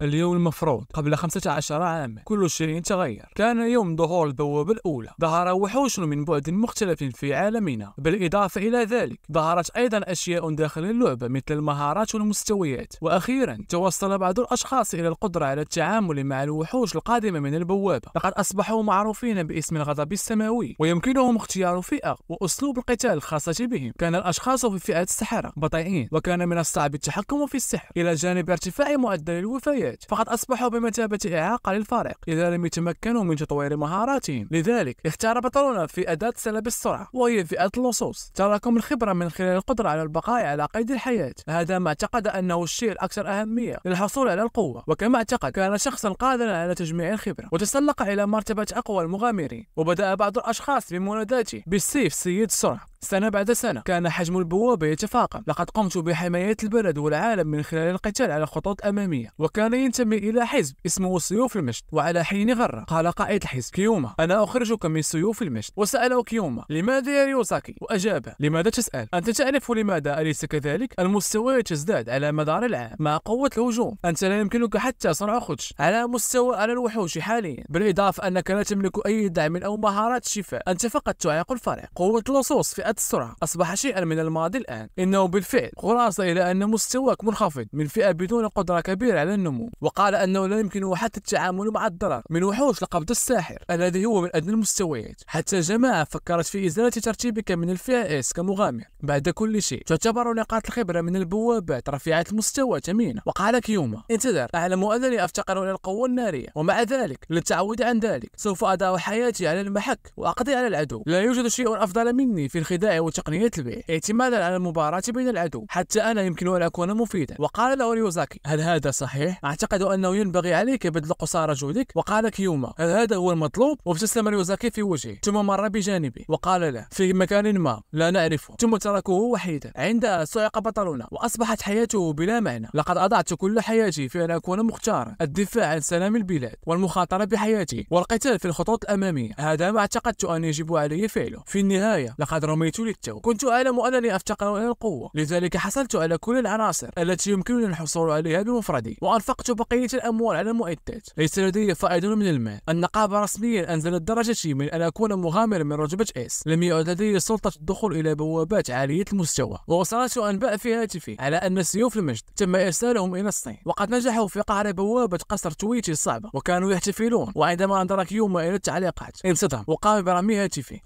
اليوم المفروض قبل 15 عاما كل شيء تغير. كان يوم ظهور البوابة الأولى. ظهر وحوش من بعد مختلف في عالمنا، بالإضافة إلى ذلك ظهرت أيضا أشياء داخل اللعبة مثل المهارات والمستويات. وأخيرا توصل بعض الأشخاص إلى القدرة على التعامل مع الوحوش القادمة من البوابة. لقد أصبحوا معروفين باسم الغضب السماوي، ويمكنهم اختيار فئة وأسلوب القتال الخاصة بهم. كان الأشخاص في فئة السحرة بطيئين، وكان من الصعب التحكم في السحر، إلى جانب ارتفاع معدل الوفيات، فقد أصبحوا بمثابة إعاقة للفريق إذا لم يتمكنوا من تطوير مهاراتهم. لذلك اختار بطلنا في أداة سلب السرعة، وهي فئة اللصوص. تراكم الخبرة من خلال القدرة على البقاء على قيد الحياة، هذا ما اعتقد أنه الشيء الأكثر أهمية للحصول على القوة. وكما اعتقد كان شخصا قادرا على تجميع الخبرة، وتسلق إلى مرتبة أقوى المغامرين. وبدأ بعض الأشخاص بمناداته بالسيف سيد السرعة. سنة بعد سنة كان حجم البوابة يتفاقم. لقد قمت بحماية البلد والعالم من خلال القتال على الخطوط الأمامية. وكان ينتمي إلى حزب اسمه سيوف المجد. وعلى حين غرة قال قائد الحزب: كيوما، أنا أخرجك من سيوف المجد. وسأله كيوما: لماذا يا ريوزاكي؟ وأجاب: لماذا تسأل؟ أنت تعرف لماذا، أليس كذلك؟ المستويات تزداد على مدار العام مع قوة الهجوم. أنت لا يمكنك حتى صنع خدش على مستوى على الوحوش حاليا، بالإضافة أنك لا تملك أي دعم أو مهارات شفاء. أنت فقط تعيق الفريق. قوة اللصوص فئة السرعة أصبح شيئا من الماضي الآن. إنه بالفعل خلاصة إلى أن مستواك منخفض من فئة بدون قدرة كبيرة على النمو. وقال أنه لا يمكنه حتى التعامل مع الضرر من وحوش لقبض الساحر الذي هو من أدنى المستويات. حتى الجماعة فكرت في إزالة ترتيبك من الفئة S كمغامر. بعد كل شيء تعتبر نقاط الخبرة من البوابات رفيعة المستوى ثمينة. وقال كيوما: انتظر، أعلم أنني أفتقر إلى القوة النارية، ومع ذلك للتعويض عن ذلك سوف أضع حياتي على المحك وأقضي على العدو. لا يوجد شيء أفضل مني في الخداع وتقنية البيع، اعتمادا على المباراة بين العدو. حتى أنا يمكن أن أكون مفيدا. وقال له ريوزاكي: هل هذا صحيح؟ أعتقد أنه ينبغي عليك بذل قصارى جهدك. وقال كيوما: هل هذا هو المطلوب؟ وابتسم ريوزاكي في وجهه، ثم مر بجانبه وقال له: في مكان ما لا نعرفه. ثم تركه وحيدا. عندها صعق بطلنا وأصبحت حياته بلا معنى. لقد أضعت كل حياتي في أن أكون مختارا الدفاع عن سلام البلاد والمخاطرة بحياتي والقتال في الخطوط الأمامية. هذا ما اعتقدت أن يجب علي فعله. في النهاية لقد رميت للتو. كنت أعلم أنني أفتقر إلى القوة، لذلك حصلت على كل العناصر التي يمكنني الحصول عليها بمفردي، وأنفقت بقية الأموال على المعدات. ليس لدي فائض من المال. النقابة رسميا أنزلت درجتي من أن أكون مغامر من رتبة S. لم يعد لدي سلطة الدخول إلى بوابات عالية المستوى. ووصلت أنباء في هاتفي على أن سيوف المجد تم إرسالهم إلى الصين، وقد نجحوا في قهر بوابة قصر تويتي الصعبة، وكانوا يحتفلون. وعندما أدرك يوم إلى التعليقات انصدم وقام برمي هاتفي.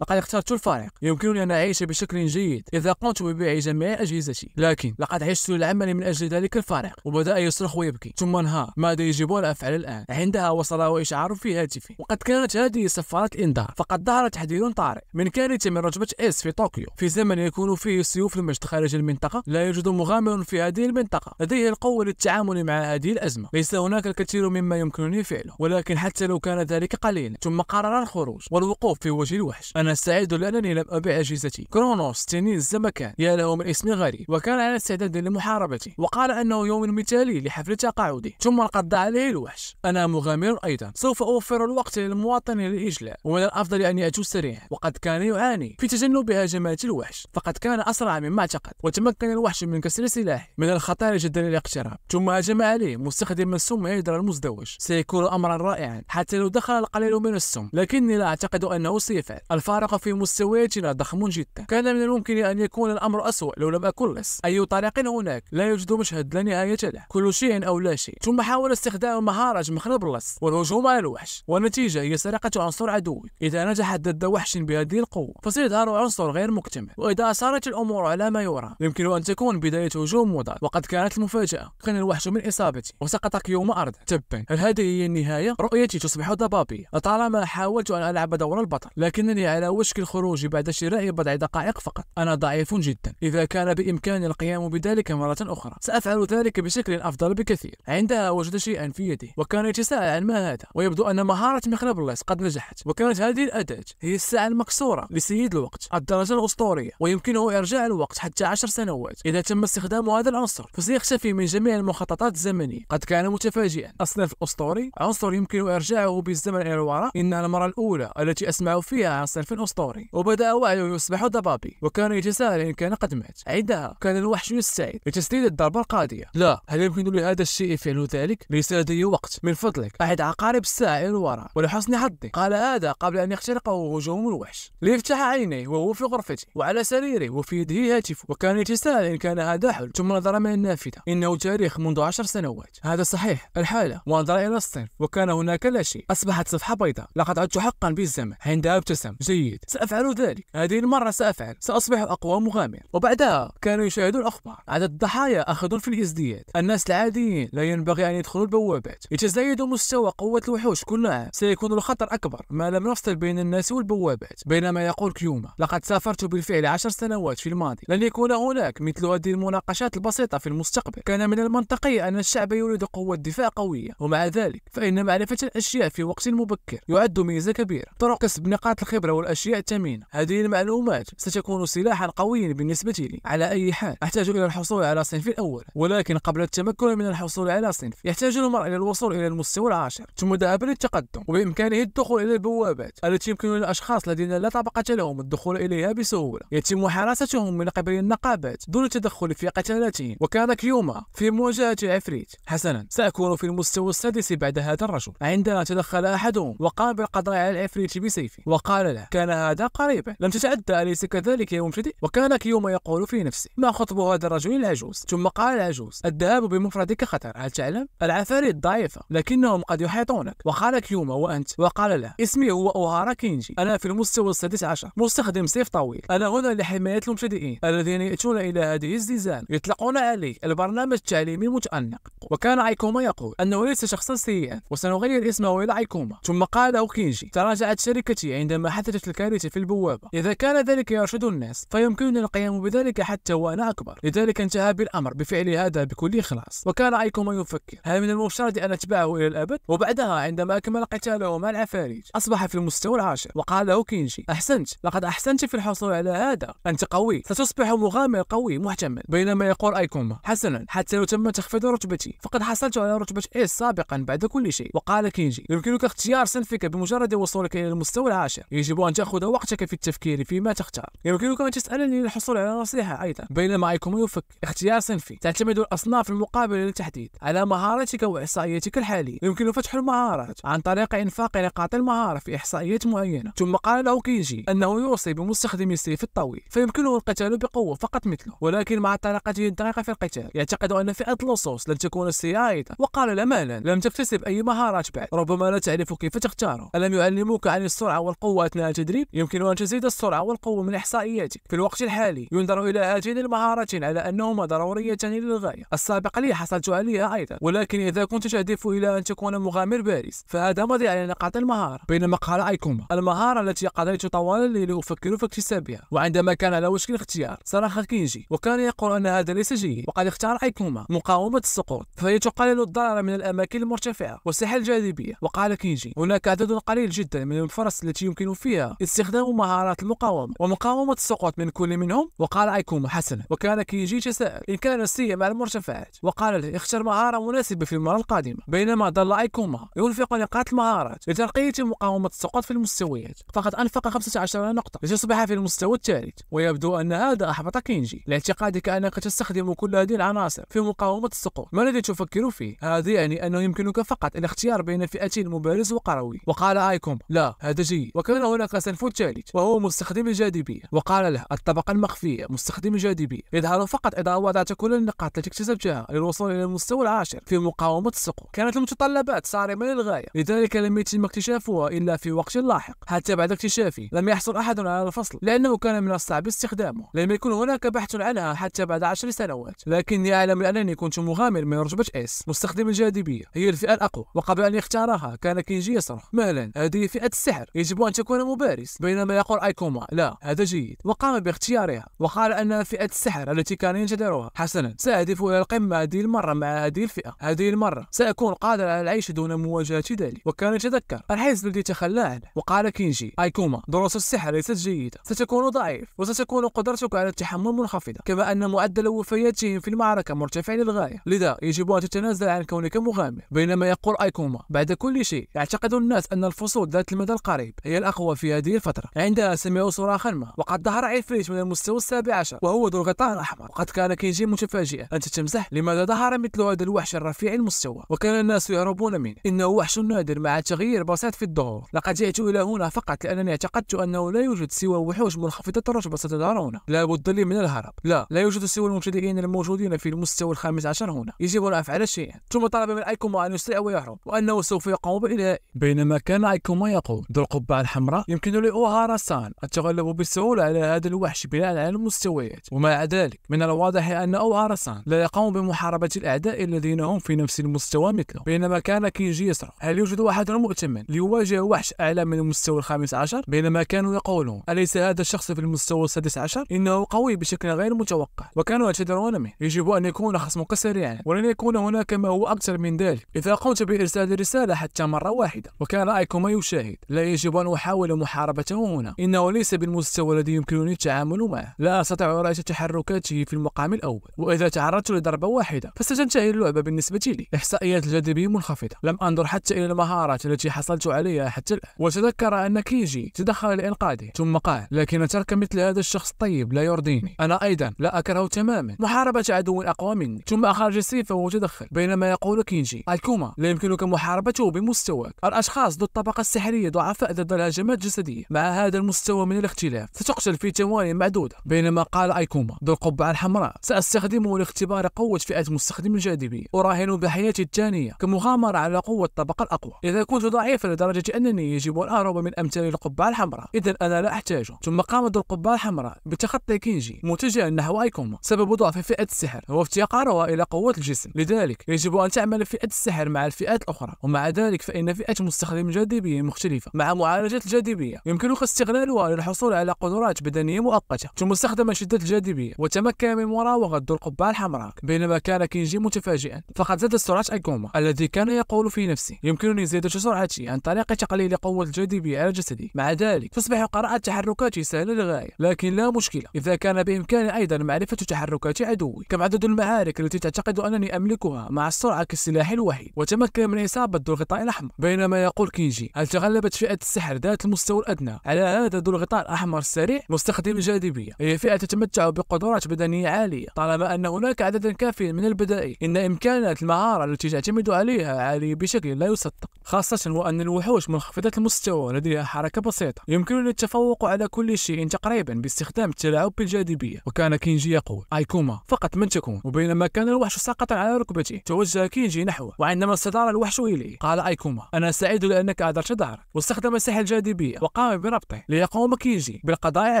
لقد اخترت الفريق. يمكنني أن أعيش بشكل جيد إذا قمت ببيع جميع أجهزتي، لكن لقد عشت للعمل من أجل ذلك الفريق. وبدأ يصرخ ويبكي، ثم انهار. ماذا يجب أن أفعل الآن؟ عندها وصل إشعار في هاتفي، وقد كانت هذه صفارة الإنذار. فقد ظهر تحذير طارئ من كارثة من رتبة S في طوكيو. في زمن يكون فيه سيوف المجد خارج المنطقة، لا يوجد مغامر في هذه المنطقة لديه القوة للتعامل مع هذه الأزمة. ليس هناك الكثير مما يمكنني فعله، ولكن حتى لو كان ذلك قليلا. ثم قرر الخروج والوقوف في وجه الوحش. أنا سعيد لأنني لم أبيع أجهزتي. كرونوس تنين الزمكان، يا له من اسم غريب، وكان على استعداد لمحاربتي. وقال أنه يوم مثالي لحفل تقاعدي. ثم انقض عليه الوحش. أنا مغامر أيضا، سوف أوفر الوقت للمواطن للإجلاء، ومن الأفضل أن يأتوا سريعا. وقد كان يعاني في تجنب هجمات الوحش، فقد كان أسرع مما اعتقد. وتمكن الوحش من كسر سلاحه من الخطر جدا للاقتراب، ثم هجم عليه مستخدما السم هيدرا المزدوج. سيكون أمرا رائعا حتى لو دخل القليل من السم، لكني لا أعتقد أنه سيفعل. الفارق في مستوياتنا ضخم جدا. كان من الممكن أن يكون الأمر أسوأ لو لم أكن لص. أي طريق هناك، لا يوجد مشهد لا نهاية له، كل شيء أو لا شيء. ثم حاول استخدام مهارة مخرب اللص والهجوم على الوحش، والنتيجة هي سرقة عنصر عدوي. إذا نجحت ضد وحش بهذه القوة فسيظهر عنصر غير مكتمل، وإذا صارت الأمور على ما يرام يمكن أن تكون بداية هجوم مضاد. وقد كانت المفاجأة، كان الوحش من إصابتي وسقط كيوم أرضا. تبا، هل هذه هي النهاية؟ رؤيتي تصبح ضبابية. لطالما حاولت أن ألعب دور البطل، لكنني على وشك الخروج بعد شراء بضع دقائق فقط. أنا ضعيف جدا. إذا كان بإمكاني القيام بذلك مرة أخرى سأفعل ذلك بشكل أفضل بكثير. عندها وجد شيئا في يدي، وكان يتساءل عن ما هذا، ويبدو أن مهارة مخرب اللص قد نجحت. وكانت هذه الأداة هي الساعة المكسورة لسيد الوقت، الدرجة الأسطورية، ويمكنه إرجاع الوقت حتى 10 سنوات. إذا تم استخدام هذا العنصر فسيختفي من جميع المخططات الزمنية. قد كان متفاجئا. الصنف الأسطوري، عنصر يمكن إرجاعه بالزمن إلى الوراء. إنها المرة الأولى التي أسمع فيها عن صنف أسطوري. وبدأ وعي كايو يصبح ضبابي وكان يتساءل إن كان قد مات. عندها كان الوحش يستعد لتسديد الضربة القاضية. لا، هل يمكن لهذا الشيء فعل ذلك؟ ليس لدي وقت، من فضلك أعد عقارب الساعة إلى الوراء. ولحسن حظي قال هذا قبل أن يخترقه هجوم الوحش. ليفتح عينيه وهو في غرفته وعلى سريره وفي يده هاتف، وكان يتساءل إن كان هذا حلم. ثم نظر من النافذة، إنه تاريخ منذ 10 سنوات. هذا صحيح الحالة. ونظر إلى الصنف وكان هناك لا شيء. أصبحت صفحة بيضاء. لقد عدت حقا بالزمن. عندها ابتسم. جيد، سأفعل ذلك. هذه المرة سأفعل. سأصبح أقوى مغامر. وبعدها كانوا يشاهدون الأخبار. عدد الضحايا أخذ في الازدياد. الناس العاديين لا ينبغي أن يدخلوا البوابات. يتزايد مستوى قوة الوحوش كل عام. سيكون الخطر أكبر ما لم نفصل بين الناس والبوابات. بينما يقول كيوما لقد سافرت بالفعل 10 سنوات في الماضي. لن يكون هناك مثل هذه المناقشات البسيطة في المستقبل. كان من المنطقي أن الشعب يريد قوة دفاع قوية، ومع ذلك فإن معرفة الأشياء في وقت مبكر يعد ميزة كبيرة. طرق كسب نقاط الخبرة والأشياء الثمينة. هذه المعلومات ستكون سلاحا قويا بالنسبة لي. على أي حال أحتاج إلى الحصول على صنف الأول، ولكن قبل التمكن من الحصول على صنف يحتاج المرء إلى الوصول إلى المستوى العاشر ثم ذهاب للتقدم. وبإمكانه الدخول إلى البوابات التي يمكن للأشخاص الذين لا طبقة لهم الدخول إليها بسهولة. يتم حراستهم من قبل النقابات دون التدخل في قتالاتهم. وكان كيوما في مواجهة عفريت. حسنا، سأكون في المستوى السادس بعد هذا الرجل. عندما تدخل أحدهم وقام بالقضاء على العفريت بسيفه وقال له كان هذا قريبا، لم تتعدى أليس كذلك يا مبتدئ؟ وكان كيوما يقول في نفسه ما خطب هذا الرجل العجوز؟ ثم قال العجوز الذهاب بمفردك خطر، هل تعلم؟ العفاريت ضعيفة لكنهم قد يحيطونك. وقال كيوما وأنت؟ وقال له اسمي هو أوهارا كينجي، أنا في المستوى السادس عشر، مستخدم سيف طويل. أنا هنا لحماية المبتدئين الذين يأتون إلى هذه الزنزانة. يطلقون عليه البرنامج التعليمي المتأنق. وكان ايكوما يقول أنه ليس شخصا سيئا وسنغير اسمه إلى ايكوما. ثم قال له كينجي تراجعت شركتي عندما حدثت الكارثة في البوابة. إذا كان ذلك يرشد الناس فيمكننا القيام بذلك حتى وأنا أكبر. لذلك انتهى بالأمر بفعل هذا بكل إخلاص. وكان ايكوما يفكر هل من المفترض أن أتبعه إلى الأبد؟ وبعدها عندما أكمل قتاله مع العفاريت أصبح في المستوى العاشر. وقال له كينجي أحسنت، لقد أحسنت في الحصول على هذا، أنت قوي، ستصبح مغامر قوي محتمل. بينما يقول ايكوما حسنا، حتى لو تم تخفيض رتبتي فقد حصلت على رتبة إيس سابقا بعد كل شيء. وقال كينجي يمكنك اختيار صنفك بمجرد وصولك إلى المستوى العاشر. يجب أن تأخذ وقتك في التفكير فيما تختار. يمكنك أن تسألني للحصول على نصيحة أيضا. بينما ايكوما يفكر اختيار صنفي تعتمد الأصناف المقابلة للتحديد على مهاراتك وإحصائياتك الحالية. يمكن فتح المهارات عن طريق إنفاق نقاط المهارة في إحصائيات معينة. ثم قال له كينجي أنه يوصي بمستخدم السيف الطويل فيمكنه القتال بقوة فقط مثله، ولكن مع طريقته الدقيقة في القتال. يعتقد أن فئة لوسوس لن تكون سيئة أيضا. وقال لا مالا، لم تكتسب أي مهارات بعد، ربما لا تعرف كيف تختاره. ألم يعلموك عن السرعة والقوة أثناء التدريب؟ يمكن أن تزيد السرعة والقوة من إحصائياتك. في الوقت الحالي ينظر إلى هاتين المهارتين على أنهما ضروريتان للغاية. السابق لي حصلت عليها أيضا، ولكن إذا كنت تهدف إلى أن تكون مغامر بارز فهذا مضي على نقاط المهارة. بينما قال ايكوما المهارة التي قضيت طوال الليل أفكر في اكتسابها. وعندما كان على وشك الاختيار صرخ كينجي وكان يقول أن هذا ليس جيد. وقد اختار ايكوما مقاومة السقوط فهي تقلل الضرر من الأماكن المرتفعة وسحر الجاذبية. وقال كينجي هناك عدد قليل جدا من الفرص التي يمكن فيها استخدام مهارات المقاومة ومقاومة السقوط من كل منهم. وقال ايكوما حسنا. وكان كينجي يتساءل إن كان سيء مع المرتفعات وقال له اختر مهارة مناسبة في المرة القادمة. بينما ظل ايكوما ينفق نقاط المهارات لترقية مقاومة السقوط في المستويات، فقد أنفق 15 نقطة لتصبح في المستوى الثالث. ويبدو أن هذا أحبط كينجي لاعتقادك أنك تستخدم كل هذه العناصر في مقاومة السقوط. ما الذي تفكر فيه؟ هذا يعني أنه يمكنك فقط الاختيار بين فئتين مبارز وقروي. وقال ايكوما لا هذا جيد. وكان هناك صنف ثالث وهو مستخدم الجاذبية. وقال له الطبقة المخفية مستخدم الجاذبية يظهر فقط إذا وضعت كل النقاط التي اكتسبتها للوصول إلى المستوى العاشر في مقاومة السقوط. كانت المتطلبات صارمة للغاية، لذلك لم يتم اكتشافها إلا في وقت لاحق. حتى بعد اكتشافه لم يحصل أحد على الفصل لأنه كان من الصعب استخدامه. لم يكن هناك بحث عنها حتى بعد 10 سنوات، لكني أعلم أنني كنت مغامر من رتبة إس. مستخدم الجاذبية هي الفئة الأقوى. وقبل أن يختارها كان كينجي يصرخ مالا، هذه فئة السحر، يجب أن تكون مبارز. بينما يقول ايكوما لا هذا جيد. وقام باختيارها وقال أنها فئة السحر التي كان ينتظرها. حسنا، سأهدف إلى القمة هذه المرة مع هذه الفئة. هذه المرة سأكون قادر على العيش دون مواجهة ذلك. وكان يتذكر الحزب الذي تخلى عنه. وقال كينجي ايكوما دروس السحر ليست جيدة، ستكون ضعيف وستكون قدرتك على التحمل منخفضة، كما أن معدل وفياتهم في المعركة مرتفع للغاية، لذا يجب أن تتنازل عن كونك مغامر. بينما يقول ايكوما بعد كل شيء يعتقد الناس أن الفصول ذات المدى القريب هي الأقوى في هذه الفترة. عندها سمعوا سمعوا صراخا ما، وقد ظهر عفريت من المستوى السابع عشر وهو ذو الغطاء الأحمر. وقد كان كينجي متفاجئا. أنت تمزح؟ لماذا ظهر مثل هذا الوحش الرفيع المستوى؟ وكان الناس يهربون منه. إنه وحش نادر مع تغيير بسيط في الظهور. لقد جئت إلى هنا فقط لأنني اعتقدت أنه لا يوجد سوى وحوش منخفضة الرتبة ستظهر هنا. لا بد لي من الهرب. لا يوجد سوى المبتدئين الموجودين في المستوى الخامس عشر هنا. يجب أن أفعل شيئا. ثم طلب من أيكوما أن يسرع ويهرب وأنه سوف يقوم بإلهائي. بينما كان أيكوما يقول ذو القبعة الحمراء يمكن لأوهارا-سان التغلب بسهولة على هذا الوحش بناء على المستويات. ومع ذلك من الواضح أن أوهارا-سان لا يقوم بمحاربة الأعداء الذين هم في نفس المستوى مثله. بينما كان كينجي يصرخ هل يوجد أحد مؤتمن ليواجه وحش أعلى من المستوى الخامس عشر؟ بينما كانوا يقولون أليس هذا الشخص في المستوى السادس عشر؟ إنه قوي بشكل غير متوقع. وكانوا يعتذرون منه. يجب أن يكون خصمك سريعا ولن يكون هناك ما هو أكثر من ذلك إذا قمت بإرسال رسالة حتى مرة واحدة. وكان أيكوما يشاهد لا يجب أن أحاول محاربته هنا. إنه ليس بالمستوى الذي يمكنني التعامل معه. لا أستطيع رؤية تحركاته في المقام الأول، وإذا تعرضت لضربة واحدة فستنتهي اللعبة بالنسبة لي. إحصائيات الجاذبية منخفضة. لم أنظر حتى إلى المهارات التي حصلت عليها حتى الآن. وتذكر أن كينجي تدخل لإنقاذه ثم قال لكن ترك مثل هذا الشخص الطيب لا يرضيني. أنا أيضا لا أكره تماما محاربة عدو أقوى مني. ثم أخرج سيفه وتدخل. بينما يقول كينجي أيكوما لا يمكنك محاربته بمستواك. الأشخاص ذو الطبقة السحرية ضعفاء ضد الهجمات الجسدية. مع هذا المستوى من الاختلاف ستقتل في ثواني معدودة. بينما قال أيكوما ذو القبعة الحمراء سأستخدمه لاختبار قوة فئة مستخدم الجاذبية. أراهن بحياتي الثانية كمغامرة على قوة الطبقة الأقوى. إذا كنت ضعيفا لدرجة أنني يجب أن أهرب من أمثال القبعة الحمراء إذا أنا لا أحتاجه. ثم قام ذو القبعة الحمراء بتخطي كينجي متجها نحو أيكوما. سبب ضعف فئة السحر هو افتقارها إلى قوة الجسم، لذلك يجب أن تعمل فئة السحر مع الفئات الأخرى. ومع ذلك فإن فئة مستخدم الجاذبية مختلفة. مع معالجة الجاذبية يمكنك استغلالها للحصول على قدرات بدنية مؤقتة. ثم استخدم شدة الجاذبية وتمكن من مراوغة ذو القبعة الحمراء. بينما كان كينجي متفاجئا فقد زاد سرعة أيكوما الذي كان يقول في نفسه يمكنني زيادة سرعتي عن طريق تقليل قوة الجاذبية على جسدي. مع ذلك تصبح قراءة تحركاتي سهلة للغاية، لكن لا مشكلة إذا كان بإمكاني أيضا معرفة تحركات عدوي. كم عدد المعارك التي تعتقد أنني أملكها مع السرعة كالسلاح الوحيد. وتمكن من إصابة ذو الغطاء الأحمر. بينما يقول كينجي هل تغلبت فئة السحر ذات المستوى الأدنى على هذا ذو الغطاء الأحمر السريع مستخدم الجاذبية؟ هي فئة تتمتع بقدرات بدنية عالية. طالما أن هناك عدد كافي من البدائل إن إمكانات المهارة التي تعتمد عليها عالية بشكل لا يصدق، خاصة وأن الوحوش منخفضة المستوى لديها حركة بسيطة. يمكنني التفوق على كل شيء تقريبا باستخدام التلاعب بالجاذبية. وكان كينجي يقول أيكوما فقط من تكون. وبينما كان الوحش ساقطا على ركبته توجه كينجي نحوه، وعندما استدار الوحش إليه قال أيكوما أنا سعيد لأنك أدرت ظهرك. واستخدم سحر الجاذبية وقام بربطه ليقوم كينجي بالقضاء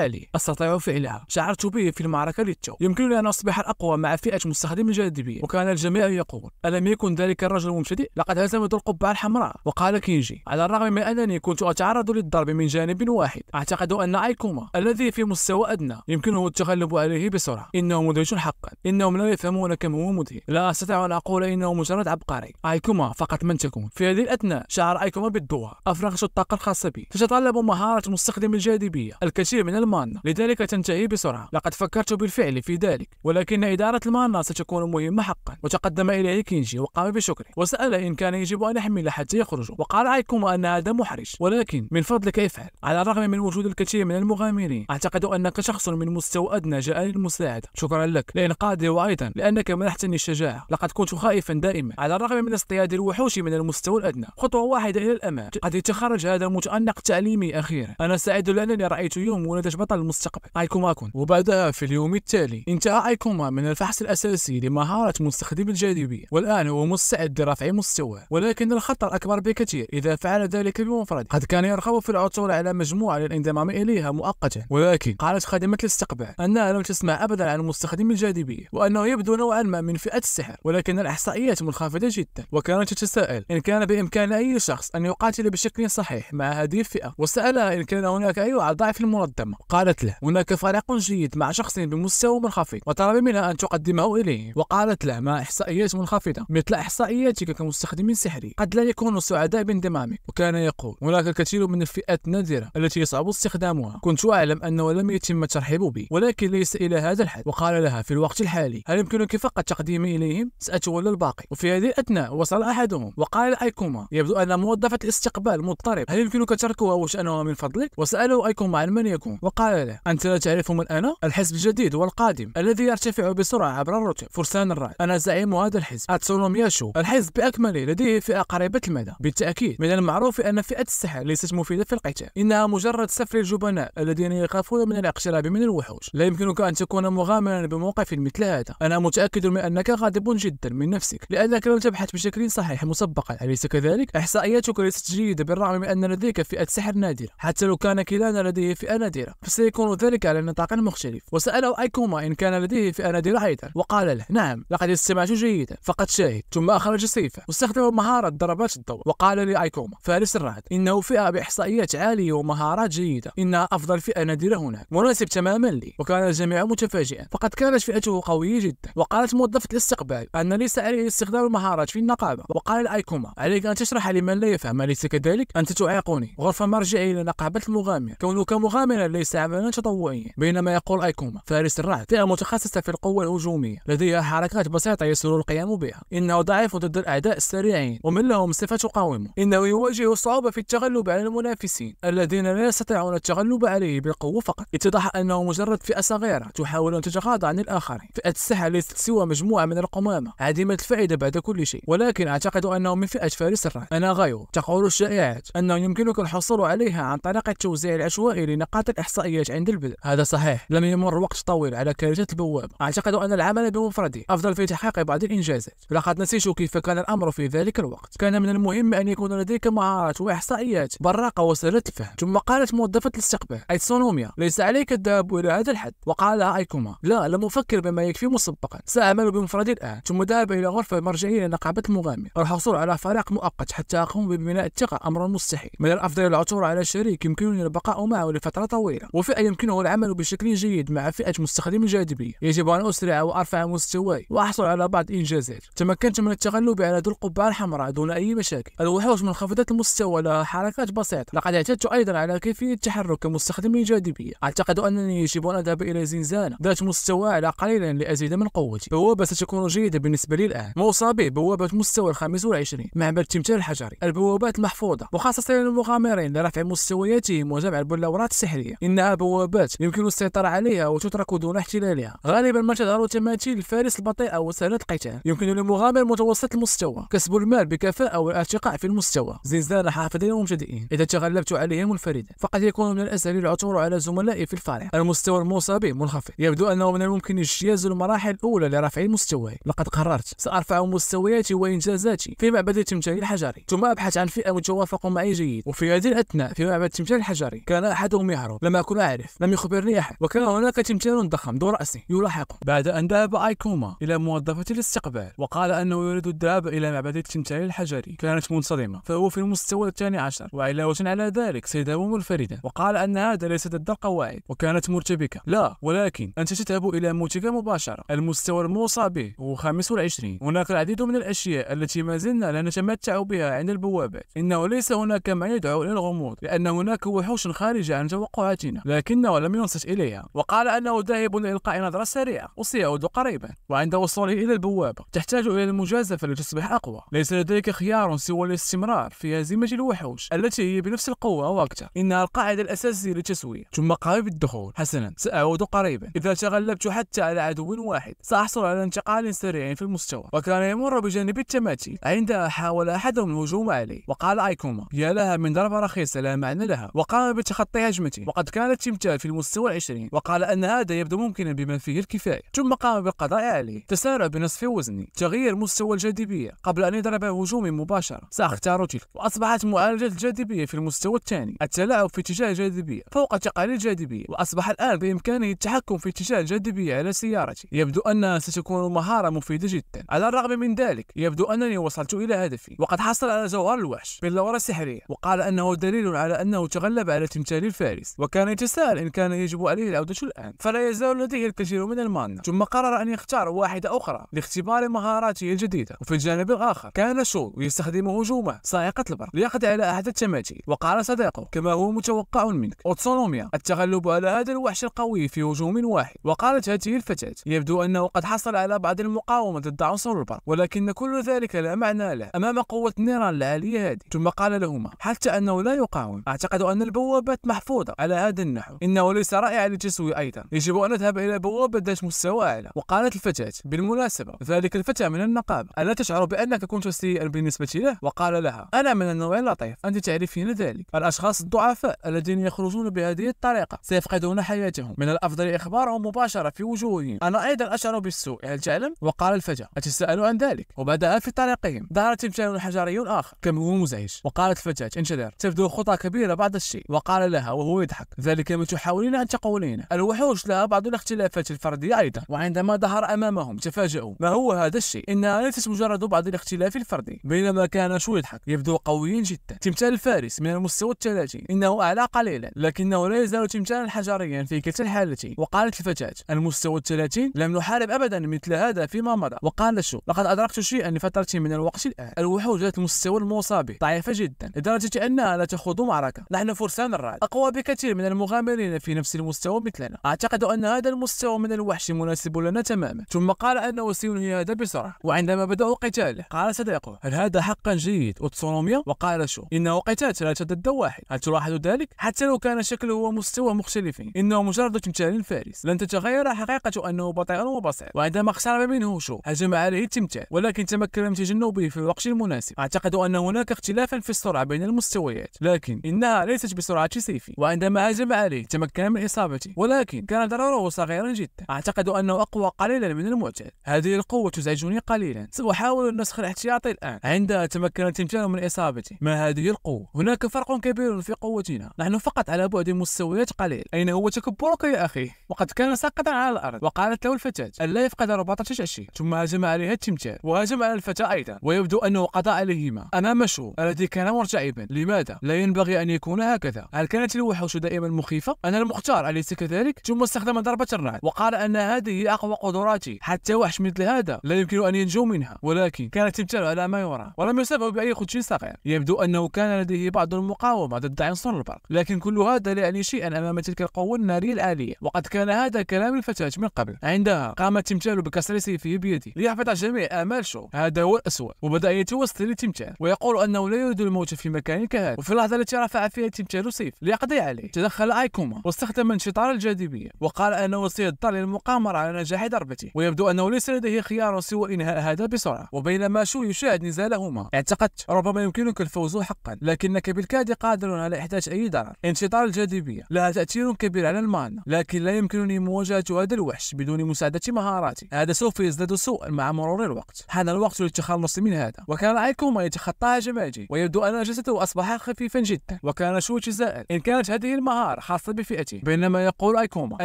عليه. أستطيع فعلها. شعرت به في المعركة للتو. يمكنني أن أصبح الأقوى مع فئة مستخدم الجاذبية. وكان الجميع يقول ألم يكن ذلك الرجل مبتدئ؟ لقد هزم ذو القبعة الحمراء. وقال كينجي على الرغم من أنني كنت أتعرض للضرب من جانب واحد أعتقد أن أيكوما الذي في مستوى أدنى يمكنه التغلب عليه بسرعة. إنه مدهش حقا. إنهم لا يفهمون كم هو مدهش. لا أستطيع أن أقول إنه مجرد عبقري. أيكوما فقط من تكون. في هذه الأثناء شعر أيكوما بالدوار. أفرغت الطاقة الخاصة بي. تتطلب مهارة مستخدم الجاذبية الكثير من المانا لذلك تنتهي بسرعة. لقد فكرت بالفعل في ذلك ولكن إدارة المانا ستكون مهمة حقا. وتقدم إليه كينجي وقام بشكره وسأل إن كان يجب أن يحمل حتى يخرجوا. وقال أيكوما أن هذا محرج ولكن من فضلك افعل. على الرغم من وجود الكثير من المغامرين أعتقد أنك شخص من مستوى أدنى جاء للمساعدة. شكرا لك لإنقاذي وأيضا لأنك منحتني الشجاعة. لقد كنت خائفا دائما على الرغم من اصطياد الوحوش من المستوى الأدنى. خطوة واحدة إلى الأمام. قد يتخرج هذا المتأنق التعليمي أخيرا. أنا سعيد لأنني رأيت يوم ولادة بطل المستقبل أيكوما كون. وبعدها في اليوم التالي انتهى أيكوما من الفحص الأساسي لمهارة مستخدم الجاذبية والآن هو مستعد لرفع مستواه. ولكن الخطر أكبر بكثير إذا فعل ذلك بمفرده. قد كان يرغب في العثور على مجموعة للانضمام إليها مؤقتا ولكن قالت خادمة الاستقبال أنها لم تسمع أبدا عن مستخدم الجاذبية وأنه يبدو نوعا ما من فئة السحر ولكن الإحصائيات منخفضة جدا. وكانت تتساءل إن كان بإمكان أي شخص أن يقاتل بشكل صحيح مع هذه الفئة. وسألها إن كان هناك أي أعضاء في المنظمة. قالت له هناك فريق جيد مع شخص بمستوى منخفض وطلب منها أن تقدمه إليه. وقالت له مع إحصائيات منخفضة مثل إحصائياتك كمستخدم سحري قد لا يكونوا سعداء بانضمامك. وكان يقول هناك الكثير من الفئات النادرة التي يصعب استخدامها. كنت أعلم أنه لم يتم الترحيب بي ولكن ليس إلى هذا الحد. وقال لها في الوقت الحالي هل يمكنك فقط تقديمي إليهم؟ سأتولى الباقي. وفي هذه الأثناء وصل أحدهم وقال أيكوما يبدو أن موظفة الاستقبال مضطرب هل يمكنك تركها وشأنها من فضلك؟ وسأله أيكوما عن من يكون وقال له: أنت لا تعرف من أنا؟ الحزب الجديد والقادم الذي يرتفع بسرعة عبر الرتب، فرسان الرعد. أنا زعيم هذا الحزب أتسونومياشو. الحزب بأكمله لديه فئة قريبة المدى. بالتأكيد من المعروف أن فئة السحر ليست مفيدة في القتال، إنها مجرد سفر الجبناء الذين يخافون من الاقتراب من الوحوش. لا يمكنك أن تكون مغامرا بموقف مثل هذا. أنا متأكد من أنك غاضب جدا من نفسك لأنك لم تبحث بشكل صحيح مسبقا، أليس كذلك؟ إحصائياتك ليست جيدة بالرغم من أن لديك فئة سحر نادرة. حتى لو كان كلانا لديه فئة نادرة فسيكون ذلك على نطاق مختلف. وسأله أيكوما إن كان لديه فئة نادرة أيضا وقال له: نعم، لقد استمعت جيدا، فقد شاهد. ثم أخرج سيفه واستخدم مهارة ضربات الضوء وقال لأيكوما: فارس الرعد، إنه فئة بإحصائيات عالية ومهارات جيدة، إنها أفضل فئة نادرة هناك، مناسب تماما لي. وكان الجميع متفاجئا، فقد كانت فئته قوية جدا. وقالت موظفة الاستقبال أن ليس عليه استخدام المهارات في النقابة. وقال لأيكوما: عليك أن تشرح لمن لا يفهم، أليس كذلك؟ أنت تعيقني. غرفة مرجعي إلى نقابة المغامر، كونك مغامرا ليس عملا تطوعيا. بينما يقول أيكوما: فارس الرعد فئة متخصصة في القوة الهجومية، لديها حركات بسيطة يسهل القيام بها، إنه ضعيف ضد الأعداء السريعين ومن لهم صفة تقاومه. إنه يواجه صعوبة في التغلب على المنافسين الذين لا يستطيعون التغلب عليه بالقوة فقط. اتضح أنه مجرد فئة صغيرة تحاول أن تتغاضى عن الآخرين. فئة السحر ليست سوى مجموعة من القمامة عديمة الفائدة بعد كل شيء، ولكن أعتقد أنه من فئة فارس الرعد. أنا غايو. تقول الشائعات أنه يمكنك الحصول عليها عن طريق التوزيع العشوائي لنقاط الإحصائيات عند البدء. هذا صحيح، لم يمر وقت طويل على كارثة البوابة. أعتقد أن العمل بمفرده أفضل في تحقيق بعض الإنجازات. لقد نسيت كيف كان الأمر في ذلك الوقت. كان من المهم أن يكون لديك مهارات وإحصائيات براقة وسهلة الفهم. ثم قالت موظفة الاستقبال: أيتسونوميا، ليس عليك الذهاب إلى هذا الحد. وقال لها أيكوما: لا، لم أفكر بما يكفي مسبقا، سأعمل بمفردي الآن. ثم ذهب إلى غرفة مرجعية لنقابة المغامر. الحصول على فريق مؤقت حتى أقوم ببناء الثقة أمر مستحيل. من الأفضل العثور على شريك يمكنني البقاء معه لفترة طويلة، وفئة يمكنه العمل بشكل جيد مع فئة مستخدمي الجاذبية. يجب أن أسرع وأرفع مستواي وأحصل على بعض الإنجازات. تمكنت من التغلب على ذو القبعة الحمراء دون أي مشاكل. الوحوش منخفضة المستوى لها حركات بسيطة. لقد اعتدت أيضا على كيفية التحرك كمستخدم الجاذبية. أعتقد أنني يجب أن أذهب إلى زنزانة ذات مستوى أعلى قليلا لأزيد من قوتي. بوابة ستكون جيدة بالنسبة لي الآن. موصى به بوابة مستوى 25، معبد التمثال الحجري. البوابات المحفوظة مخصصة للمغامرين لرفع مستوياتهم وجمع البلورات السحرية. إنها بوابات يمكن السيطرة عليها وتترك دون احتلالها. غالبا ما تظهر تماثيل الفارس البطيء وسهلة القتال. يمكن للمغامر متوسط المستوى كسب المال بكفاءة والارتقاء في المستوى. زنزانة حافظين ومبتدئين. إذا تغلبت عليهم منفردا فقد يكون من الأسهل العثور على زملائي في الفريق. المستوى الموصى به منخفض. يبدو أنه من الممكن اجتياز المراحل الأولى لرفع مستواي. لقد قررت سأرفع مستوياتي وإنجازاتي في معبد التمثال الحجري، ثم أبحث عن فئة متوافق معي جيد. وفي هذه الأثناء في معبد التمثال الحجري كان أحدهم يهرب. لم أكن أعرف، لم يخبرني أحد. وكان هناك تمثال ضخم ذو رأس يلاحقه. بعد أن ذهب أيكوما إلى موظفة الاستقبال وقال أنه يريد الذهاب إلى معبد التمثال الحجري، كانت منصدمة، فهو في المستوى 12 وعلاوة على ذلك سيذهب منفردا. وقال أن هذا ليس ضد القواعد، وكانت مرتبكة. لا، ولكن أنت تذهب إلى موتك مباشرة. المستوى الموصى به هو 25. هناك العديد من الأشياء التي ما زلنا لا نتمتع بها عند البوابات. إنه ليس هناك ما يدعو إلى الغموض، لأن هناك وحوش خارجة عن توقعاتنا، لكنه لم ينصت إليها. وقال أنه ذاهب لإلقاء نظرة سريعة وسيعود قريبا. وعند وصوله إلى البوابة تحتاج إلى المجازفة لتصبح أقوى. ليس لديك خيار سوى الاستمرار في هزيمة الوحوش التي هي بنفس القوة أو أكثر. إنها القاعدة الأساسية للتسوية. ثم قام بالدخول. حسنا، سأعود قريبا. إذا تغلبت حتى على عدو واحد سأحصل على انتقال سريع في المستوى. وكان يمر بجانب التماثيل. عندها حاول أحدهم الهجوم عليه. وقال أيكوما: يا لها من ضربة رخيصة لا معنى لها. وقام بتخطي هجمته، وقد كان التمثال في المستوى 20. وقال أن هذا يبدو ممكنا بما فيه الكفاية. ثم قام بالقضاء عليه. تسارع بنصف وزني. تغيير مستوى الجاذبية قبل أن يضرب هجوم مباشرة. سأختار تلك. وأصبحت معالجة الجاذبية في المستوى الثاني. التلاعب في اتجاه الجاذبية فوق تقاليد الجاذبية. وأصبح الآن بإمكانه التحكم في اتجاه الجاذبية على سيارتي. يبدو أنها ستكون مهارة مفيدة جدا. على الرغم من ذلك يبدو أنني وصلت إلى هدفي. وقد حصل على جوهر الوحش باللورة السحرية. وقال أنه دليل على أنه تغلب على تمثال الفارس. وكان يتساءل إن كان يجب عليه العودة الآن، فلا يزال لديه الكثير من المانع. ثم قرر أن يختار واحدة أخرى لاختبار مهاراته الجديدة. وفي الجانب الآخر كان شو يستخدم هجومه صاعقة البرق ليقضي على أحد التماثيل. وقال صديقه: كما هو متوقع منك أوتسونوميا، التغلب على هذا الوحش القوي في هجوم واحد. وقالت هذه الفتاة: يبدو أنه قد حصل على بعض المقاومة ضد عنصر البرق، ولكن كل ذلك لا معنى له أمام قوة النيران العالية هذه. ثم قال لهما: حتى أنه لا يقاوم. أعتقد أن البوابات محفوظة على هذا النحو: إنه ليس رائع للتسوية أيضا، يجب أن نذهب إلى بوابة ذات مستوى أعلى. وقالت الفتاة: بالمناسبة ذلك الفتى من النقابة، ألا تشعر بأنك كنت سيئا بالنسبة له؟ وقال لها: أنا من النوع اللطيف، أنت تعرفين ذلك. الأشخاص الضعفاء الذين يخرجون بهذه الطريقة سيفقدون حياتهم، من الأفضل إخبارهم مباشرة في وجوههم. أنا أيضا أشعر بالسوء، هل تعلم؟ وقال الفتى: أتساءل عن ذلك؟ وبدأ في طريقهم. ظهر تمثال حجري آخر كم هو مزعج. وقالت الفتاة: انتظر، تبدو خطى كبيرة بعض الشيء. وقال لها وهو يضحك: ذلك ما تحاولين أن تقولين. الوحوش لها بعض الاختلافات الفردية أيضا. وعندما ظهر أمامهم تفاجؤوا. ما هو هذا الشيء؟ إنها ليست مجرد بعض الاختلاف الفردي. بينما كان شو يضحك يبدو قويا جدا. تمثال الفارس من المستوى 30، إنه أعلى قليلا لكنه لا يزال تمثالا حجريا في كلتا الحالتين. وقالت الفتاة: المستوى 30 لم نحارب أبدا مثل هذا فيما مضى. وقال شو: لقد أدركت شيئا لفترة من الوقت الآن. الوحوش ذات المستوى المصابي ضعيفة جدا لدرجة أنها لا تخوض معركة. نحن فرسان الرعد أقوى بكثير من المغامرين في نفس المستوى مثلنا. أعتقد أن هذا المستوى من الوحش مناسب لنا تماما. ثم قال أنه سينهي هذا بسرعة. وعندما بدأوا قتاله قال صديقه: هل هذا حقا جيد أوتسونوميا؟ وقال شو: إنه قتال 3 ضد 1. هل تلاحظ ذلك؟ حتى لو كان شكله ومستوى مختلفين، إنه مجرد تمثال فارس. لن تتغير حقيقة أنه بطيء وبصير. وعندما اقترب منه شو هجم عليه التمثال، ولكن تمكن من تجنبه في الوقت المناسب. أعتقد أن هناك اختلافا في السرعة بين المستويات، لكن إنها ليست بسرعة سيفي. وعندما هجم عليه تمكن من إصابته، ولكن كان ضرره صغيرا جدا. أعتقد أنه أقوى قليلا من المعتاد. هذه القوة تزعجني قليلا. سأحاول النسخ الاحتياطي الآن. عندها تمكن التمثال من إصابته. ما هذه القوة؟ هناك فرق كبير في قوتنا. نحن فقط على بعد مستويات قليل. أين هو تكبرك يا أخي؟ وقد كان ساقطا على الأرض. وقالت له الفتاة: ألا يفقد رباطة شاشي. ثم هجم عليها التمثال وهجم على الفتاة أيضا، ويبدو أنه قضى عليهما. أنا مشو الذي كان مرتعبا. لماذا؟ لا ينبغي أن يكون هكذا. هل كانت الوحوش دائما مخيفة؟ أنا المختار أليس كذلك؟ ثم استخدم ضربة الرعد وقال أن هذه أقوى قدراتي. حتى وحش مثل هذا لا يمكن أن ينجو منها. ولكن كان التمثال على ما يرى ولم يصابه بأي خدش صغير. يبدو أنه كان لديه بعض المقاومة ضد عنصر البرق، لكن كل هذا لا يعني شيئا أمام تلك القوة النارية العالية. وقد كان هذا كلام الفتاة من قبل. عندها قام التمثال بكسر سيفه بيده ليحفظ جميع آمال شو. هذا هو الأسوأ. وبدأ يتوسل للتمثال ويقول أنه لا يريد الموت في مكان كهذا. وفي اللحظة التي رفع فيها التمثال سيف ليقضي عليه تدخل أيكوما واستخدم انشطار الجاذبية، وقال أنه سيضطر للمقامرة على نجاح ضربته. ويبدو أنه ليس لديه خيار سوى إنهاء هذا بسرعة. وبينما شو يشاهد نزالهما اعتقدت ربما يمكنك الفوز حقا، لكنك بالكاد قادر على إحداث أي ضرر. انشطار الجاذبية لها تأثير كبير على المانا، لكن لا يمكنني مواجهة هذا الوحش بدون مساعدة مهاراتي. هذا سوف يزداد سوءا مع مرور الوقت. حان الوقت للتخلص من هذا. وكان أيكوما يتخطى هجماتي، ويبدو أن جسده أصبح خفيفا جدا. وكان شو يتساءل إن كانت هذه المهارة خاصة بفئته، بينما يقول أيكوما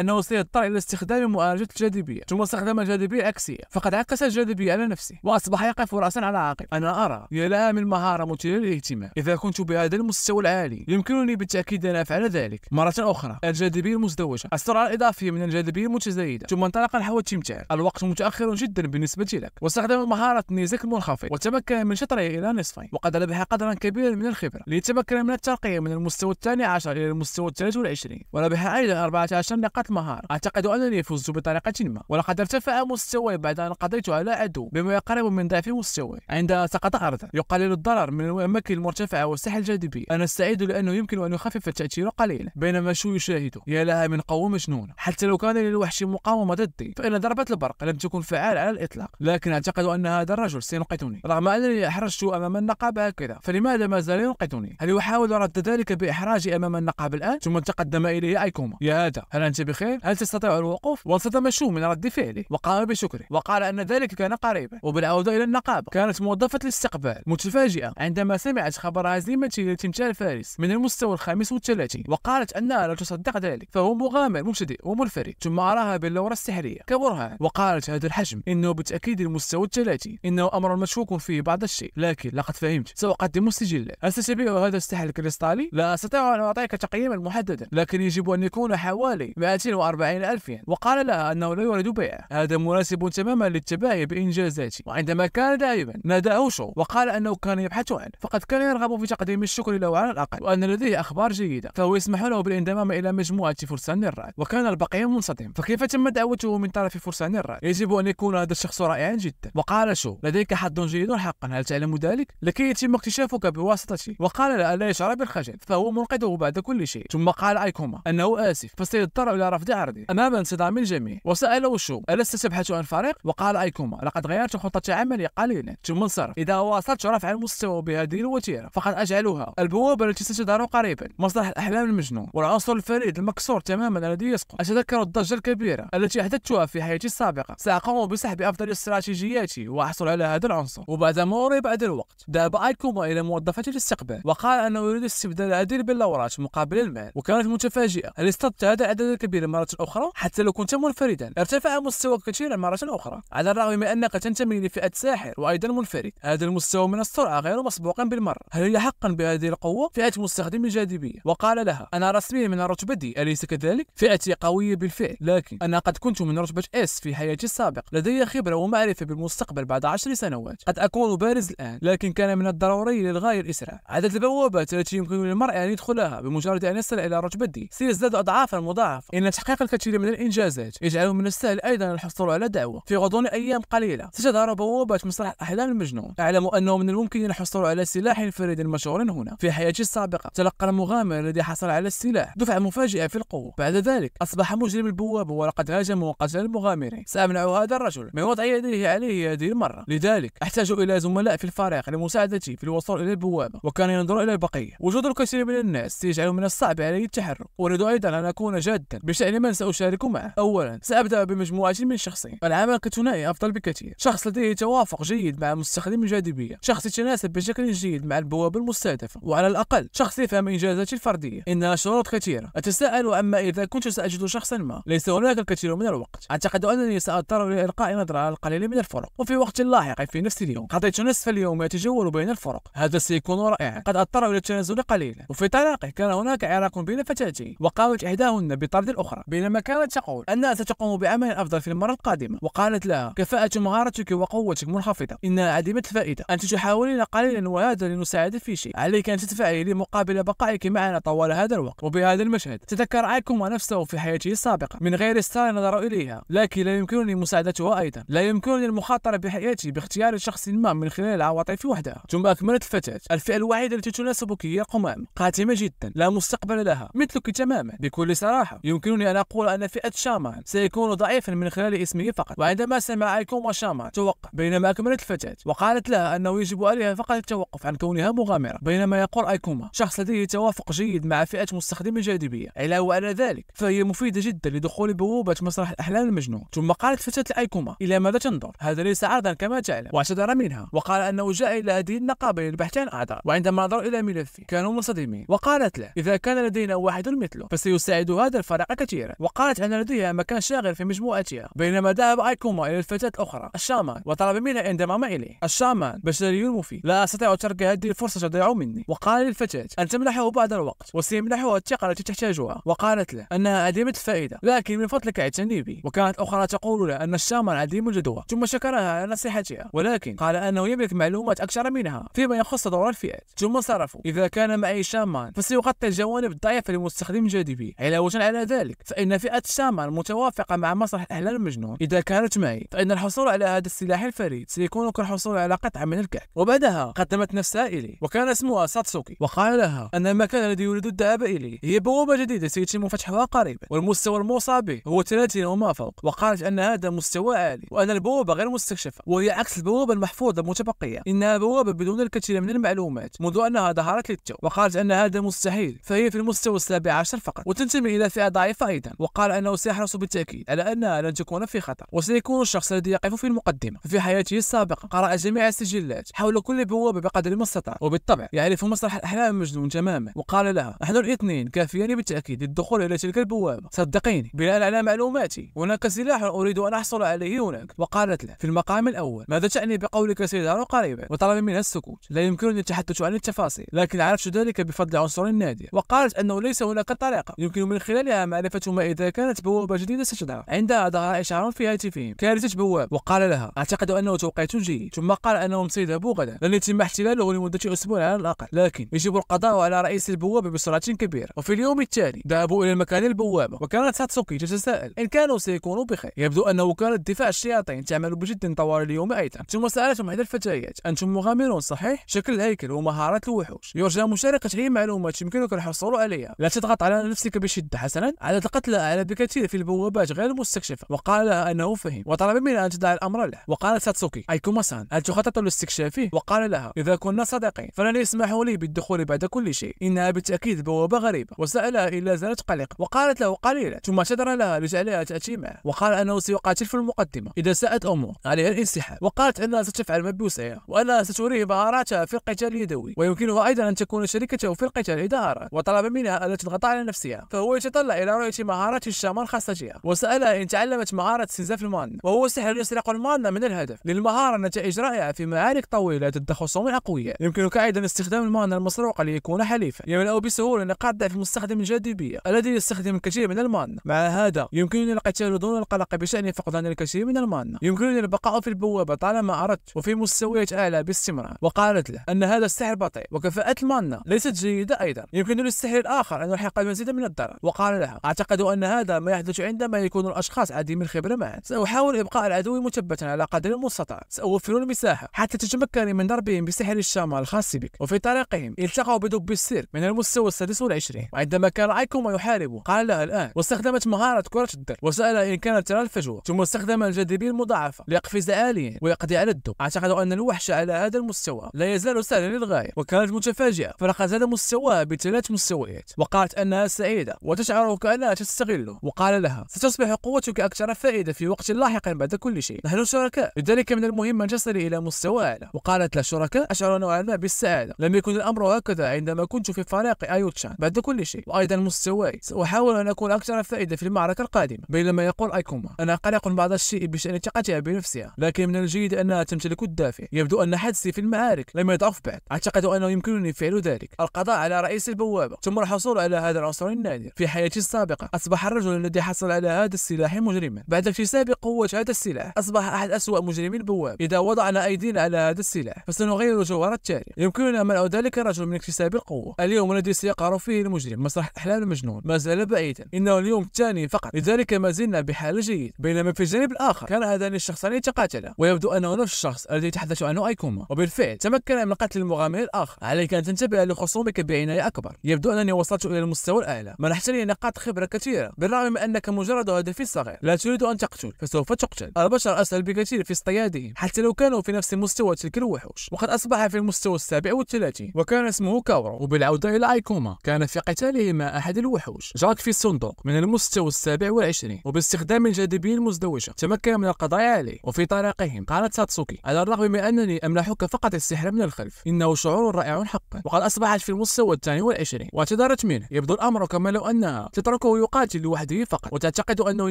أنه سيضطر إلى استخدام معالجة الجاذبية. ثم استخدم الجاذبية العكسية، فقد عكس الجاذبية على نفسه وأصبح يقف رأسا على عقب. أنا أرى يا لها من مهارة مثيرة للاهتمام. إذا كنت بهذا المستوى العالي يمكنني بالتأكيد أن أفعل ذلك. مرة أخرى الجاذبية المزدوجة، السرعة الإضافية من الجاذبية المتزايدة. ثم انطلق نحو التمثال. الوقت متأخر جدا بالنسبة لك. واستخدم مهارة نيزك المنخفض وتمكن من شطره إلى نصفين. وقد ربح قدرا كبيرا من الخبرة ليتمكن من الترقية من المستوى 12 إلى المستوى 23. وربح أيضا 14 نقاط مهارة. أعتقد أنني فزت بطريقة ما، ولقد ارتفع مستواي بعد أن قضيت على عدو بما يقرب من ضعف مستواي. عندها سقط أرضا يقلل الضرر من الأماكن المرتفعة والساحة الجاذبية. أنا سعيد لأنه يمكن أن يخفف التأثير قليلا. بينما شو يشاهده يا لها من قوة مجنونة. حتى لو كان للوحش مقاومة ضدي فإن ضربة البرق لم تكن فعالة على الإطلاق، لكن أعتقد أن هذا الرجل سينقذني. رغم أنني أحرجت أمام النقابة هكذا، فلماذا ما زال ينقذني؟ هل يحاول رد ذلك بإحراجي أمام النقابة الآن؟ ثم تقدم إليه أيكوما: يا هذا، هل أنت بخير؟ هل تستطيع الوقوف؟ وانصدم شو من رد فعله وقام بشكره، وقال أن ذلك كان قريبا. وبالعودة إلى النقابة كانت موظفة الاستقبال متفاجئة عندما سمعت خبر هزيمته لتمثال فارس من المستوى 35، وقالت أنها لا تصدق ذلك، فهو مغامر مبتدئ ومنفرد. ثم أراها باللورة السحرية كبرهان، وقالت: هذا الحجم إنه بالتأكيد المستوى 30، إنه أمر مشكوك فيه بعض الشيء، لكن لقد فهمت. سأقدم السجلات. هل ستبيع هذا السحر الكريستالي؟ لا أستطيع أن أعطيك تقييما محددا، لكن يجب أن يكون حوالي 240,000 ين. وقال لها أنه لا يريد بيعه. هذا مناسب تماما للتباهي بإنجازاتي. وعندما كان ذاهبا ناداه شو وقال أنه كان يبحث عنه، فقد كان يرغب في تقديم الشكر له على الأقل، وأن لديه أخبار جيدة، فهو يسمح له بالانضمام إلى مجموعة فرسان الرعد. وكان البقية منصدم، فكيف تم دعوته من طرف فرسان الرعد؟ يجب أن يكون هذا الشخص رائعا جدا. وقال شو: لديك حظ جيد حقا، هل تعلم ذلك؟ لكي يتم اكتشافك بواسطتي. وقال لا يشعر بالخجل، فهو منقذه بعد كل شيء. ثم قال أيكوما أنه آسف فسيضطر إلى رفض عرضه أمام انصدام الجميع، وسأله شو ألست تبحث عن فريق؟ وقال أيكوما لقد غيرت خطة عملي قليلا. ثم انصرف. إذا واصلت رفع المستوى بهذه الوتيرة فقد أجعلها البوابة التي ستظهر قريبا مسرح الأحلام المجنون والعنصر الفريد المكسور تماما الذي يسقط. أتذكر الضجة الكبيرة التي أحدثتها في حياتي السابقة. سأقوم بسحب أفضل استراتيجياتي وأحصل على هذا العنصر. وبعد مرور بعض الوقت ذهب أيكوما إلى موظفة الاستقبال وقال أنه يريد استبدال العديد باللورات مقابل المال، وكانت متفاجئة. هل اصطدت هذا العدد الكبير مرة أخرى؟ حتى لو كنت منفردا. ارتفع مستواك كثيرا مرة أخرى على الرغم من أنك تنتمي لفئة ساحر وأيضا منفرد. هذا المستوى من السرعة غير مسبوق بالمرة. هل هي حقا بهذه القوة؟ فئة مستخدم الجاذبية. وقال لها أنا رسميا من الرتبة دي أليس كذلك؟ فئتي قوية بالفعل، لكن أنا قد كنت من رتبة S في حياتي السابقة. لدي خبرة ومعرفة بالمستقبل بعد 10 سنوات. قد أكون بارز الآن، لكن كان من الضروري للغاية الإسراع. عدد البوابات التي يمكن للمرء أن يدخلها بمجرد أن يصل إلى رتبة دي سيزداد أضعافا مضاعفة. إن تحقيق الكثير من الإنجازات يجعل من السهل أيضا الحصول على دعوة. في غضون أيام قليلة ستظهر بوابات مسرح الأحلام المجنون. أعلم أنه من الممكن الحصول على سلاح فريد مشهور هنا. في حياتي السابقة تلقى المغامر الذي حصل على السلاح دفعة مفاجئة في القوة. بعد ذلك أصبح مجرم البوابة ولقد هاجم وقتل المغامرين. سأمنع هذا الرجل من وضع يديه عليه هذه المرة، لذلك أحتاج إلى زملاء في الفريق لمساعدتي في الوصول إلى البوابة. وكان ينظر إلى البقية. وجود الكثير من الناس سيجعل من الصعب علي التحرك. أريد أيضا أن أكون جادا بشأن من سأشارك معه. أولا سأبدأ بمجموعة من شخصين. العمل كثنائي أفضل بكثير. شخص لديه توافق جيد مع مستخدم الجاذبية، شخص يتناسب بشكل جيد مع البوابة المستهدفة، وعلى الأقل شخص يفهم إنجازاتي الفردية. إنها شروط كثيرة. أتساءل عما إذا كنت سأجد شخصا ما. ليس هناك الكثير من الوقت. أعتقد أنني سأضطر لإلقاء نظرة على القليل من الفرق. وفي وقت لاحق في نفس اليوم قضيت نصف اليوم يتجول بين الفرق. هذا سيكون رائعا. قد أضطر إلى التنازل قليلا. وفي طريقه كان هناك عراك بين فتاتين، وقامت إحداهن بطرد الأخرى بينما كانت تقول أنها ستقوم بعمل أفضل في المرة القادمة. وقالت لها كفاءة مهارتك وقوتك منخفضة، إنها عديمة الفائدة. أنت تحاولين قليلا وهذا لنساعدك في شيء. عليك أن تدفعي لي مقابل بقائك معنا طوال هذا الوقت. وبهذا المشهد تذكر أيكوما نفسه في حياته السابقة من غير استار نظر إليها، لكن لا يمكنني مساعدتها أيضا. لا يمكنني المخاطرة بحياتي باختيار شخص ما من خلال العواطف وحدها. ثم أكملت الفتاة الفئة الوحيدة التي تناسبك هي القمام، قاتمة جدا لا مستقبل لها مثلك تماما. بكل صراحة يمكنني أن أقول أن فئة شامان سيكون ضعيفا من خلال اسمه فقط. وعندما سمع أيكوما شامان توقف بينما أكملت الفتاة وقالت لها أنه يجب عليها فقط التوقف عن كونها مغامرة. بينما يقول أيكوما شخص لديه توافق جيد مع فئة مستخدمي الجاذبية. علاوة على ذلك فهي مفيدة جدا لدخول بوابة مسرح الأحلام المجنون. ثم قالت فتاة لأيكوما إلى ماذا تنظر؟ هذا ليس عرضا كما تعلم. واعتذر منها وقال أنه جاء إلى هذه النقابة للبحث عن أعضاء. وعندما نظر إلى ملفي كانوا منصدمين. وقالت له إذا كان لدينا واحد مثله فسيساعد هذا الفريق كثيرا. وقالت أن لديها مكان شاغر في مجموعتها. بينما ذهب أيكوما إلى الفتاة الأخرى الشامان وطلب منها الانضمام إليه. الشامان بشري مفيد، لا أستطيع ترك هذه الفرصة تضيع مني. وقال للفتاة أن تمنحه بعض الوقت وسيمنحها الثقة التي تحتاجها. وقالت له أنها عديمة الفائدة لكن من فضلك اعتني بي. وكانت أخرى تقول له أن الشامان عديم الجدوى. ثم شكرها على نصيحتها ولكن قال أنه يملك معلومات أكثر منها فيما يخص دور الفئات. ثم صرفوا. إذا كان معي شامان فسيغطي الجوانب الضعيفة لمستخدم الجاذبية. علاوة على ذلك فإن فئة شامان متوافقة مع مسرح الأحلام المجنون. إذا كانت معي فإن الحصول على هذا السلاح الفريد سيكون كالحصول على قطعة من الكعك. وبعدها قدمت نفسها إلي وكان اسمها ساتسوكي. وقال لها أن المكان الذي يريد الذهاب إليه هي بوابة جديدة سيتم فتحها قريبا والمستوى الموصى به هو 30 وما فوق. وقالت أن هذا مستوى عالي وأن البوابة غير مستكشفة وهي عكس البوابة المحفوظة المتبقية. إنها بوابة بدون الكثير من المعلومات منذ أنها ظهرت للتو. وقالت أن هذا مستحيل فهي في المستوى 17 فقط وتنتمي إلى فئة ضعيفة أيضا. وقال أنه سيحرص بالتأكيد على أنها لن تكون في خطر وسيكون الشخص الذي يقف في المقدمة. في حياته السابقة قرأ جميع السجلات حول كل بوابة بقدر ما استطاع وبالطبع يعرف مسرح الأحلام المجنون تماما. وقال لها نحن الاثنين كافيان بالتأكيد للدخول إلى تلك البوابة. صدقيني بناء على معلوماتي هناك سلاح أريد أن أحصل عليه هناك. وقالت له في المقام الأول ماذا تعني بقولك سيظهر قريبا؟ وطلب منها السكوت. لا يمكنني التحدث عن التفاصيل لكن عرفت ذلك بفضل عنصر نادر. وقالت أنه ليس هناك طريقة يمكن من خلالها معرفة ما إذا كانت بوابة جديدة ستظهر. عندها ظهر إشعار في هاتفهم كارثة بوابة. وقال لها أعتقد أنه توقيت جيد. ثم قال أنهم سيذهبوا غدا لن يتم احتلاله لمدة أسبوع على الأقل لكن يجب القضاء على رئيس البوابة بسرعة كبيرة. وفي اليوم التالي ذهبوا إلى مكان البوابة وكانت ساتسوكي تتساءل إن كانوا سيكونوا بخير. يبدو أنه كانت دفاع الشياطين تعمل بجد طوال اليوم أيضا. ثم سألتهم إحدى الفتيات أنتم مغامرون صحيح؟ شكل الهيكل ومهارات الوحوش. يرجى مشاركة أي معلومات يمكن يمكنك الحصول عليها. لا تضغط على نفسك بشدة حسنا. عدد القتلى أعلى بكثير في البوابات غير المستكشفة. وقال لها أنه فهم وطلب منها أن تدع الأمر له. وقالت ساتسوكي أيكوما-سان هل تخطط لاستكشافه؟ وقال لها إذا كنا صادقين فلن يسمحوا لي بالدخول بعد كل شيء، إنها بالتأكيد بوابة غريبة. وسألها إن لا زالت قلقة وقالت له قليلا، ثم اعتذر لها لجعلها تأتي معه. وقال أنه سيقاتل في المقدمة إذا ساءت أمور عليها الانسحاب. وقالت أنها ستفعل ما بوسعها وأنها ستريه مهاراتها في القتال اليدوي ويمكنها أيضا أن تكون شريكته في القتال إذا أراد. وطلب منها ألا تضغط على نفسها، فهو يتطلع إلى رؤية مهارات الشامة الخاصة بها. وسألها إن تعلمت مهارة استنزاف المانا، وهو سحر يسرق المانا من الهدف. للمهارة نتائج رائعة في معارك طويلة ضد خصوم أقوياء. يمكنك أيضا استخدام المانا المسروقة ليكون حليفا، يملأ بسهولة نقاط ضعف مستخدم الجاذبية الذي يستخدم الكثير من المانا. مع هذا يمكنني القتال دون القلق بشأن فقدان الكثير من المانا. يمكنني البقاء في البوابة طالما أردت وفي مستويات أعلى باستمرار. وقالت له أن هذا السحر بطيء وكفاءة المانا ليست جيدة أيضا. يمكن للسحر الآخر أن يلحق المزيد من الضرر. وقال لها أعتقد أن هذا ما يحدث عندما يكون الأشخاص عديمي الخبرة معا. سأحاول إبقاء العدو مثبتا على قدر المستطاع. سأوفر المساحة حتى تتمكني من ضربهم بسحر الشامة الخاص بك. وفي طريقهم التقوا بدب السر من المستوى 26. وعندما كان أيكوما يحاربه قال لها الآن، واستخدمت مهارة كرة الدر وسألها إن كانت ترى الفجوة، ثم استخدم الجاذبية المضاعفة ليقفز عاليا ويقضي على الدب. أعتقد أن الوحش على هذا المستوى لا يزال سهلا للغاية، وكانت متفاجئة فرقت هذا مستواها ب3 مستويات. وقالت أنها سعيدة وتشعر كأنها تستغله. وقال لها ستصبح قوتك أكثر فائدة في وقت لاحق بعد كل شيء، نحن شركاء لذلك من المهم أن تصلي إلى مستوى أعلى. وقالت له شركاء؟ أشعر نوعا ما بالسعادة، لم يكن الأمر هكذا عندما كنت في فريق أيوتشان بعد كل شيء. وأيضا مستواي سأحاول أن أكون أكثر فائدة في المعركة القادمة. بينما يقول أيكوما أنا قلق بعض الشيء بشأن ثقتها بنفسها، لكن من الجيد أنها تمتلك الدافع. يبدو أن حدسي في المعارك لم يضعف بعد. أعتقد أنه يمكنني فعل ذلك، القضاء على رئيس البوابة ثم الحصول على هذا العنصر النادر. في حياتي السابقة أصبح الرجل الذي حصل على هذا السلاح مجرما. بعد اكتساب قوة هذا السلاح أصبح أحد أسوأ مجرمي البوابة. إذا وضعنا أيدينا على هذا السلاح فسنغير جوهر التاريخ. يمكننا منع ذلك الرجل من اكتساب القوة. اليوم الذي سيقع فيه المجرم مسرح أحلام المجنون ما زال بعيدا، إنه اليوم الثاني فقط، لذلك ما زلنا بحال جيد. بينما في الجانب الآخر كان هذان الشخصان يتقاتلا، ويبدو أنه نفس الشخص الذي يتحدث عنه أيكوما، وبالفعل تمكن من قتل المغامر الآخر. عليك أن تنتبه لخصومك بعناية أكبر. يبدو أنني وصلت إلى المستوى الأعلى، منحتني نقاط خبرة كثيرة بالرغم من أنك مجرد هدف صغير. لا تريد أن تقتل فسوف تقتل. البشر أسهل بكثير في اصطيادهم حتى لو كانوا في نفس مستوى تلك الوحوش. وقد أصبح في المستوى 37 وكان اسمه كاورو. وبالعودة إلى أيكوما كان في قتاله مع أحد الوحوش جاك في الصندوق من المستوى 27 وباستخدام الجاذبية المزدوجة تمكن من القضاء عليه. وفي طريقهم قالت ساتسوكي على الرغم من أنني أمنحك فقط السحر من الخلف إنه شعور رائع حقا. وقد أصبحت في المستوى 22 واعتذرت منه. يبدو الأمر كما لو أنها تتركه يقاتل لوحده فقط وتعتقد أنه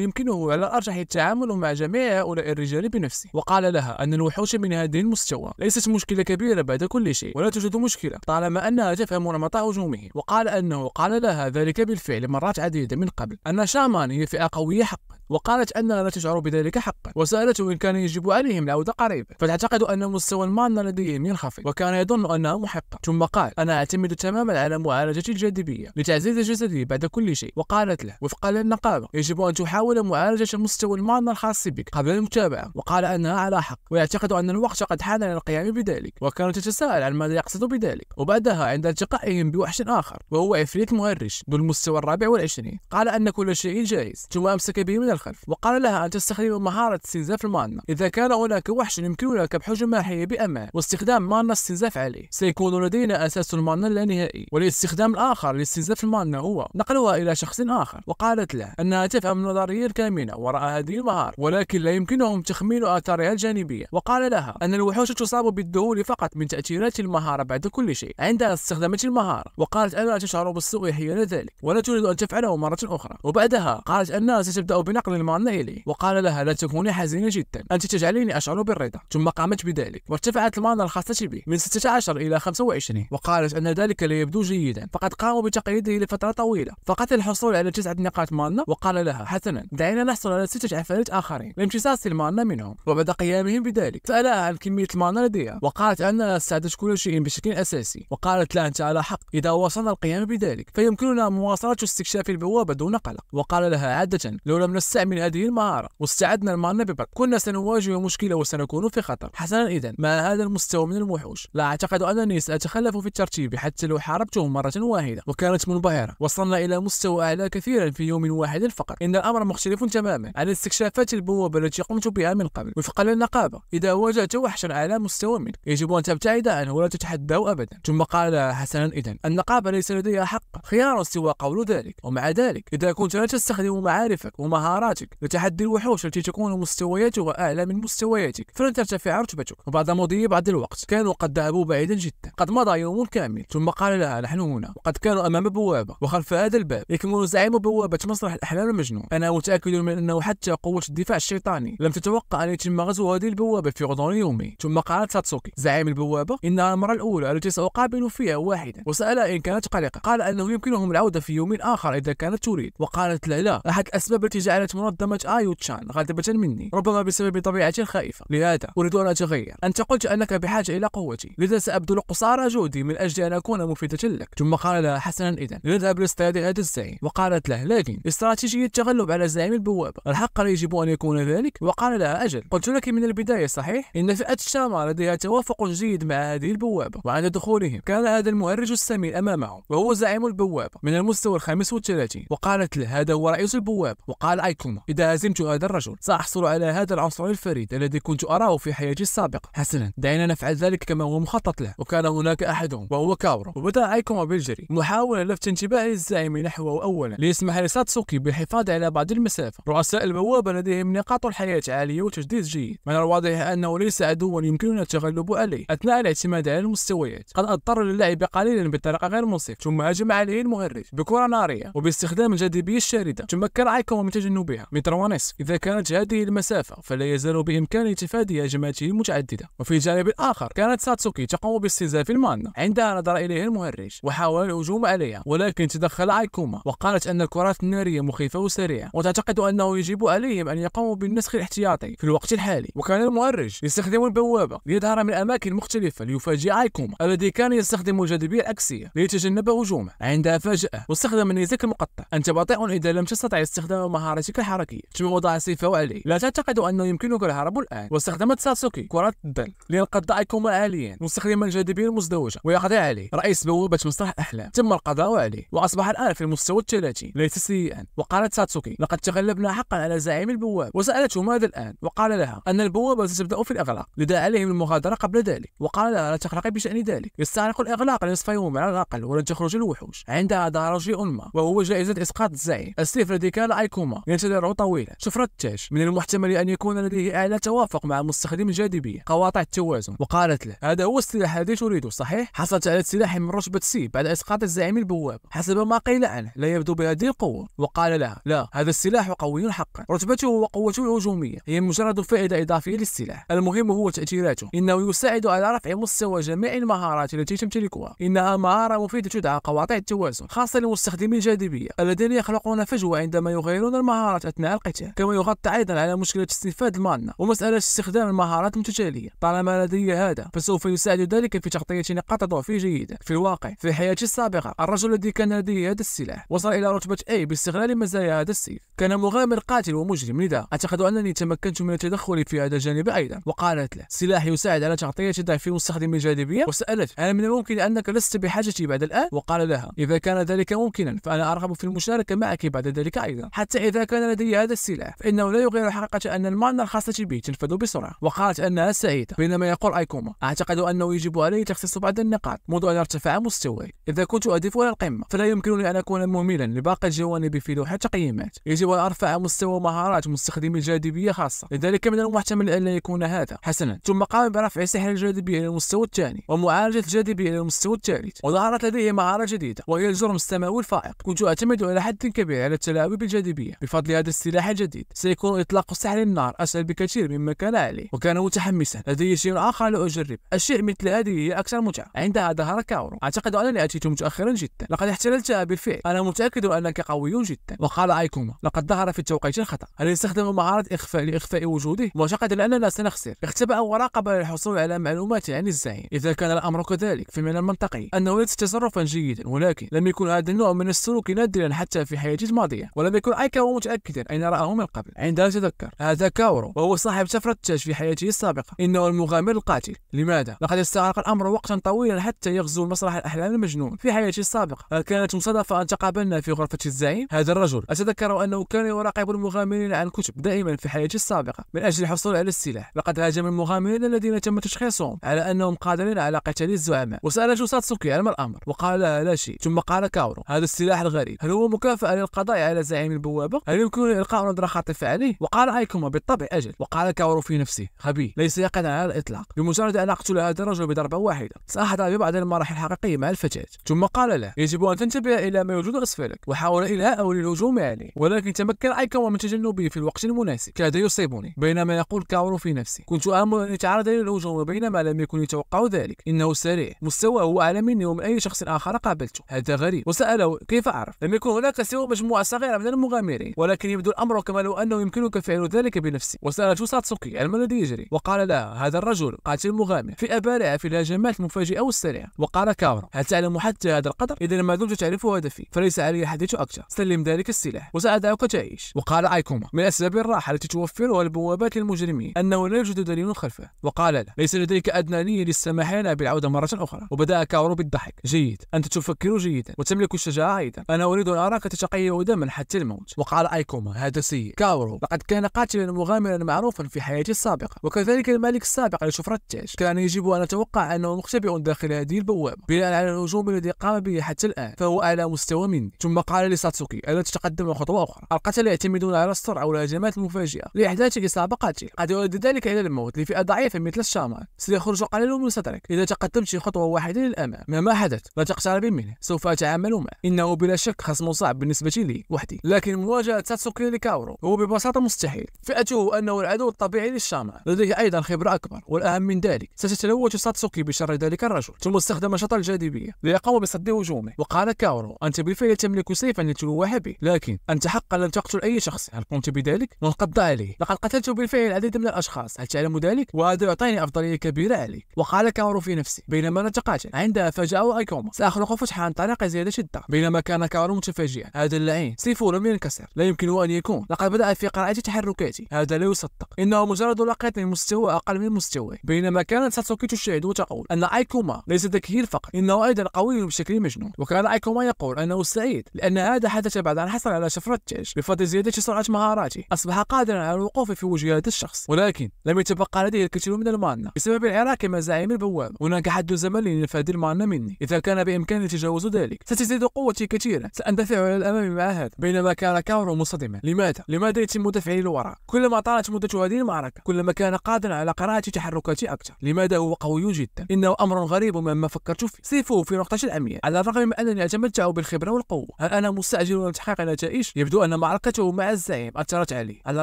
يمكنه على الأرجح التعامل مع جميع هؤلاء الرجال بنفسه. وقال لها أن الوحوش من هذه المستوى ليست مشكلة كبيرة بعد كل شيء، ولا توجد مشكلة طالما أنها تفهم نمط هجومه. وقال أنه قال لها ذلك بالفعل مرات عديدة من قبل، أن شامان هي فئة قوية حقا. وقالت أنها لا تشعر بذلك حقا، وسألته إن كان يجب عليهم العودة قريبا، فتعتقد أن مستوى المانا لديهم ينخفض وكان يظن أنها محقة. ثم قال أنا أعتمد تماما على معالجة الجاذبية لتعزيز جسدي بعد كل شيء. وقالت له وفقا للنقابة يجب أن تحاول معالجة مستوى المانا الخاص بك قبل المتابعة. وقال أنها على حق ويعتقد أن الوقت قد حان للقيام بذلك، وكانت تتساءل عن ماذا يقصد بذلك. وبعدها عند التقائهم بوحش آخر وهو عفريت مهرج ذو المستوى 24 قال أن كل شيء جائز، ثم أمسك به من الخلف وقال لها أن تستخدم مهارة استنزاف المانا. إذا كان هناك وحش يمكننا كبح جماحه بأمان واستخدام مانا استنزاف عليه سيكون لدينا أساس المانا اللانهائي، والاستخدام الآخر لاستنزاف المانا هو نقلها إلى شخص آخر. وقالت له أنها تفهم النظرية الكامنة وراء هذه المهارة ولكن لا يمكنهم تخمين آثارها الجانبية. وقال لها أن الوحوش تصاب بالذهول فقط من تأثيرات المهارة بعد كل شيء عندها استخدمت المهارة. وقالت أنها تشعر بالسوء حيال ذلك ولا تريد أن تفعله مرة أخرى. وبعدها قالت أنها ستبدأ بنقل المانا إليه. وقال لها لا تكوني حزينة جدا، أنت تجعليني أشعر بالرضا. ثم قامت بذلك وارتفعت المانا الخاصة به من 16 إلى 25 وقالت أن ذلك لا يبدو جيدا، فقد قاموا بتقييده لفترة طويلة فقط الحصول على 9 نقاط مانا. وقال لها حسنا دعينا نحصل على 6 عفاريت آخرين لامتصاص المانا منهم. وبعد قيامهم بذلك سألها عن كمية المانا لديها وقالت أنها استعدت كل شيء بشكل أساسي. وقالت لا أنت على حق، إذا وصلنا القيام بذلك فيمكننا مواصلة استكشاف البوابة دون قلق. وقال لها عادة لو لم نستعمل هذه المهارة واستعدنا المانا ببطء كنا سنواجه مشكلة وسنكون في خطر. حسنا إذن مع هذا المستوى من الوحوش لا أعتقد أنني سأتخلف في الترتيب حتى لو حاربتهم مرة واحدة وكانت منبهرة. وصلنا إلى مستوى أعلى كثيرا في يوم واحد فقط. إن الأمر مختلف تماما عن استكشافات البوابة التي قمت بها من قبل. وفقا للنقابة إذا واجهت وحشا على مستوى منك يجب أن تبتعد عنه ولا تتحداه أبدا. ثم قال لها حسنا إذن النقابة ليس لديها حق خيار سوى قول ذلك. ومع ذلك إذا كنت لا تستخدم معارفك ومهاراتك لتحدي الوحوش التي تكون مستوياتها أعلى من مستوياتك فلن ترتفع رتبتك. وبعد مضي بعض الوقت كانوا قد ذهبوا بعيدا جدا. قد مضى يوم كامل ثم قال لها نحن هنا وقد كانوا أمام بوابة وخلف هذا الباب يكمن زعيم بوابة مسرح الأحلام المجنون. أنا متأكد من أنه حتى قوة الدفاع الشيطاني لم تتوقع أن يتم غزو هذه البوابة في غضون يومي. ثم قالت ساتسوكي زعيم البوابة إنها المرة الأولى التي سأقابل فيها واحدا وسألها إن كانت قلقة. قال أنه يمكنهم العودة في يوم آخر إذا كانت تريد. وقالت لا أحد الأسباب التي جعلت منظمة آيو تشان غالبة مني ربما بسبب طبيعتي الخائفة، لهذا أريد أن أتغير. أنت قلت أنك بحاجة إلى قوتي لذا سأبذل قصارى جهدي من أجل أن أكون مفيدة لك. ثم قال لها حسنا إذن لنذهب لاصطياد هذا الزعيم. وقالت له لكن استراتيجية التغلب على زعيم البوابة الحق يجب أن يكون ذلك. وقال لها أجل قلت لك من البداية صحيح إن فئة الشامة لديها توافق جيد مع هذه البوابة. وعند دخولهم كان هذا المهرج السمين أمامهم وهو زعيم البوابة من المستوى 35. وقالت له هذا هو رئيس البوابة. وقال أيكوما إذا هزمت هذا الرجل سأحصل على هذا العنصر الفريد الذي كنت أراه في حياتي السابقة. حسنا دعينا نفعل ذلك كما هو مخطط له. وكان هناك أحدهم وهو كاورو. وبدأ أيكوما بالجري محاولة لفت انتباه الزعيم نحوه أولا ليسمح لساتسوكي بالحفاظ على بعض المسافة. رؤساء البوابة لديهم نقاط الحياة عالية وتجديد جيد. من الواضح أنه ليس عدوا يمكننا التغلب عليه أثناء الاعتماد على المستويات. قد اضطر للعب قليلا بطريقة غير منصفة. ثم هجم عليه المهرج بكرة نارية وباستخدام الجاذبية الشاردة. تمكن أيكوما من تجنبها متر ونصف. إذا كانت هذه المسافة فلا يزال بإمكانه تفادي هجماته المتعددة. وفي الجانب الآخر كانت ساتسوكي تقوم باستنزاف المانا. عندها نظر إليه المهرج وحاول الهجوم عليها ولكن تدخل أيكوما وقالت أن الكرات النارية مخيفة وسريعة وتعتقد أنه يجب عليهم أن يقوموا بالنسخ الاحتياطي في الوقت الحالي. وكان المهرج يستخدم البوابة ليظهر من أماكن مختلفة ليفاجئ أيكوما الذي كان يستخدم الجاذبية العكسية ليتجنب هجومه. عندها فاجأة واستخدم النيزك المقطع. أنت بطيء إذا لم تستطع استخدام مهارتك الحركية. ثم وضع سيفه عليه. لا تعتقد أنه يمكنك الهرب الآن. واستخدمت ساتسوكي كرة الظل لينقض أيكوما عاليا مستخدما الجاذبية المزدوجة ويقضي عليه. رئيس بوابة مسرح الأحلام تم القضاء عليه وأصبح الآن في المستوى 30 ليس سيئا. وقالت ساتسوكي لقد تغلبنا حقا على زعيم البوابة. وسألته ماذا الآن. وقال لها أن البوابة ستبدأ في الإغلاق لذا عليهم المغادرة قبل ذلك. وقال لها لا تقلقي بشأن ذلك يستغرق الإغلاق نصف يوم على الأقل ولن تخرج الوحوش. عندها ظهر شيء ما وهو جائزة إسقاط الزعيم. السيف الذي كان أيكوما ينتظره طويلا. شفرة التاج من المحتمل أن يكون لديه أعلى توافق مع مستخدم الجاذبية قواطع التوازن. وقالت له هذا هو السلاح الذي تريده صحيح. حصلت على السلاح من رتبة سي بعد إسقاط الزعيم البوابة حسب ما قيل عنه لا يبدو بهذه القوة. وقال لها لا هذا السلاح قوي حقا. رتبته وقوته الهجومية هي مجرد فائدة إضافية للسلاح. المهم هو تأثيراته. إنه يساعد على رفع مستوى جميع المهارات التي تمتلكها. إنها مهارة مفيدة تدعى قواطع التوازن خاصة لمستخدمي الجاذبية الذين يخلقون فجوة عندما يغيرون المهارات أثناء القتال. كما يغطي أيضا على مشكلة استنفاد المانا ومسألة استخدام المهارات متتالية. طالما لدي هذا فسوف يساعد ذلك في تغطية نقاط ضعف جيدة. في الواقع في حياتي السابقة الرجل الذي كان لديه هذا السلاح وصل إلى رتبة A باستغلال مزايا هذا السيف. كان مغامر قاتل ومجرم لذا أعتقد أنني تمكنت من التدخل في هذا الجانب أيضا. وقالت له سلاح يساعد على تغطية ضعف مستخدم الجاذبية. وسألت هل من الممكن أنك لست بحاجتي بعد الآن. وقال لها إذا كان ذلك ممكنا فأنا أرغب في المشاركة معك بعد ذلك أيضا حتى إذا كان لدي هذا السلاح فإنه لا يغير حقيقة أن المانا الخاصة به تنفذ بسرعة. وقالت أنها سعيدة بينما يقول أيكوما أعتقد أنه يجب علي تخصيص بعض النقاط منذ أن ارتفع مستواي. إذا كنت أهدف إلى القمة فلا يمكنني أن أكون مهملا لباقي الجوانب في لوحة تقييمات. يجب أن أرفع مستوى مهارات مستخدمي الجاذبية خاصة لذلك من المحتمل أن لا يكون هذا. حسنا ثم قام برفع سحر الجاذبية إلى المستوى الثاني ومعالجة الجاذبية إلى المستوى الثالث. وظهرت لديه مهارة جديدة وهي الجرم السماوي الفائق. كنت أعتمد إلى حد كبير على التلاعب بالجاذبية. بفضل هذا السلاح الجديد سيكون إطلاق سحر النار أسهل بكثير مما كان عليه. وكان متحمسا لدي شيء آخر لأجرب. الشيء مثل هذه هي أكثر متعة. عندها ظهر كاورو. أعتقد أنني أتيت متأخرا جدا. لقد احتللتها بالفعل. أنا متأكد أنك قوي جدا. وقال أيكوما لقد ظهر في التوقيت الخطأ. هل يستخدم مهارة إخفاء لإخفاء وجوده؟ معتقد أننا سنخسر. اختبأ وراقب للحصول على معلومات عن الزعيم. إذا كان الأمر كذلك فمن المنطقي أنه ليس تصرفا جيدا ولكن لم يكن هذا النوع من السلوك نادرا حتى في حياتي الماضية ولم يكن أيكوما متأكدا أين رآه من قبل. عندها تذكر هذا كاورو وهو صاحب شفرة التاج في حياته السابقة. إنه المغامر القاتل. لماذا؟ لقد استغرق الأمر وقتا طويلا حتى يغزو مسرح الأحلام المجنون في حياتي السابقة. كانت مصادفة أن تقابلنا في غرفة الزعيم. هذا الرجل أتذكر أنه كان يراقب المغامرين عن كتب دائما في حياتي السابقة من أجل الحصول على السلاح. لقد هاجم المغامرين الذين تم تشخيصهم على أنهم قادرين على قتال الزعماء، وسأل ساتسوكي عن الأمر وقال لها لا شيء. ثم قال كاورو هذا السلاح الغريب هل هو مكافأة للقضاء على زعيم البوابة؟ هل يمكنني إلقاء نظرة خاطفة عليه؟ وقال أيكوما بالطبع أجل. وقال كاورو في نفسه غبي ليس يقظا على الإطلاق، بمجرد أن أقتل هذا الرجل بضربة واحدة سأحظى ببعض المراحل الحقيقية مع الفتاة. ثم قال له يجب أن تنتبه إلى ما يوجد أسفلك، وحاول إلهاءه للهجوم عليه، ولكن تمكن أيكوما من تجنبه في الوقت المناسب. كاد يصيبني. بينما يقول كاورو في نفسه كنت آمل أن يتعرض للهجوم بينما لم يكن يتوقع ذلك. إنه سريع، مستواه هو أعلى مني ومن أي شخص آخر قابلته. هذا غريب. وسأله كيف أعرف؟ لم يكن هناك سوى مجموعة صغيرة من المغامرين، ولكن يبدو الأمر كما لو أنه يمكنك فعل ذلك بنفسك. وسأل ساتسوكي ما الذي يجري؟ وقال لا هذا الرجل قاتل مغامر فئة بارعة في الهجمات المفاجئة والسريعة. وقال كاورو هل تعلم حتى هذا القدر؟ إذا ما دمت تعرف هدفي فليس علي الحديث أكثر، سلم ذلك السلاح وسأدعك تعيش. وقال أيكوما من أسباب الراحة التي توفرها البوابات للمجرمين أنه لا يوجد دليل خلفه. وقال لا ليس لديك أدنى نية للسماح لنا بالعودة مرة أخرى. وبدأ كاورو بالضحك جيد أنت تفكر جيدا وتملك الشجاعة أيضا، أنا أريد أن أراك تتقيأ دما حتى الموت. وقال أيكوما هذا سيء. كاورو لقد كان قاتلا مغامرا معروفا في حياتي السابقة، وكذلك الملك السابق لشفرة التاج. كان يجب أن نتوقع أنه مختبئ داخل هذه البوابة بناء على الهجوم الذي قام به حتى الآن، فهو أعلى مستوى مني. ثم قال لساتسوكي ألا تتقدم خطوة أخرى؟ القتلة يعتمدون على السرعة والهجمات المفاجئة لإحداث إصابة قاتلة قد يؤدي ذلك إلى الموت لفئة ضعيفة مثل الشامان. سيخرج قليل من صدرك إذا تقدمت خطوة واحدة للأمام. مهما حدث لا تقترب منه، سوف أتعامل معه. إنه بلا شك خصم صعب بالنسبة لي وحدي، لكن مواجهة ساتسوكي لكاورو هو ببساطة مستحيل. فئته أنه العدو الطبيعي للشامان، لديه أيضا خبرة أكبر، والأهم من ذلك ستتلوث ساتسوكي بشر ذلك الرجل. ثم استخدم شطر الجاذبية ليقوم بصد هجومه. وقال كاورو أنت بالفعل تملك سيفا لتلوح به، لكن أنت حقا لم تقتل أي شخص، هل قمت بذلك؟ وانقض عليه. لقد قتلت بالفعل العديد من الأشخاص، هل تعلم ذلك؟ وهذا يعطيني أفضلية كبيرة عليك. وقال كاورو في نفسه بينما نتقاتل عندها فاجأه أيكوما سأخلق فتحة عن طريق زيادة الضغط. بينما كان كاورو متفاجئا هذا اللعين سيفه لم ينكسر، لا يمكن أن يكون. لقد بدأ في قراءة تحركاتي، هذا لا يصدق، إنه مجرد لقيط من مستوى أقل من مستواه. بينما كانت ساتسوكي تشاهد وتقول أن أيكوما ليس ذكيا فقط، إنه أيضا قوي بشكل مجنون. وكان أيكوما يقول أنه سعيد لأن هذا حدث بعد أن حصل على شفرة التاج. بفضل زيادة سرعة مهاراته أصبح قادرا على الوقوف في وجه هذا الشخص، ولكن لم يتبقى لديه الكثير من المانا بسبب العراك مع زعيم البوابة. هناك حد زمني لنفاذ المانا مني، إذا كان بإمكاني تجاوز ذلك ستزيد قوتي كثيرا، سأندفع إلى الأمام مع هذا. بينما كان كاورو مصدما لماذا يتم دفعي للوراء؟ كلما طالت مدة هذه المعركة كلما كان قادرا على قراءة تحركاتي أكثر. لماذا هو قوي جدا؟ إنه أمر غريب مما فكرت فيه. سيفه في نقطة العمياء على الرغم من أنني أتمتع بالخبرة والقوة. هل أنا مستعجل لتحقيق نتائج؟ يبدو أن معركته مع الزعيم أثرت عليه. على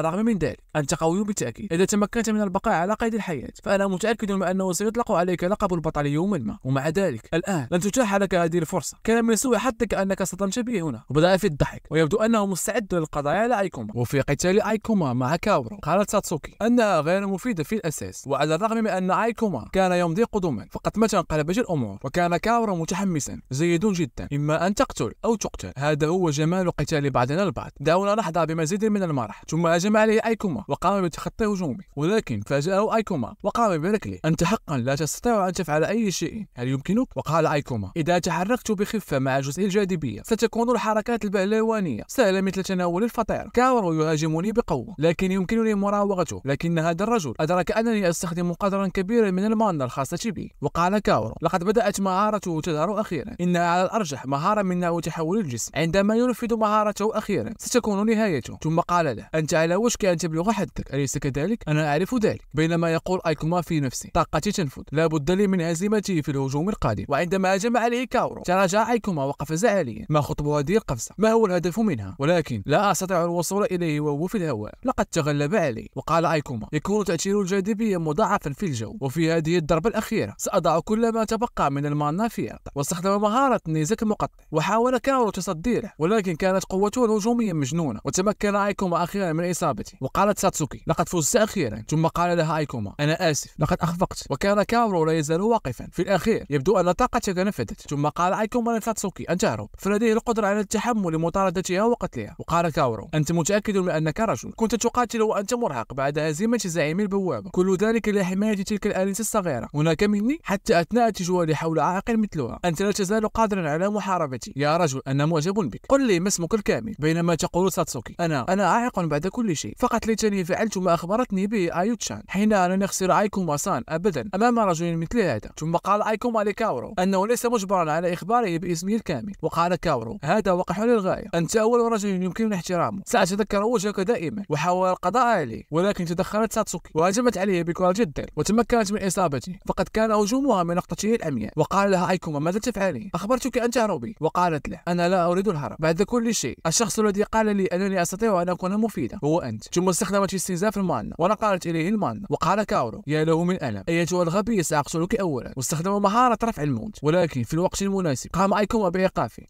الرغم من ذلك أنت قوي بالتأكيد، إذا تمكنت من البقاء على قيد الحياة فأنا متأكد من أنه سيطلق عليك لقب البطل يوما ما. ومع ذلك الآن لن تتاح لك هذه الفرصة. كان من سوء حظك أنك صدمت به هنا. وبدأ في الضحك ويبدو أنه مستعد للقضاء على أيكوما. وفي قتال أيكوما مع كاورو قالت ساتسوكي أنها غير مفيدة في الأساس، وعلى الرغم من أن أيكوما كان يمضي قدما فقد متى انقلبت الأمور. وكان كاورو متحمسا جيد جدا، إما أن تقتل أو تقتل، هذا هو جمال قتال بعضنا البعض. دعونا نحظى بمزيد من المرح. ثم هجم عليه أيكوما وقام بتخطي هجومه، ولكن فاجأه أيكوما وقام بركله. أنت حقا لا تستطيع أن تفعل أي شيء، هل يمكنك؟ وقال أيكوما إذا تحركت بخفة مع جزء الجاذبية ستكون الحركات البهلوانية سهلة مثل تناول الفطير. كاورو يهاجمني بقوة لكن يمكنني مراوغته، لكن هذا الرجل أدرك أنني أستخدم قدرا كبيرا من المانا الخاصة بي. وقال كاورو لقد بدأت مهارته تظهر أخيرا، إنها على الأرجح مهارة من نوع تحول الجسم. عندما ينفذ مهارته أخيرا ستكون نهايته. ثم قال له أنت على وشك أن تبلغ حدك، أليس كذلك؟ أنا أعرف ذلك. بينما يقول أيكوما في نفسه طاقتي تنفذ، لا بد لي من هزيمته في الهجوم القادم. وعندما هجم عليه كاورو تراجع أيكوما وقفز عاليا. ما خطب هذه القفزة؟ ما هو الهدف منها؟ ولكن لا أستطيع الوصول إليه وهو في الهواء، لقد تغلب عليه. وقال أيكوما يكون تأثير الجاذبية مضاعفا في الجو، وفي هذه الضربة الأخيرة سأضع كل ما تبقى من المانا في أرض. واستخدم مهارة نيزك المقطع وحاول كاورو تصديره، ولكن كانت قوته الهجومية مجنونة وتمكن أيكوما أخيرا من إصابته. وقالت ساتسوكي لقد فزت أخيرا. ثم قال لها أيكوما أنا آسف لقد أخفقت. وكان كاورو لا يزال واقفا. في الأخير يبدو أن طاقتك نفذت. ثم قال أيكوما لساتسوكي أن تهرب، فلديه القدرة على التحمل لمطاردتها وقتلها. وقال كاورو أنت متأكد من أنك رجل؟ كنت تقاتل وأنت مرهق بعد هزيمة زعيم البوابة، كل ذلك لحماية تلك الآلية الصغيرة هناك مني حتى أثناء تجولي حول عائق مثله. قائلها: أنت لا تزال قادرا على محاربتي يا رجل، أنا معجب بك، قل لي ما اسمك الكامل. بينما تقول ساتسوكي: أنا عائق بعد كل شيء، فقط ليتني فعلت ما أخبرتني به آيو-تشان حين أن نخسر أيكوما-سان أبدا أمام رجل مثل هذا. ثم قال أيكوما لكاورو أنه ليس مجبرا على إخباره باسمه الكامل. وقال كاورو: هذا وقح للغاية، أنت أول رجل يمكنني احترامه، سأتذكر وجهك دائما. وحاول القضاء عليه، ولكن تدخلت ساتسوكي وهجمت عليه بكرة جدا وتمكنت من إصابته، فقد كان هجومها من نقطته العمياء. وقال لها أيكوما: ماذا تفعلين؟ أخبرتك أن تهربي. وقالت له: أنا لا أريد الهرب، بعد كل شيء الشخص الذي قال لي أنني أستطيع أن أكون مفيدا هو أنت. ثم استخدمت استنزاف المانا ونقلت إليه المانا. وقال كاورو: يا له من ألم، أيتها الغبية، سأقتلك أولا. واستخدم مهارة رفع الموت، ولكن في الوقت المناسب قام أيكوما بإيقافه.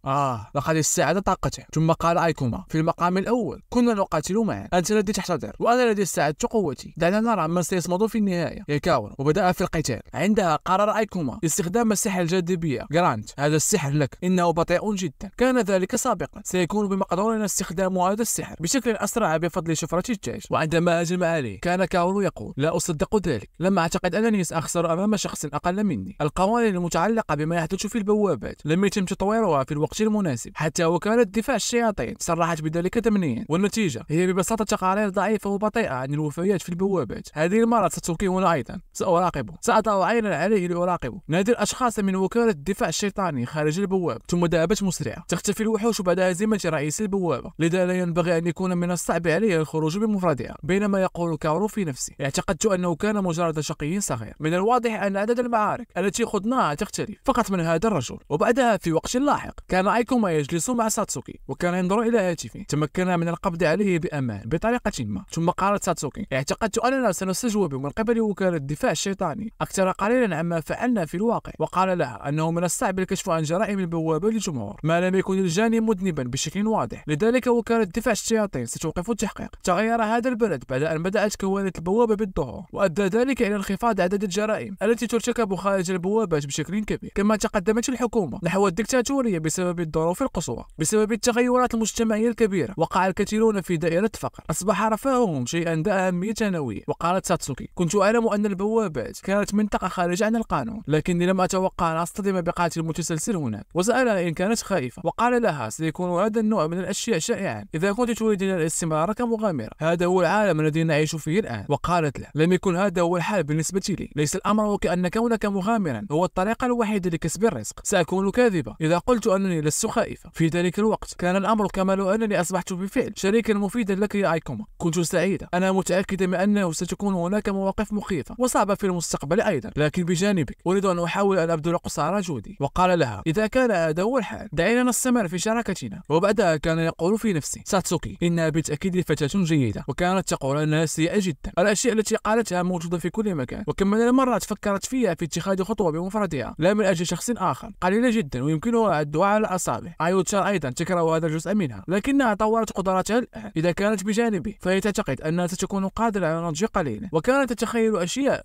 لقد استعاد طاقته. ثم قال أيكوما: في المقام الأول كنا نقاتل معا، أنت الذي تحتضر وأنا الذي استعدت قوتي، دعنا نرى من سيصمد في النهاية يا كاورو. وبدأ في القتال. عندها قرر أيكوما استخدام السحر الجاذبية جرانت. هذا السحر لك، إنه بطيء جدا، كان ذلك سابقا، سيكون بمقدورنا استخدام هذا السحر بشكل أسرع بفضل شفرة الجيش. وعندما هجم عليه كان كاورو يقول: لا أصدق ذلك، لم أعتقد أنني سأخسر أمام شخص أقل مني. القوانين المتعلقة بما يحدث في البوابات لم يتم تطويرها في الوقت المناسب، حتى وكالة دفاع الشياطين صرحت بذلك ضمنيا، والنتيجة هي ببساطة تقارير ضعيفة وبطيئة عن الوفيات في البوابات. هذه المرة ساتسوكي هنا أيضا، سأراقبه، سأضع عينا عليه لأراقبه. نادي الأشخاص من وكالة الدفاع الشيطاني خارج البوابة. ثم ذهبت مسرعة. تختفي الوحوش بعد هزيمة رئيس البوابة، لذا لا ينبغي أن يكون من الصعب عليها الخروج بمفردها. بينما يقول كاورو في نفسه: اعتقدت أنه كان مجرد شقي صغير. من الواضح أن عدد المعارك التي خضناها تختلف فقط من هذا الرجل. وبعدها في وقت لاحق كان أيكوما يجلس مع ساتسوكي وكان ينظر إلى هاتفه. تمكن من القبض عليه بأمان بطريقة ما. ثم قالت ساتسوكي: اعتقدت أننا سنستجوب من قبل وكالة الدفاع الشيطاني أكثر قليلا عما فعلنا في الواقع. وقال لها أنه من الصعب الكشف عن جرائم البوابة للجمهور ما لم يكن الجاني مذنبا بشكل واضح، لذلك وكالة دفاع الشياطين ستوقف التحقيق. تغير هذا البلد بعد أن بدأت كوانة البوابة بالظهور، وأدى ذلك إلى انخفاض عدد الجرائم التي ترتكب خارج البوابات بشكل كبير. كما تقدمت الحكومة نحو الدكتاتورية بسبب الظروف القصوى. بسبب التغيرات المجتمعية الكبيرة وقع الكثيرون في دائرة فقر، أصبح رفاههم شيئا ذا أهمية ثانوية. وقالت ساتسوكي: كنت أعلم أن البوابات كانت منطقة خارجة عن القانون، لكني لم أتوقع أن أصطدم بقاتل متسلسل هناك. وسألها إن كانت خائفة، وقال لها: سيكون هذا النوع من الأشياء شائعا إذا كنت تريدين الاستمرار كمغامرة. هذا هو العالم الذي نعيش فيه الآن. وقالت له: لم يكن هذا هو الحال بالنسبة لي، ليس الأمر وكأن كونك مغامرا هو الطريقة الوحيدة لكسب الرزق. سأكون كاذبة إذا قلت أنني لست خائفة. في ذلك الوقت كان الأمر كما لو أنني أصبحت بالفعل شريكا مفيدا لك يا أيكوما. كنت سعيدة. أنا متأكدة من أنه ستكون هناك مواقف مخيفة وصعبة في المستقبل أيضا، لكن بجانبك أريد أن أحاول أن أبذل قصارى جهدي. وقال لها: إذا كان هذا هو الحال دعينا نستمر في شراكتنا. وبعدها كان يقول في نفسه: ساتسوكي إنها بالتأكيد فتاة جيدة. وكانت تقول أنها سيئة جدا. الأشياء التي قالتها موجودة في كل مكان، وكم من المرات فكرت فيها في اتخاذ خطوة بمفردها لا من أجل شخص آخر. قليلة جدا ويمكنها عدها على الأصابع. آيو-تشان أيضا تكره هذا الجزء منها، لكنها طورت قدراتها الآن. إذا كانت بجانبه فهي تعتقد أنها ستكون قادرة على نضج قليلا، وكانت تتخيل أشياء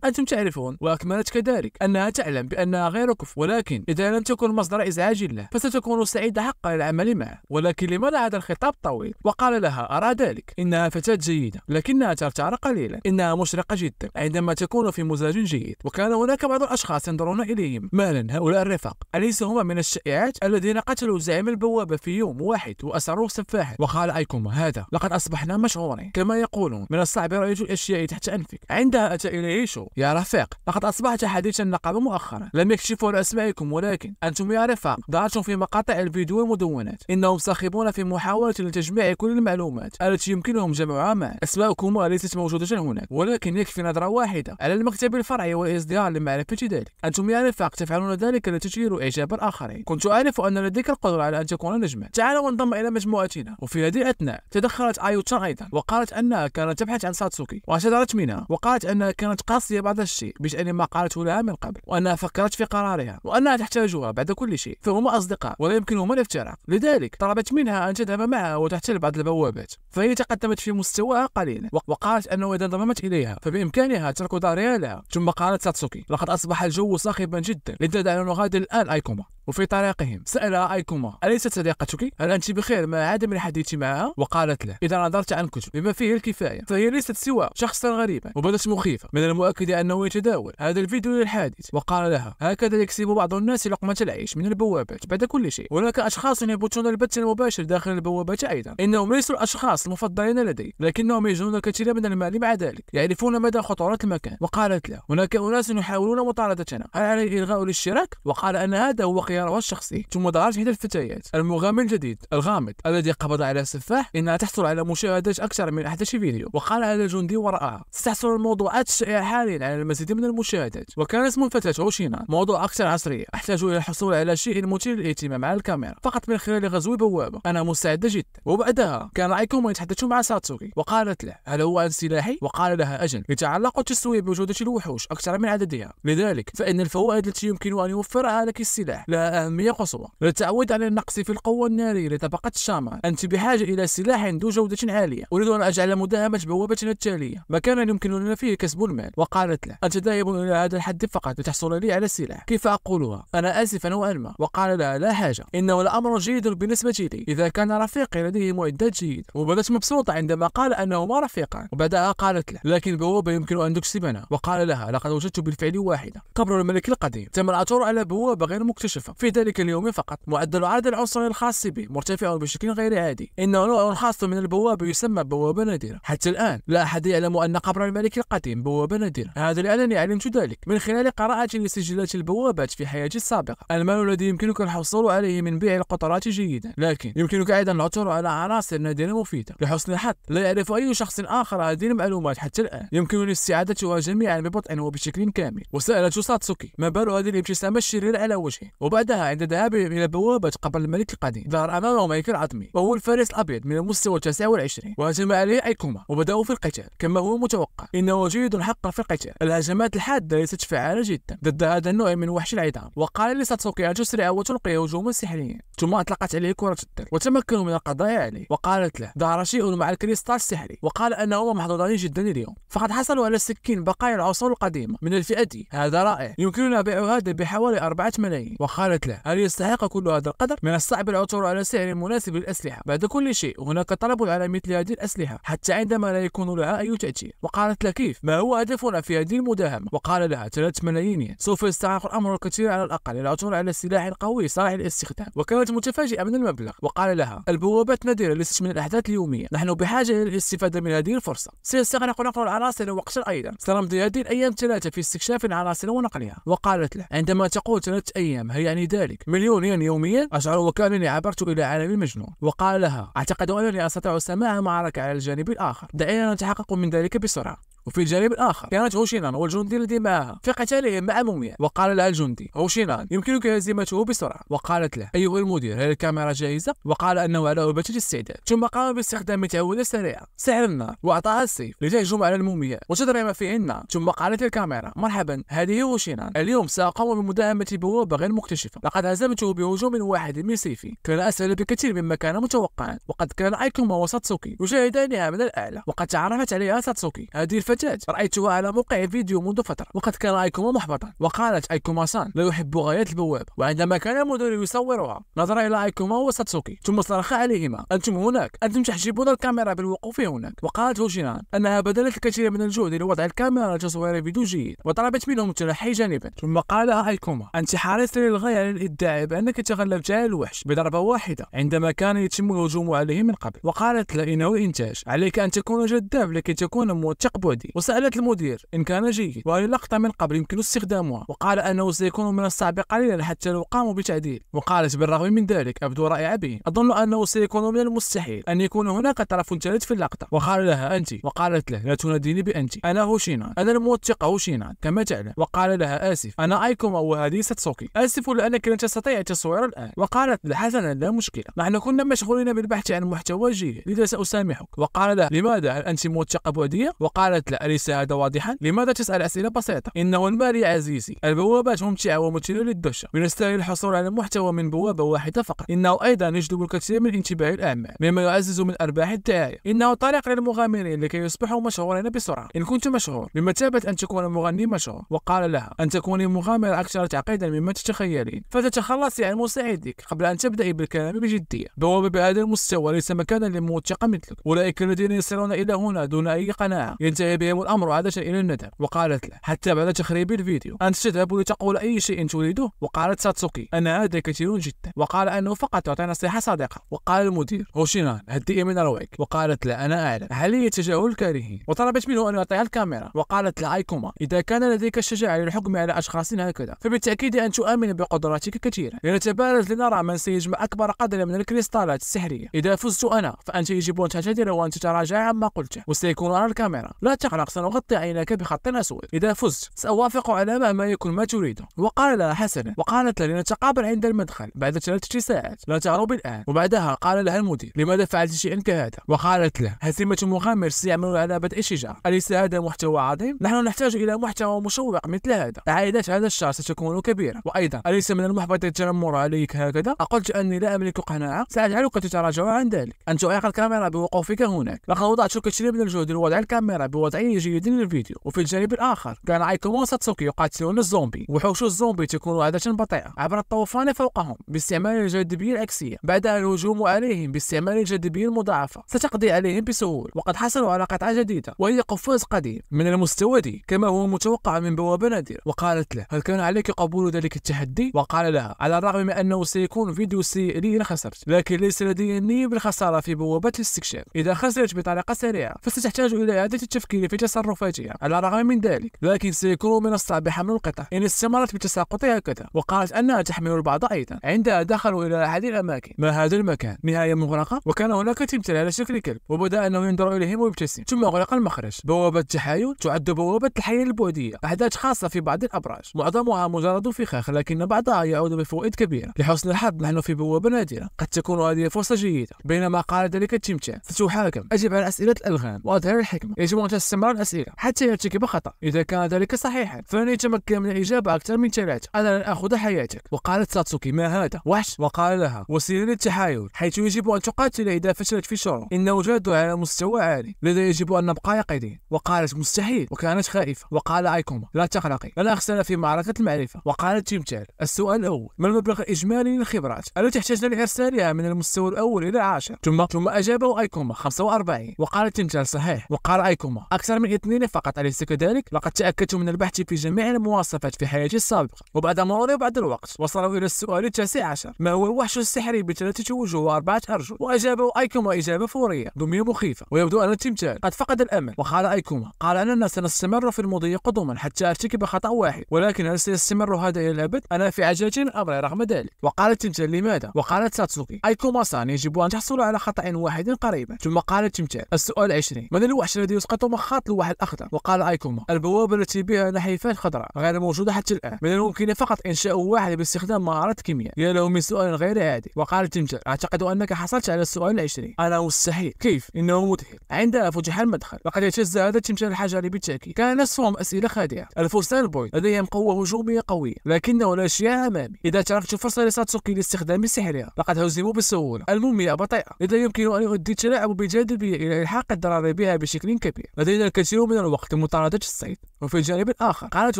أنتم تعرفون. وأكملت كذلك أنها تعلم بأنها غير كفء، ولكن إذا لم تكن مصدر إزعاج له فستكون سعيدة حقا للعمل معه. ولكن لماذا هذا الخطاب طويل؟ وقال لها: أرى ذلك، إنها فتاة جيدة لكنها ترتعر قليلا، إنها مشرقة جدا عندما تكون في مزاج جيد. وكان هناك بعض الأشخاص ينظرون إليهم مالا. هؤلاء الرفاق أليس هم من الشائعات الذين قتلوا زعيم البوابة في يوم واحد وأسروه سفاحا؟ وقال أيكوما: هذا لقد أصبحنا مشهورين كما يقولون، من الصعب رؤية الأشياء تحت أنفك. عندها أتى إليه شو يا رفاق، لقد أصبحت حديث النقابة مؤخرا. لم يكشفوا عن أسمائكم، ولكن أنتم يا رفاق ظهرتم في مقاطع الفيديو والمدونات. إنهم صاخبون في محاولة لتجميع كل المعلومات التي يمكنهم جمعها معا. أسماءكم ليست موجودة هناك، ولكن يكفي نظرة واحدة على المكتب الفرعي والازدهار لمعرفة ذلك. أنتم يا رفاق تفعلون ذلك لتثيروا إعجاب الآخرين. كنت أعرف أن لديك القدرة على أن تكون نجما. تعال وانضم إلى مجموعتنا. وفي هذه الأثناء تدخلت آيو-تشان أيضا، وقالت أنها كانت تبحث عن ساتسوكي، واعتذرت منها وقالت أنها كانت قاسية بعض الشيء بشأن ما قالته لها من قبل، وأنها فكرت في قرارها، وأنها تحتاجها بعد كل شيء، فهما أصدقاء ولا يمكنهما الافتراق. لذلك طلبت منها أن تذهب معها وتحتل بعض البوابات. فهي تقدمت في مستواها قليلا، وقالت أنه إذا انضممت إليها فبإمكانها ترك دارها لها. ثم قالت ساتسوكي: لقد أصبح الجو صاخبا جدا، لذا دعنا نغادر الآن أيكوما. وفي طريقهم سألها أيكوما: أليست صديقتك؟ هل أنت بخير مع عدم الحديث معها؟ وقالت له: إذا نظرت عن الكتب بما فيه الكفاية فهي ليست سوى شخصا غريبا. وبدت مخيفة. من المؤكد أنه يتداول هذا الفيديو للحادث. وقال لها: هكذا يكسب بعض الناس لقمة العيش من البوابات بعد كل شيء. هناك أشخاص يبثون البث المباشر داخل البوابات أيضا. إنهم ليسوا الأشخاص المفضلين لدي، لكنهم يجنون الكثير من المال مع ذلك، يعرفون مدى خطورة المكان. وقالت له: هناك أناس يحاولون مطاردتنا، هل علي الإلغاء الاشتراك؟ وقال أن هذا هو خياره الشخصي. ثم ظهرت إحدى الفتيات المغامر الجديد الغامض الذي قبض على السفاح إنها تحصل على مشاهدات أكثر من 11 فيديو. وقال هذا الجندي وراءها: ستحصل الموضوعات الشائعة حاليا على المزيد من المشاهدات. وكان اسم الفتاة هوشينان. موضوع أكثر عصرية. أحتاج إلى الحصول على شيء مثير للاهتمام على الكاميرا فقط من خلال غزو بوابة. أنا مستعدة جدا. وبعدها كان أيكوما يتحدث مع ساتسوكي وقالت له: هل هو عن سلاحي؟ وقال لها: أجل، يتعلق التسوية بجودة الوحوش أكثر من عددها، لذلك فإن الفوائد التي يمكن أن يوفرها لك السلاح لها أهمية قصوى. للتعود على النقص في القوة النارية لطبقة الشامان أنت بحاجة إلى سلاح ذو جودة عالية. أريد أن أجعل مداهمة بوابتنا التالية مكانا يمكن لنا فيه كسب المال. وقالت له: أنت ذاهب إلى هذا الحد فقط لتحصل لي على السلاح، كيف أقولها؟ أنا آسف نوعا ما. وقال لها: لا حاجة، إنه الأمر جيد بالنسبة لي إذا كان رفيقي لديه معدات جيدة. وبدت مبسوطة عندما قال أنهما رفيقان. وبعدها قالت له: لكن بوابة يمكن أن تكسبنا. وقال لها: لقد وجدت بالفعل واحدة، قبر الملك القديم. تم العثور على بوابة غير مكتشفة في ذلك اليوم فقط. معدل عرض العنصري الخاص به مرتفع بشكل غير عادي. إنه نوع خاص من البوابة يسمى بوابة نادرة. حتى الآن لا أحد يعلم أن قبر الملك القديم بوابة نادرة. هذا لأنني علمت ذلك من خلال قراءة لسجلات البوابات في حياتي السابقة. المال الذي يمكنك الحصول عليه من بيع القطرات جيدا، لكن يمكنك أيضا العثور على عناصر نادرة مفيدة. لحسن الحظ لا يعرف أي شخص آخر هذه المعلومات حتى الآن. يمكنني استعادتها جميعا ببطء وبشكل كامل. وسألت ساتسوكي: ما بال هذه الابتسامة الشريرة على وجهه؟ وبعدها عند ذهابه إلى بوابة قبر الملك القديم ظهر أمامه مايكل عظمي، وهو الفارس الأبيض من المستوى 29، وهجم عليه أيكوما وبدأوا في القتال كما هو متوقع. إنه جيد حقا في القتال. الهجمات الحادة ليست فعالة جدا ضد هذا النوع من وحش العظام. وقال لساتسوكي أن تسرع وتلقي هجوما سحريا، ثم أطلقت عليه كرة الدر وتمكنوا من القضاء عليه. وقالت له: ظهر شيء مع الكريستال السحري. وقال أنهما محظوظان جدا اليوم، فقد حصلوا على سكين بقايا العصور القديمة من الفئة دي. هذا رائع، يمكننا بيع هذا بحوالي 4 ملايين. وقالت له: هل يستحق كل هذا القدر؟ من الصعب العثور على سعر مناسب للأسلحة. بعد كل شيء هناك طلب على مثل هذه الأسلحة حتى عندما لا يكون لها أي تأثير. وقالت له: كيف؟ ما هو هدفنا في هذه المداهمة؟ وقال لها: 3 ملايين ين. سوف يستحق الأمر الكثير على الأقل للعثور على سلاح قوي صالح للاستخدام. وكانت متفاجئة من المبلغ. وقال لها: البوابات نادرة ليست من الأحداث اليومية، نحن بحاجة إلى الاستفادة من هذه الفرصة. سيستغرق نقل العناصر وقتا أيضا، سنمضي هذه الأيام 3 في استكشاف العناصر ونقلها. وقالت له: عندما تقول 3 أيام هل يعني ذلك 1,000,000 ين يوميا؟ أشعر وكأنني عبرت إلى عالم المجنون. وقال لها: أعتقد أنني أستطيع سماع معركة على الجانب الآخر، دعينا نتحقق من ذلك بسرعة. وفي الجانب الآخر كانت هوشينان والجندي الذي معها في قتالهم مع موميا. وقال لها الجندي: هوشينان يمكنك هزيمته بسرعة. وقالت له: أيها المدير، هل الكاميرا جاهزة؟ وقال أنه على وبة الاستعداد. ثم قام باستخدام تعويذة سريعة سحر النار، وأعطاها السيف لتهجم على المومياء وتضرب فيه النار. ثم قالت الكاميرا: مرحبا، هذه هوشينان، اليوم سأقوم بمداهمة بوابة غير مكتشفة. لقد هزمته بهجوم واحد من سيفي، كان أسهل بكثير مما كان متوقعا. وقد كان أيكوما وساتسوكي يشاهدانها من الأعلى، وقد تعرفت عليها ساتسوكي. هذه الفتاة رأيتها على موقع فيديو منذ فترة، وقد كان أيكوما محبطا. وقالت أيكوما سان لا يحب غايات البوابة. وعندما كان المدير يصورها نظر إلى أيكوما وساتسوكي ثم صرخ عليهما: أنتم هناك، أنتم تحجبون الكاميرا بالوقوف هناك. وقالت هوشينان أنها بذلت الكثير من الجهد لوضع الكاميرا لتصوير فيديو جيد، وطلبت منهم التنحي جانبا. ثم قال أيكوما: أنت حريصة للغاية على الادعاء بأنك تغلبت على الوحش بضربة واحدة عندما كان يتم الهجوم عليه من قبل. وقالت له: إنه الإنتاج، عليك أن تكون جذاب لكي تكون موثق بودي. وسألت المدير إن كان جيد وهل اللقطة من قبل يمكن استخدامها، وقال أنه سيكون من الصعب قليلا حتى لو قاموا بتعديل. وقالت: بالرغم من ذلك أبدو رائعة به، أظن أنه سيكون من المستحيل أن يكون هناك طرف ثالث في اللقطة. وقال لها: أنت. وقالت له: لا تناديني بأنت، أنا هوشينان، أنا الموثقة هوشينان كما تعلم. وقال لها: آسف، أنا أيكوما وهذه ساتسوكي، آسف لأنك لن تستطيع التصوير الآن. وقالت له: حسنا، لا مشكلة، نحن كنا مشغولين بالبحث عن محتوى جيد لذا سأسامحك. وقال له: لماذا، هل أنت موثقة بودية؟ وقالت وقالت له أليس هذا واضحا؟ لماذا تسأل أسئلة بسيطة؟ إنه المال يا عزيزي. البوابات ممتعة ومثيرة للدهشة، ونستاهل الحصول على محتوى من بوابة واحدة فقط. إنه أيضا يجلب الكثير من انتباه الأعمال مما يعزز من أرباح الدعاية. إنه طريق للمغامرين لكي يصبحوا مشهورين بسرعة. إن كنت مشهور بمثابة أن تكون مغني مشهور. وقال لها أن تكوني مغامرة أكثر تعقيدا مما تتخيلين، فتتخلصي عن مساعدك قبل أن تبدأي بالكلام بجدية. بوابة بهذا المستوى ليس مكانا للموثقة مثلك، أولئك الذين يصلون إلى هنا دون أي قناعة ينتهي بهم الأمر عادة إلى الندم. وقالت له حتى بعد تخريب الفيديو أنت تذهب لتقول أي شيء تريده. وقالت ساتسوكي أن هذا كثير جدا، وقال أنه فقط تعطي نصيحة صادقة. وقال المدير هوشينان هدئي من روعك. وقالت له أنا أعلم عملية تجاهل الكارهين، وطلبت منه أن يعطيها الكاميرا. وقالت له أيكوما إذا كان لديك الشجاعة للحكم على أشخاص هكذا فبالتأكيد أن تؤمن بقدراتك كثيرا. لنتبارز لنرى من سيجمع أكبر قدر من الكريستالات السحرية. إذا فزت أنا فأنت يجب أن تعتذر وأن تتراجع عما قلته، وسيكون على الكاميرا. لا تقلق سنغطي عينك بخط أسود. إذا فزت سأوافق على ما يكون ما تريده. وقال لها حسنا. وقالت له لنتقابل عند المدخل بعد 3 ساعات، لا تهرب الآن. وبعدها قال لها المدير لماذا فعلت شيئا كهذا؟ وقالت له هزيمة مغامر سيعمل على بدء شجار، أليس هذا محتوى عظيم؟ نحن نحتاج إلى محتوى مشوق مثل هذا. عائدات هذا الشهر ستكون كبيرة. وأيضا أليس من المحبط التنمر عليك هكذا؟ أقلت أني لا أملك قناعة، سأجعلك تتراجع عن ذلك. أن تعيق الكاميرا بوقوفك هناك. لقد وضعت الكثير من الجهد لوضع الكاميرا بوضعية جيد للفيديو. وفي الجانب الآخر كان أيكوما وساتسوكي يقاتلون الزومبي. وحوش الزومبي تكون عادة بطيئة عبر الطوفان فوقهم باستعمال الجاذبية العكسية، بعدها الهجوم عليهم باستعمال الجاذبية المضاعفة ستقضي عليهم بسهولة. وقد حصلوا على قطعة جديدة وهي قفاز قديم من المستوى دي كما هو متوقع من بوابة نادرة. وقالت له هل كان عليك قبول ذلك التحدي؟ وقال لها على الرغم من أنه سيكون فيديو سيء لي إن خسرت، لكن ليس لدي النية بالخسارة في بوابة الاستكشاف. إذا خسرت بطريقة سريعة فستحتاج إلى إعادة التفكير في تصرفاتها. على الرغم من ذلك لكن سيكون من الصعب حمل القطع إن استمرت بتساقط هكذا. وقالت أنها تحمل البعض أيضا. عندها دخلوا إلى أحد الأماكن. ما هذا المكان؟ نهاية مغلقة، وكان هناك تمثال على شكل كلب، وبدأ أنه ينظر إليهم ويبتسم. ثم أغلق المخرج. بوابة تحايل تعد بوابة الحياة البعدية، أحداث خاصة في بعض الأبراج معظمها مجرد فخاخ، لكن بعضها يعود بفوائد كبيرة. لحسن الحظ نحن في بوابة نادرة، قد تكون هذه فرصة جيدة. بينما قال ذلك التمثال ستحاكم، أجب على أسئلة الألغام وأظهر الحكمة، يجب أن تستمر الأسئلة حتى يرتكب خطأ. إذا كان ذلك صحيحا فلن يتمكن من الإجابة أكثر من 3. أنا لن أخذ حياتك. وقالت ساتسوكي ما هذا؟ وحش. وقال لها وسيلة للتحايل حيث يجب أن تقاتل إذا فشلت في الشروط. إنه جاد على مستوى عالي، لذا يجب أن نبقى يقظين. وقالت مستحيل، وكانت خائفة. وقال أيكوما لا تقلقي، لن أخسر في معركة المعرفة. وقالت تمثال السؤال الأول ما المبلغ الإجمالي للخبرات التي تحتاجنا لإرسالها من المستوى الأول إلى 10؟ ثم أجابه أيكوما 45. وقالت تمثال صحيح. وقال أيكوما أكثر من 2 فقط، أليس كذلك؟ لقد تأكدت من البحث في جميع المواصفات في حياتي السابقة. وبعد مرور بعض الوقت وصلوا إلى السؤال 19 ما هو الوحش السحري ب3 وجوه و4 أرجل؟ وأجابه أيكوما إجابة فورية دمية مخيفة. ويبدو أن التمثال قد فقد الأمل. وقال أيكوما قال أننا سنستمر في المضي قدما حتى أرتكب خطأ واحد، ولكن هل سيستمر هذا إلى الأبد؟ أنا في عجلة من الأمر رغم ذلك. وقال التمثال لماذا؟ وقالت ساتسوكي أيكوما سان يجب أن تحصل على خطأ واحد قريبا. ثم قال التمثال السؤال 20 من الوحش الذي يسقط مخاط الواحد الأخضر؟ وقال أيكوما البوابة التي بها نحيفات خضراء غير موجودة حتى الآن، من الممكن فقط إنشاء واحد باستخدام مهارات كيمياء. يا له من سؤال غير عادي. وقال التمثال أعتقد أنك حصلت على السؤال 20. أنا مستحيل. كيف؟ إنه مذهل. عندها فتح المدخل. لقد يتجزأ هذا التمثال الحجري بالتأكيد. كان نصفهم أسئلة خادعة. الفرسان البويض لديهم قوة هجومية قوية، لكنه لا شيء أمامي. إذا تركت فرصة لساتسوكي لاستخدام سحرها لقد هزموا بسهولة. المومياء بطيئة، لذا يمكن أن يؤدي التلاعب بالجاذبية إلى إلحاق الضرر بها بشكل كبير. لدينا الكثير من الوقت لمطاردة الصيد. وفي الجانب الآخر قالت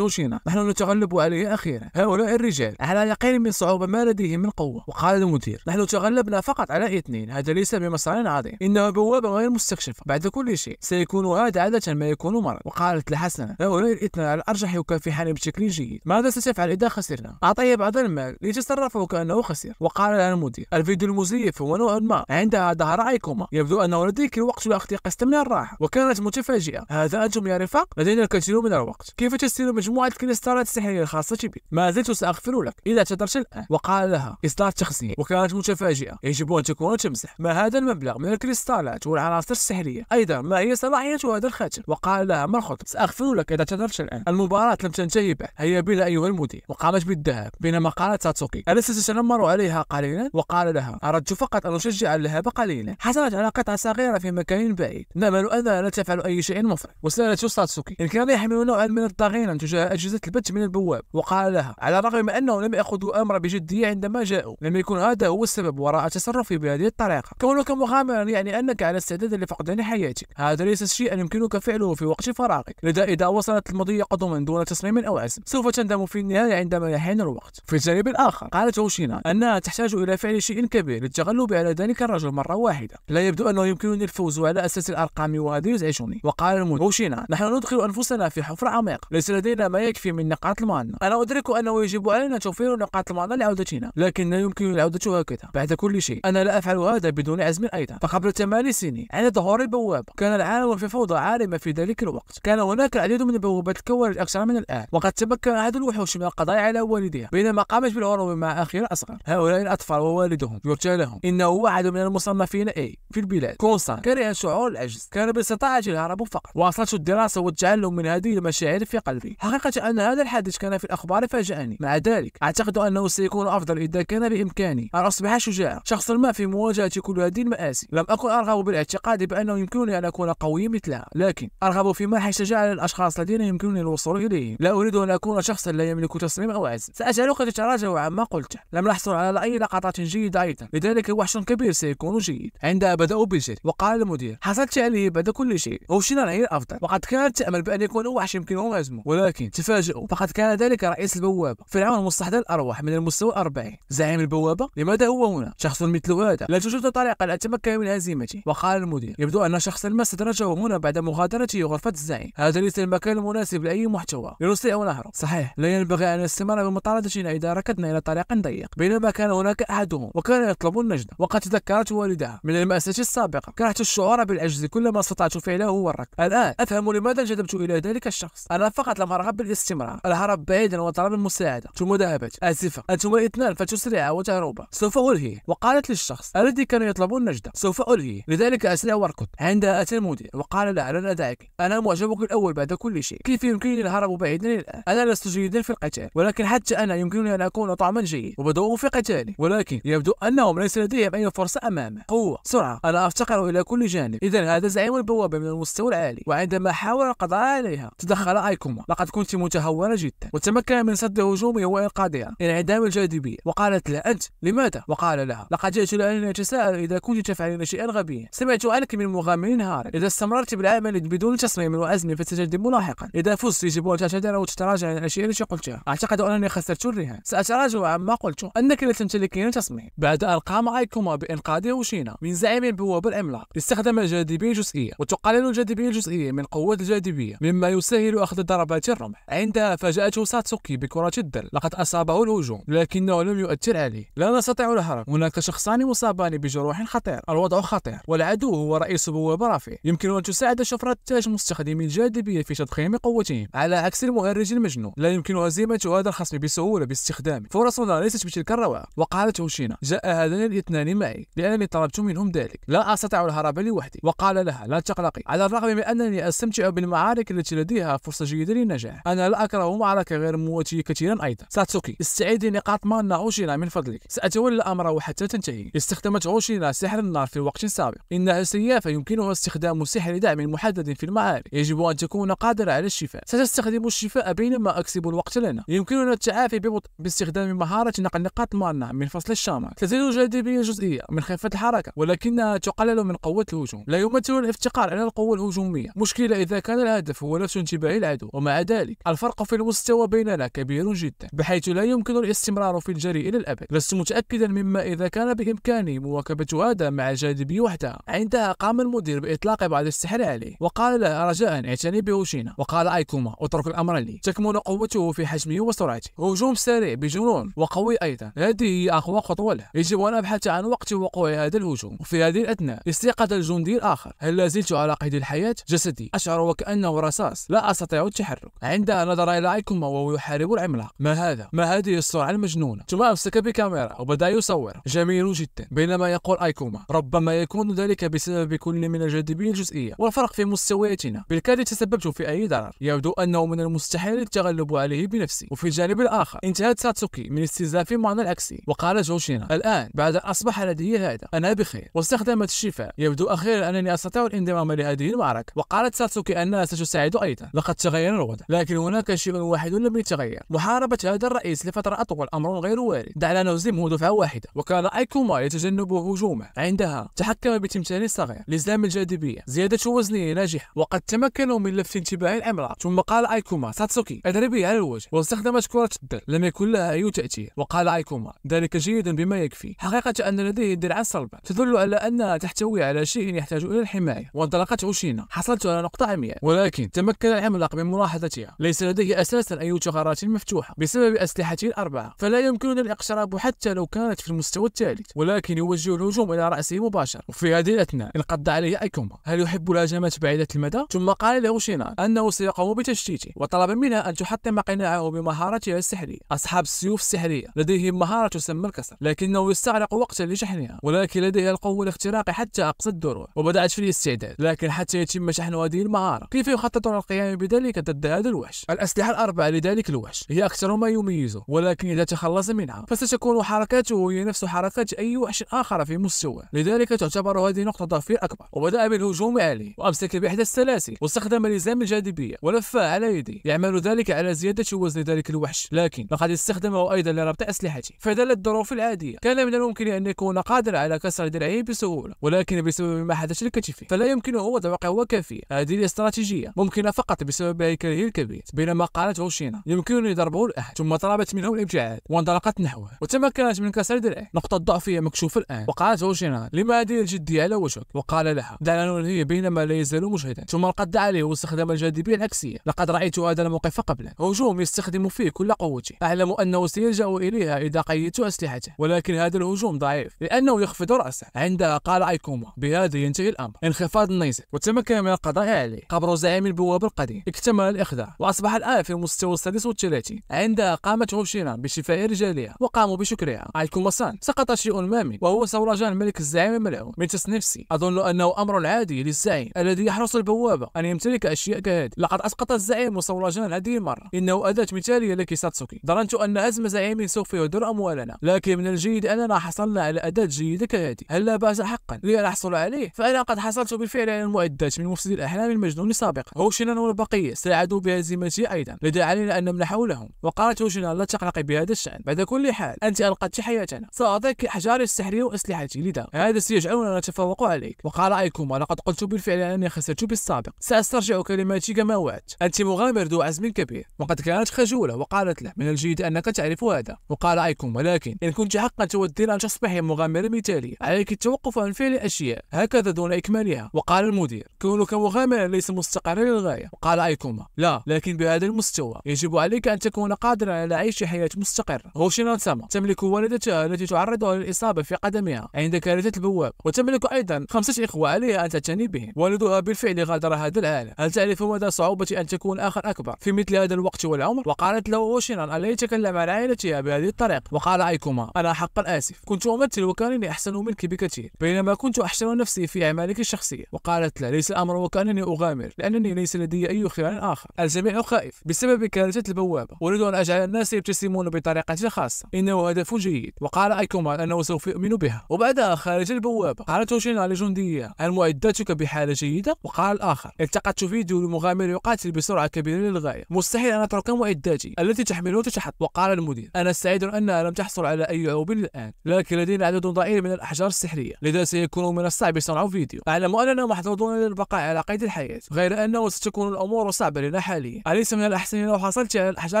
هوشينا نحن نتغلب عليه أخيرا. هؤلاء الرجال على يقين من صعوبة ما لديهم من قوة. وقال المدير نحن تغلبنا فقط على 2. هذا ليس بمسار عظيم، إنها بوابة غير مستكشفة. بعد كل شيء سيكون هذا عادة ما يكون مرض. وقالت لحسنا هؤلاء الاثنان على الأرجح يكافحان بشكل جيد. ماذا ستفعل إذا خسرنا؟ أعطيه بعض المال ليتصرفه كأنه خسر. وقال لها المدير الفيديو المزيف هو نوع ما. عندها ظهر أيكوما يبدو أنه لديك الوقت لأخذ قسط من الراحة. وكانت متفاجئة. هذا أنتم يا رفاق؟ لدينا الكثير من الوقت. كيف تستير مجموعة الكريستالات السحرية الخاصة بك؟ ما زلت سأغفر لك إذا اعتذرت الآن. وقال لها إصدار تخزين. وكانت متفاجئة. يجب أن تكون تمزح. ما هذا المبلغ من الكريستالات والعناصر السحرية؟ أيضا ما هي صلاحية هذا الخاتم؟ وقال لها ما الخطب؟ سأغفر لك إذا اعتذرت الآن. المباراة لم تنتهي بعد. هيا بنا أيها المدير. وقامت بالذهاب، بينما قالت ساتسوكي ألست تتنمر عليها قليلا؟ وقال لها أردت فقط أن أشجع اللهب قليلا. حصلت على قطعة صغيرة في مكان بعيد. نأمل أنها لا تفعل أي شيء بشيء مفرط. وسألته ساتسوكي إن كان يحمل نوعا من الضغينة تجاه أجهزة البث من البوابة، وقال لها على الرغم من أنه لم يأخذوا الأمر بجدية عندما جاءوا، لم يكن هذا هو السبب وراء تصرفي بهذه الطريقة. كونك مغامرا يعني أنك على استعداد لفقدان حياتك، هذا ليس شيئا يمكنك فعله في وقت فراغك، لذا إذا وصلت المضية قدما دون تصميم أو عزم سوف تندم في النهاية عندما يحين الوقت. في الجانب الآخر قالت هوشينا أنها تحتاج إلى فعل شيء كبير للتغلب على ذلك الرجل مرة واحدة. لا يبدو أنه يمكنني الفوز على أساس الأرقام وهذا يزعجني. وقال المدير هوشينا نحن ندخل أنفسنا في حفرة عميقة، ليس لدينا ما يكفي من نقاط المعاناة. أنا أدرك أنه يجب علينا توفير نقاط المعاناة لعودتنا، لكن لا يمكن العودة هكذا بعد كل شيء. أنا لا أفعل هذا بدون عزم أيضا. فقبل 8 سنين عند ظهور البوابة كان العالم في فوضى عارمة في ذلك الوقت. كان هناك العديد من البوابات تكونت أكثر من الآن، وقد تمكن أحد الوحوش من القضاء على والدها بينما قامت بالهروب مع أخيرا أصغر. هؤلاء الأطفال ووالدهم يرجى لهم إنه واحد من المصنفين A في البلاد. كونسان كره شعور العجز، كان باستطاعته الهرب فقط. واصلته الدراسة والتعلم من هذه المشاعر في قلبي. حقيقة أن هذا الحادث كان في الأخبار فاجأني. مع ذلك أعتقد أنه سيكون أفضل إذا كان بإمكاني أن أصبح شجاعا شخصا ما في مواجهة كل هذه المآسي. لم أكن أرغب بالاعتقاد بأنه يمكنني أن أكون قويا مثلها، لكن أرغب في منح الشجاعة للأشخاص الذين يمكنني الوصول إليهم. لا أريد أن أكون شخصا لا يملك تصميم أو عزم. سأجعلك تتراجع عما قلته. لم نحصل على أي لقطات جيدة أيضا، لذلك وحش كبير سيكون جيد. عندها بدأوا بالجد، وقال المدير حصلت عليه بعد كل شيء. هوشينا هي الأفضل، وقد كانت تأمل بأن يكون وحش يمكنه هزمه، ولكن تفاجئوا فقد كان ذلك رئيس البوابة فرعون مستحضر الأرواح من المستوى 40. زعيم البوابة لماذا هو هنا؟ شخص مثل هذا لا توجد طريقة لأتمكن من هزيمته. وقال المدير يبدو أن شخصا ما استدرجه هنا بعد مغادرته غرفة الزعيم. هذا ليس المكان المناسب لأي محتوى لنستطيع نهرب. صحيح لا ينبغي أن نستمر بمطاردتنا إذا ركضنا إلى طريق ضيق. بينما كان هناك أحدهم وكان يطلب النجدة، وقد تذكرت والدها من المأساة السابقة. كرهت الشعور بالعجز، كل ما استطعت فعله هو الركض. الآن أفهم لماذا انجذبت إلى ذلك الشخص. أنا فقط لم أرغب بالاستمرار، الهرب بعيدا وطلب المساعدة ثم ذهبت. آسفة أنتم الاثنان فتسرعا وتهربا، سوف ألهي. وقالت للشخص الذي كان يطلب النجدة سوف ألهي، لذلك أسرع واركض. عندها أتى المدير وقال لها لن أدعك، أنا معجبك الأول بعد كل شيء. كيف يمكنني الهرب بعيدا الآن؟ أنا لست جيدا في القتال، ولكن حتى أنا يمكنني أن أكون طعما جيد. وبدأوا في قتالي، ولكن يبدو أنهم ليس لديهم أي فرصة أمامه. قوة سرعة، أنا أفتقر إلى كل جانب. إذا هذا زعيم البوابة من المستوى العالي، وعندما حاول القضاء عليها تدخل أيكوما. لقد كنت متهورة جدا، وتمكن من صد هجومي وإنقاذها. انعدام الجاذبية. وقالت له أنت لماذا؟ وقال لها لقد جئت لأنني أتساءل إذا كنت تفعلين شيئا غبيا. سمعت عنك من مغامرين هارب. إذا استمررت بالعمل بدون تصميم وعزم فتجدب لاحقا. إذا فزت يجب أن تعتذر وتتراجع عن الأشياء التي قلتها. أعتقد أنني خسرت الرهان. سأتراجع عما قلت، أنك لا تمتلكين تصميم. بعد أن قام أيكوما بإنقاذ هوشينا من زعيم البوابة العملاق، استخدم الجاذبية الجزئية، وتقلل الجاذبية الجزئية من قوة الجاذبية مما يسهل أخذ ضربات الرمح. عندها فاجأته ساتسوكي بكرة الدل، لقد أصابه الهجوم لكنه لم يؤثر عليه. لا نستطيع الهرب، هناك شخصان مصابان بجروح خطير، الوضع خطير، والعدو هو رئيس بوابة رافع. يمكن أن تساعد شفرة التاج مستخدمي الجاذبية في تضخيم قوتهم، على عكس المهرج المجنون لا يمكن هزيمة هذا الخصم بسهولة باستخدامه. فرصنا ليست بتلك الروعة. وقالت هوشينا جاء هذان الاثنان معي لأنني طلبت منهم ذلك، لا أستطيع الهرب لوحدي. وقال لها لا تقلقي، على الرغم من أنني أستمتع بالمعارك التي لديها فرصة جيدة للنجاح، أنا لا أكره معركة غير مواتية كثيرا أيضا. ساتسوكي استعيدي نقاط مانا هوشينا من فضلك، سأتولى أمره حتى تنتهي. استخدمت هوشينا سحر النار في وقت سابق. إنها سيافة يمكنها استخدام سحر دعم محدد في المعارك، يجب أن تكون قادرة على الشفاء. ستستخدم الشفاء بينما أكسب الوقت لنا. يمكننا التعافي ببطء باستخدام مهارة نقل نقاط مانا من فصل الشامر. تزيد الجاذبية جزئية من خفة الحركة، ولكنها تقلل من قوة الهجوم. لا يمثل الافتقار على القوة الهجومية مشكلة إذا كان الهدف هو لفت انتباه العدو، ومع ذلك الفرق في المستوى بيننا كبير جدا بحيث لا يمكن الاستمرار في الجري إلى الأبد. لست متأكدا مما إذا كان بإمكاني مواكبة هذا مع الجاذبية وحدها. عندها قام المدير بإطلاق بعض السحر عليه، وقال له رجاء اعتني بهوشينا. وقال أيكوما اترك الأمر لي، تكمن قوته في حجمه وسرعته. هجوم سريع بجنون وقوي أيضا، هذه هي أقوى خطوة له. يجب أن أبحث عن وقت وقوع هذا الهجوم. وفي هذه الأثناء استيقظ الجندي الآخر. هل لا زلت على قيد الحياة؟ جسدي أشعر وكأنه رصاص، لا أستطيع التحرك. عندها نظر إلى أيكوما وهو يحارب العملاق. ما هذا؟ ما هذه السرعة المجنونة؟ ثم أمسك بكاميرا وبدأ يصور. جميل جدا. بينما يقول أيكوما ربما يكون ذلك بسبب كل من الجاذبية الجزئية والفرق في مستوياتنا. بالكاد تسببت في أي ضرر. يبدو أنه من المستحيل التغلب عليه بنفسي. وفي الجانب الآخر انتهت ساتسوكي من استنزاف معنى العكسي، وقالت هوشينا الآن بعد أن أصبح لدي هذا أنا بخير. واستخدمت الشفاء. يبدو أخيرا أنني أستطيع الانضمام لهذه المعركة. معك. وقالت ساتسوكي أنها ستساعد أيضا. لقد تغير الوضع، لكن هناك شيء واحد لم يتغير: محاربة هذا الرئيس لفترة أطول أمر غير وارد. دعنا نهزمه دفعة واحدة. وكان أيكوما يتجنب هجومه. عندها تحكم بتمثال صغير لزام الجاذبية. زيادة وزنه ناجحة، وقد تمكنوا من لفت انتباه العملاق. ثم قال أيكوما: ساتسوكي اضربي على الوجه. واستخدمت كرة الظل، لم يكن لها أي تأثير. وقال أيكوما: ذلك جيدا بما يكفي. حقيقة أن لديه درعا صلبا تدل على أنها تحتوي على شيء يحتاج إلى الحماية. وانطلقت هوشينا. حصلت على نقطة عمياء، ولكن تمكن العملاق من ملاحظتها. ليس لديه أساسا أي ثغرات مفتوحة بسبب أسلحته الأربعة، فلا يمكننا الاقتراب حتى لو كانت في المستوى الثالث، ولكن يوجه الهجوم إلى رأسه مباشرة. وفي هذه الأثناء انقض عليه أيكوما: هل يحب الهجمات بعيدة المدى؟ ثم قال له شينان أنه سيقوم بتشتيته، وطلب منها أن تحطم قناعه بمهارتها السحرية. أصحاب السيوف السحرية لديهم مهارة تسمى الكسر، لكنه يستغرق وقتا لشحنها، ولكن لديها القوة الاختراق حتى أقصى الدروع. وبدأت في الاستعداد، لكن حتى يتم شحن هذه المهارة كيف يخططون القيام بذلك ضد هذا الوحش؟ الأسلحة الأربعة لذلك الوحش هي أكثر ما يميزه، ولكن إذا تخلص منها فستكون حركاته هي نفس حركات أي وحش آخر في مستوى، لذلك تعتبر هذه نقطة ضعف أكبر. وبدأ بالهجوم عليه، وأمسك بإحدى السلاسل واستخدم لزام الجاذبية ولفها على يديه، يعمل ذلك على زيادة وزن ذلك الوحش، لكن لقد استخدمه أيضا لربط أسلحته. فدل الظروف العادية كان من الممكن أن يكون قادرا على كسر درعه بسهولة، ولكن بسبب ما حدث لكتفه فلا يمكنه وضع قوة كافية. هذه الاستراتيجية ممكنة فقط بسبب هيكله الكبير. بينما قالت هوشينا: يمكنني ضربه الآن. ثم طلبت منه الابتعاد وانطلقت نحوه، وتمكنت من كسر درعه. نقطة ضعفها مكشوفة الآن. وقالت هوشينا: لما هذه الجدية على وجهك؟ وقال لها: دعنا ننهي بينما لا يزال مجهدا. ثم انقض عليه واستخدم الجاذبية العكسية. لقد رأيت هذا الموقف قبلا، هجوم يستخدم فيه كل قوته. أعلم أنه سيلجأ إليها إذا قيدت أسلحته، ولكن هذا الهجوم ضعيف لأنه يخفض رأسه. عندها قال أيكوما: بهذا ينتهي الأمر. انخفاض النيزك، وتمكن من القضاء عليه. قبر زعيم البوابة القديم اكتمل الإخضاع، وأصبح الآن في المستوى السادس والثلاثين. عندها قامت هوشينا بشفاء رجالها وقاموا بشكرها. أيكوما سان سقط شيء ما وهو سورجان ملك الزعيم الملعون من تصنيف سي. أظن أنه أمر عادي للزعيم الذي يحرس البوابة أن يمتلك أشياء كهذه. لقد أسقط الزعيم سورجان هذه المرة. إنه أداة مثالية لك ساتسوكي. ظننت أن هزم زعيم سوف يهدر أموالنا، لكن من الجيد أننا حصلنا على أداة جيدة كهذه. هل لا بأس حقا لي أن أحصل عليه؟ فأنا قد حصلت بالفعل على المعدات من مفسد الأحلام المجنون سابقا. هوشينان والبقية ساعدوا بهزيمتي أيضا، لذا علينا أن نمنحه لهم. وقالت هوشينان: لا تقلقي بهذا الشأن، بعد كل حال أنت أنقذت حياتنا، سأعطيك أحجاري السحرية وأسلحتي، لذا هذا سيجعلنا نتفوق عليك. وقال أيكوما: لقد قلت بالفعل أنني خسرت بالسابق، سأسترجع كلماتي كما وعدت. أنت مغامر ذو عزم كبير. وقد كانت خجولة وقالت له: من الجيد أنك تعرف هذا. وقال أيكوما: لكن إن كنت حقا تودين أن تصبحي مغامرة مثالية عليك التوقف عن فعل أشياء هكذا دون إكمالها. وقال المدير: كونك مغامرا ليس مستقرا للغاية. وقال أيكوما: لا، لكن بهذا المستوى يجب عليك أن تكون قادرا على عيش حياة مستقرة. هوشينان سما تملك والدتها التي تعرضها للإصابة في قدمها عند كارثة البواب، وتملك أيضا 5 إخوة عليها أن تعتني بهم. والدها بالفعل غادر هذا العالم. هل تعرف مدى صعوبة أن تكون أخ أكبر في مثل هذا الوقت والعمر؟ وقالت له هوشينان: ألا يتكلم عن عائلتها بهذه الطريقة. وقال أيكوما: أنا حقا آسف، كنت أمثل وكانني أحسن منك بكثير، بينما كنت أحسن نفسي في أعمالك الشخصية. وقالت له: ليس الأمر وكأنني أغامر، لأنني ليس لدي أي خيار آخر. الجميع خائف بسبب كارثة البوابة. أريد أن أجعل الناس يبتسمون بطريقة خاصة، إنه هدف جيد. وقال أيكوما أنه سوف يؤمن بها. وبعدها خارج البوابة قالت هوشينان لجنديها: هل معداتك بحالة جيدة؟ وقال الآخر: التقطت فيديو لمغامر يقاتل بسرعة كبيرة للغاية، مستحيل أن أترك معداتي التي تحمله تتحط. وقال المدير: أنا سعيد أنها لم تحصل على أي عيوب الآن، لكن لدينا عدد ضئيل من الأحجار السحرية، لذا سيكون من الصعب صنع فيديو. أعلم أننا محظوظون للبقاء على قيد الحياة، غير أنه ستكون الأمور صعبة لنا حاليا. أليس من الأحسن لو حصلت على الأحجار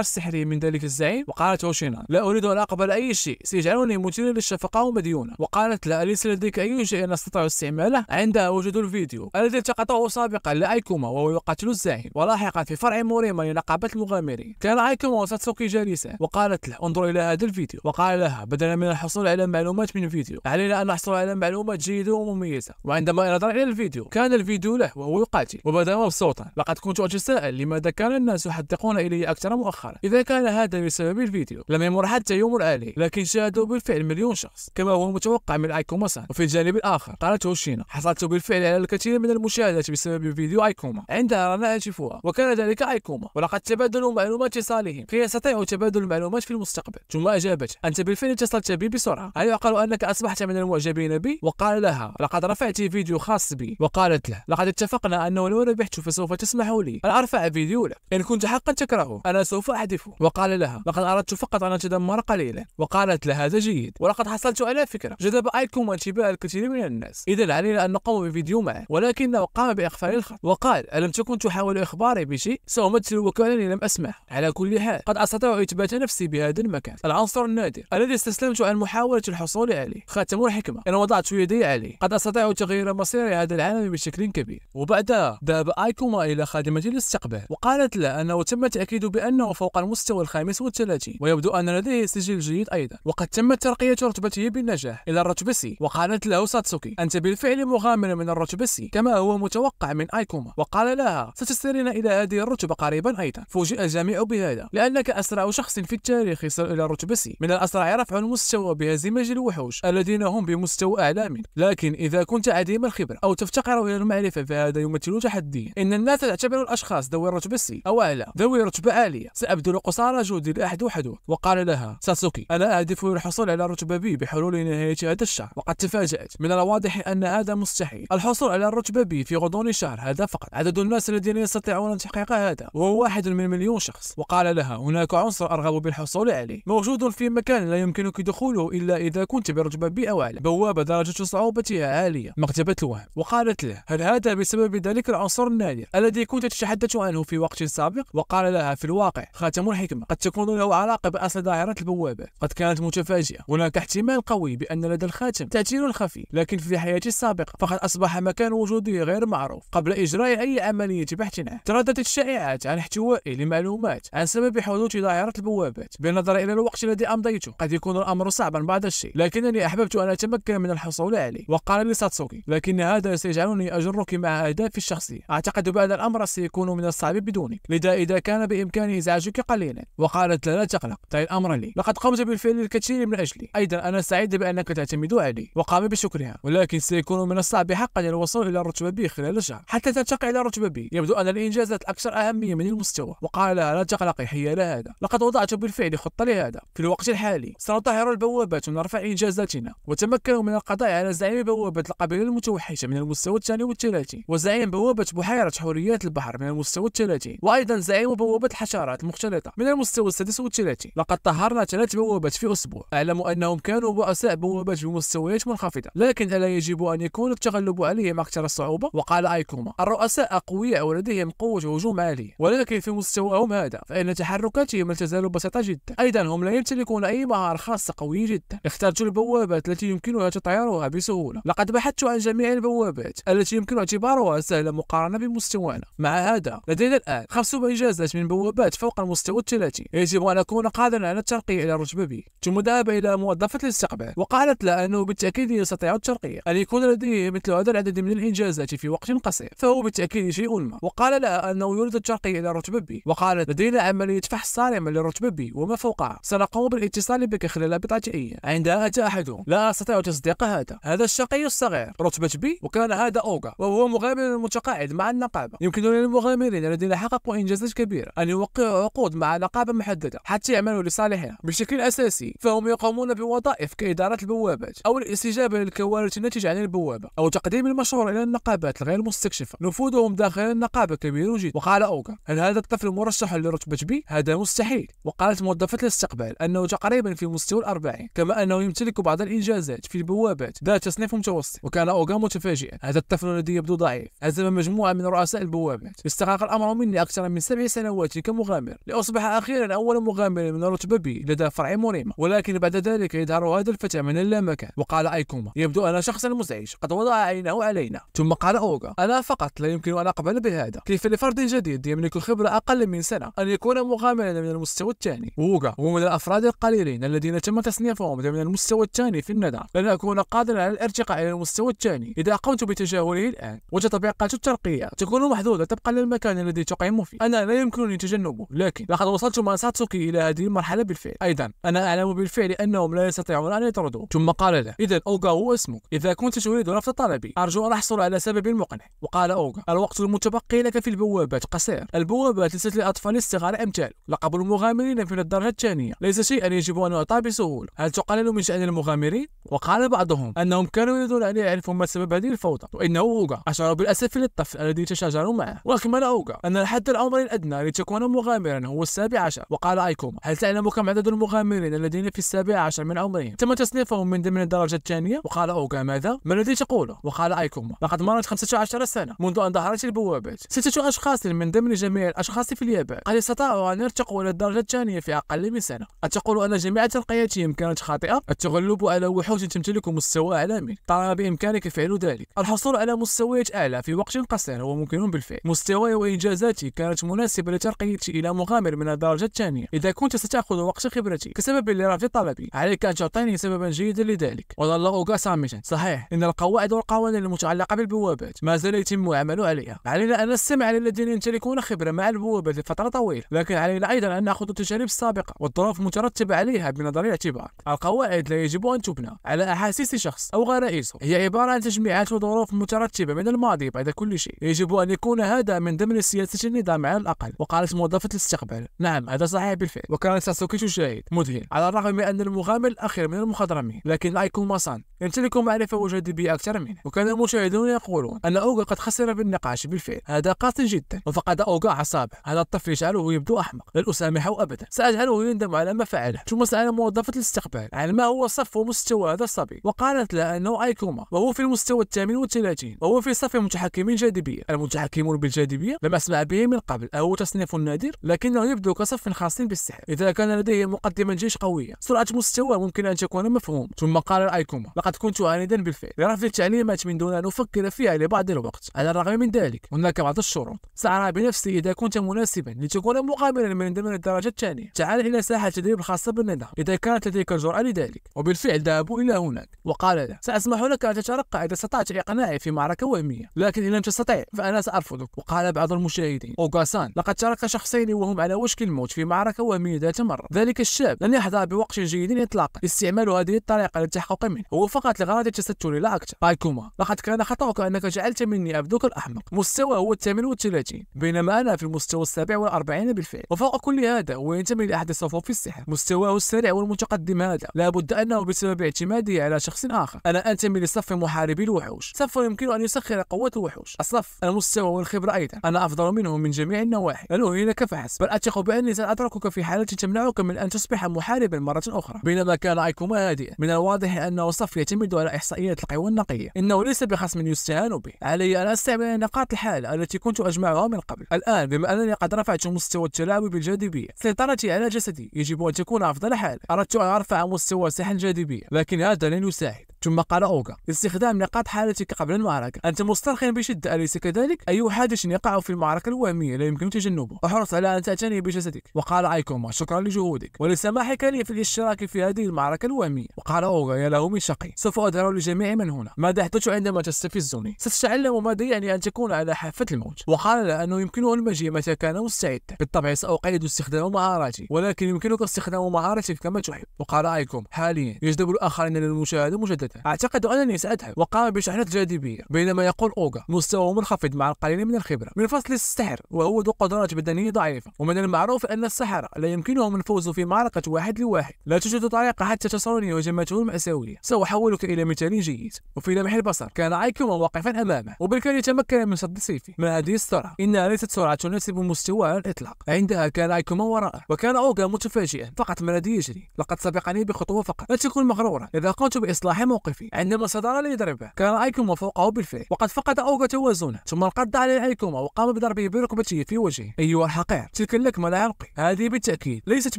السحرية من ذلك الزعيم؟ وقالت هوشينان: لا أريد أن أقبل أي شيء سيجعلني مثيرا للشفقة ومديونا. وقالت: لا، أليس لديك أي شيء نستطيع استعماله؟ عندها وجد الفيديو الذي التقطه سابقا لأيكوما وهو يقاتل الزعيم، ولاحقا في فرع موريما لنقابة المغامرين. كان أيكوما وساتسوكي جالسان، وقالت له: انظر إلى هذا الفيديو. وقال لها: بدلا من الحصول على معلومات من فيديو، علينا أن نحصل على معلومات جيدة ومميزة. وعندما نظر إلى الفيديو كان الفيديو له وهو يقاتل، وبدا مبسوطا. لقد كنت أتساءل لماذا كان الناس يحدقون إلي أكثر مؤخرا. إذا كان هذا بسبب الفيديو، لم يمر حتى يوم عليه، لكن شاهدوا بالفعل مليون شخص كما هو متوقع من أيكوما سان. وفي الجانب الآخر قالت هوشينا: حصلت بالفعل على الكثير من المشاهدات بسبب فيديو أيكوما. عندها رنا هاتفها، وكان ذلك أيكوما، ولقد تبادلوا معلومات اتصالهم كي يستطيعوا تبادل المعلومات في المستقبل. ثم أجابت: أنت بالفعل اتصلت بي بسرعة، هل يعقل أنك أصبحت من المعجبين بي؟ وقال لها: لقد رفعت فيديو خاص بي. وقالت له: لقد اتفقنا أنه لو ربحت فسوف تسمح لي أن أرفع فيديو لك، إن كنت حقا تكرهه أنا سوف أحذفه. وقال لها لقد أردت فقط أن أتذمر قليلا. وقالت له هذا جيد، ولقد حصلت على فكرة. جذب ايكوما انتباه الكثير من الناس، إذا علينا أن نقوم بفيديو معه، ولكنه قام بإخفاء الخط وقال ألم تكن تحاول إخباري بشيء؟ سأمثل وكأنني لم أسمع. على كل حال قد أستطيع إثبات نفسي بهذا المكان. العنصر النادر الذي استسلمت عن محاولة الحصول عليه، خاتم الحكمة، إن وضعت يدي عليه قد أستطيع تغيير مصير هذا العالم بشكل كبير. وبعدها ذهب ايكوما إلى خادمة الاستقبال وقالت له أنه تم التأكيد بأنه فوق المستوى 35 ويبدو أن لديه سجل جيد أيضا، وقد تمت ترقية رتبته بالنجاح إلى الرتبة سي. وقالت له ساتسوكي أنت بالفعل مغامر من الرتبة سي كما هو متوقع من ايكوما. وقال لها ستسيرين إلى هذه الرتبة قريبا أيضا. فوجئ الجميع بهذا لأنك أسرع شخص في التاريخ يصل إلى الرتبة سي. من الأسرع رفع المستوى بهزيمة الوحوش الذين هم بمستوى أعلى منك، لكن إذا كنت عديم الخبرة أو تفتقر إلى المعرفة فهذا يمثل تحديا. إن الناس تعتبر الأشخاص ذوي الرتبة سي أو أعلى ذوي رتبة عالية. سأبذل قصارى جهدي لأحد حدود. وقال لها ساتسوكي أنا أهدف للحصول على الرتبة بي بحلول نهاية هذا الشهر. وقد تفاجأت. من الواضح أن هذا مستحيل. الحصول على الرتبة بي في غضون شهر هذا فقط. عدد الناس الذين يستطيعون تحقيق هذا وهو 1 من مليون شخص. وقال لها هناك عنصر أرغب بالحصول عليه موجود في مكان لا يمكنك دخوله إلا إذا كنت برتبة بي أو أعلى. بوابة درجة صعوبتها عالية، مكتبة الوهم. وقالت له هل هذا بسبب ذلك العنصر النادر الذي كنت تتحدث عنه في وقت سابق؟ وقال لها في الواقع خاتم الحكمة قد تكون له علاقة بأصل ظاهرة البوابات. قد كانت متفاجئة. هناك احتمال قوي بأن لدى الخاتم تأثير خفي، لكن في حياتي السابقة فقد أصبح مكان وجوده غير معروف قبل إجراء أي عملية بحث عنه. ترددت الشائعات عن احتوائي لمعلومات عن سبب حدوث ظاهرة البوابات. بالنظر إلى الوقت الذي أمضيته قد يكون الأمر صعبا بعض الشيء، لكنني أحببت أن أتمكن من الحصول عليه. وقال لي ساتسوكي لكن هذا سيجعلني أجرك مع أهدافي الشخصية. أعتقد بأن الأمر سيكون من الصعب بدونك، لذا إذا كان بإمكاني إزعاجك قليلا. وقالت لا تقلق طيب الأمر لي، لقد قمت بالفعل الكثير من أجلي. أيضا أنا سعيد بأنك تعتمد علي. وقام بشكرها، ولكن سيكون من الصعب حقا الوصول إلى الرتبة بي خلال شهر حتى ترتقي إلى الرتبة بي. يبدو أن الإنجازات الأكثر أهمية من المستوى. وقال لها لا تقلقي حيال هذا، لقد وضعت بالفعل خطة لهذا. في الوقت الحالي سنطهر البوابات ونرفع إنجازاتنا وتمكنوا من القضاء على زعيم بوابة القبيلة المتوحشة من المستوى 32 وزعيم بوابة بحيرة حوريات البحر من المستوى 30 وأيضا زعيم بوابة الحشرات المختلطة من المستوى 36. لقد طهرنا 3 بوابات في أسبوع. أعلم أنهم كانوا رؤساء بوابات بمستويات منخفضة، لكن ألا يجب أن يكون التغلب عليهم أكثر صعوبة؟ وقال ايكوما الرؤساء أقوياء ولديهم قوة هجوم عالية، ولكن في مستواهم هذا فإن تحركاتهم لا تزال بسيطة جدا. أيضا هم لا يمتلكون أي مهارة خاصة قوية جدا. اخترت البوابات التي يمكنها تطهيرها بسهولة. لقد بحثت عن جميع البوابات التي يمكن اعتبارها سهلة مقارنة بمستوانا. مع هذا لدينا الآن 5 إنجازات من بوابات فوق المستوى 30. يجب أن أكون قادرا على الترقية إلى الرتبة بي. ثم ذهب إلى موظفة الاستقبال وقالت له أنه بالتأكيد يستطيع الترقية. أن يكون لديه مثل هذا العدد من الإنجازات في وقت قصير فهو بالتأكيد شيء ما. وقال لها أنه يريد الترقية إلى الرتبة بي. وقالت لدينا عملية فحص صارمة للرتبة بي وما فوقها، سنقوم بالاتصال بك خلال بضعة أيام. عندها أتى أحدهم لا أستطيع تصديق هذا الشقي الصغير رتبة بي، وكان هذا أوغا وهو مغامر متقاعد مع النقابة. يمكن للمغامرين الذين حققوا إنجازات كبيرة أن يوقعوا عقود مع نقابة محددة حتى يعملوا لصالحها. بشكل أساسي فهم يقومون بوظائف كإدارة البوابات أو الاستجابة للكوارث الناتجة عن البوابة أو تقديم المشورة إلى النقابات الغير مستكشفة. نفوذهم داخل النقابة كبير جدا. وقال أوغا هل هذا الطفل مرشح لرتبة بي؟ هذا مستحيل. وقالت موظفة الاستقبال أنه تقريبا في مستوى 40، كما أنه يمتلك بعض الإنجازات في البوابات ذات تصنيف متوسط. وكان أوغا متفاجئا، هذا الطفل الذي يبدو ضعيف هزم مجموعة من رؤساء البوابات. استغرق الأمر مني أكثر من 7 سنوات كمغامر لأصبح أخيرا أول مغامر من رتبة بي لدى فرع موريما، ولكن بعد ذلك يظهر هذا الفتى من اللامكان. وقال ايكوما يبدو أن شخصا مزعج قد وضع عينه علينا. ثم قال أوغا أنا فقط لا يمكن أن أقبل بهذا. كيف لفرد جديد يملك خبرة أقل من سنة أن يكون مغامرا من المستوى الثاني؟ أوغا هو من الأفراد القليلين الذين تم تصنيفهم من المستوى الثاني في الندى. لن أكون قادرا على الارتقاء إلى المستوى الثاني إذا قمت بتجاهله الآن. وتطبيقات الترقية تكون محدودة طبقا للمكان الذي تقيم فيه. أنا لا يمكنني تجنبه، لكن لقد وصلت مع ساتسوكي إلى هذه المرحلة بالفعل. أيضا أنا أعلم بالفعل أنهم لا يستطيعون أن يطردوه. ثم قال له إذا أوغا هو اسمك، إذا كنت تريد رفض طلبي أرجو أن أحصل على سبب مقنع. وقال أوغا الوقت المتبقي لك في البوابات قصير. البوابات ليست لأطفال الصغار أمثال. لقب المغامرين في الدرجة الثانية ليس شيئا يجب أن يعطى بسهولة. هل تقلل من شأن المغامرين؟ وقال بعضهم أنهم كانوا يريدون أن يعرفوا ما سبب هذه الفوضى، وإنه أوغا أشار ذكر بالأسف للطفل الذي تشاجروا معه. وأكمل أوغا أن الحد العمري الأدنى لتكون مغامرا هو 17. وقال أيكوما: هل تعلم كم عدد المغامرين الذين في 17 من عمرهم تم تصنيفهم من ضمن الدرجة الثانية؟ وقال أوغا: ماذا؟ ما الذي تقوله؟ وقال أيكوما: لقد مرت 15 سنة منذ أن ظهرت البوابات. 6 أشخاص من ضمن جميع الأشخاص في اليابان قد استطاعوا أن يرتقوا إلى الدرجة الثانية في أقل من سنة. أتقول أن جميع ترقياتهم كانت خاطئة؟ التغلب على وحوش تمتلك مستوى أعلى منك، طالما بإمكانك فعل ذلك. الحصول على مستويات أعلى في وقت قصير هو ممكن بالفعل. مستواي وإنجازاتي كانت مناسبة لترقيتي إلى مغامر من الدرجة الثانية. إذا كنت ستأخذ وقت خبرتي كسبب لرفض طلبي، عليك أن تعطيني سببا جيدا لذلك. وظل أوغا صامتا. صحيح إن القواعد والقوانين المتعلقة بالبوابات ما زال يتم العمل عليها. علينا أن نستمع على الذين يمتلكون خبرة مع البوابات لفترة طويلة، لكن علينا أيضا أن نأخذ التجارب السابقة والظروف المترتبة عليها بنظر الاعتبار. القواعد لا يجب أن تبنى على أحاسيس شخص أو غرائزه، هي عبارة عن تجميعات وظروف مترتبة من الماضي. بعد كل شيء يجب أن يكون هذا من ضمن سياسة النظام على الأقل. وقالت موظفة الاستقبال: نعم هذا صحيح بالفعل. وكانت ساسوكي تشاهد مذهل على الرغم من أن المغامر الأخير من المخضرمين، لكن أيكوما-سان يمتلك معرفة وجاذبية أكثر منه. وكان المشاهدون يقولون أن أوغا قد خسر بالنقاش. بالفعل هذا قاسي جدا، وفقد أوغا أعصابه. هذا الطفل يجعله يبدو أحمق، لن أسامحه أبدا. سأجعله يندم على ما فعله. ثم سأل موظفة الاستقبال عن ما هو صف ومستوى هذا الصبي، وقالت له أنه أيكوما وهو في المستوى 38 وهو في صف متحكمين جاذبية. المتحكمون بالجاذبية لم أسمع به من قبل، أو تصنيف نادر، لكنه يبدو كصف خاص بالسحر. إذا كان لديه مقدمة جيش قوية سرعة مستوى ممكن أن تكون مفهوم. ثم قال أيكوما: لقد كنت عاندا بالفعل لرفض التعليمات من دون أن أفكر فيها لبعض الوقت. على الرغم من ذلك هناك بعض الشروط سأرى بنفسي إذا كنت مناسبا لتكون مغامرا من ضمن الدرجة الثانية. تعال إلى ساحة التدريب الخاصة بالنظام إذا كانت لديك الجرأة لذلك. وبالفعل ذهبوا إلى هناك. وقال له: سأسمح لك أن تترقى إذا استطعت إقناعي في معركة وهمية، لكن إن لم تستطع فأنا سأرفضك. وقال بعض المشاهدين: أوغا-سان لقد ترك شخصين وهم على وشك الموت في معركة وهمية ذات مرة. ذلك الشاب لن يحظى بوقت جيد إطلاقا استعمال هذه الطريقة للتحقق منه، هو فقط لغرض التستر لا أكثر. أيكوما: لقد كان خطأك أنك جعلت مني أبدوك الأحمق. مستوى هو 38 بينما أنا في المستوى 47 بالفعل. وفوق كل هذا هو ينتمي لأحد صفوف السحر. مستواه السريع والمتقدم هذا لابد أنه بسبب اعتماده على شخص آخر. أنا أنتمي لصف محاربي الوحوش، صف يمكن أن يسخر قوة الوحوش. الصف المستوى والخبرة أيضا أنا أفضل منه من جميع النواحي. لن أهينك فحسب، بل أثق بأني سأتركك في حالة تمنعك من أن تصبح محاربا مرة أخرى. بينما كان أيكوما هادئا، من الواضح أنه صف يعتمد على إحصائيات القوى النقية. إنه ليس بخصم يستهان به. علي أن أستعمل نقاط الحالة التي كنت أجمعها من قبل. الآن بما أنني قد رفعت مستوى التلاعب بالجاذبية، سيطرتي على جسدي يجب أن تكون أفضل حالة. أردت أن أرفع مستوى سحر الجاذبية، لكن هذا لن يساعد. ثم قال أوغا: استخدام نقاط حالتك قبل المعركة. أنت مسترخٍ بشدة أليس كذلك؟ أي حادث يقع في المعركة الوهمية لا يمكن تجنبه. احرص على أن تعتني بجسدك. وقال أيكوما: شكرا لجهودك ولسماحك لي في الاشتراك في هذه المعركة الوهمية. وقال أوغا: يا له من شقي، سوف أظهر لجميع من هنا ماذا يحدث عندما تستفزني. ستتعلم ماذا يعني أن تكون على حافة الموت. وقال له أنه يمكنه المجيء متى كان مستعدا. بالطبع سأقيد استخدام مهاراتي، ولكن يمكنك استخدام مهاراتك كما تحب. وقال أيكوما: حاليا يجذب الآخرين للمشاهدة مجددا. أعتقد أنني سأذهب. وقام بشحنة جاذبية. بينما يقول أوغا: مستوى منخفض مع القليل من الخبرة من فصل السحر، وهو ذو قدرات بدنية ضعيفة. ومن المعروف أن السحرة لا يمكنهم الفوز في معركة 1 لواحد. لا توجد طريقة حتى تصلني وجماعته المأساوية. سأحولك إلى مثال جيد. وفي لمح البصر كان أيكوما واقفا أمامه، وبالكاد يتمكن من صد سيفه. ما هذه السرعة؟ إنها ليست سرعة تناسب مستواه على الإطلاق. عندها كان أيكوما وراءه، وكان أوغا متفاجئا. فقط ما الذي يجري؟ لقد سبقني بخطوة فقط. لا تكن مغرورا، إذا قمت بإصلاح موقفي. عندما صدر ليضربه كان أيكوما فوقه بالفعل، وقد فقد أوغا توازنه. ثم انقض على أيكوما وقام بضربه بركبته في وجهه. أيها الحقير، تلك اللكمة لا يرقي. هذه بالتأكيد ليست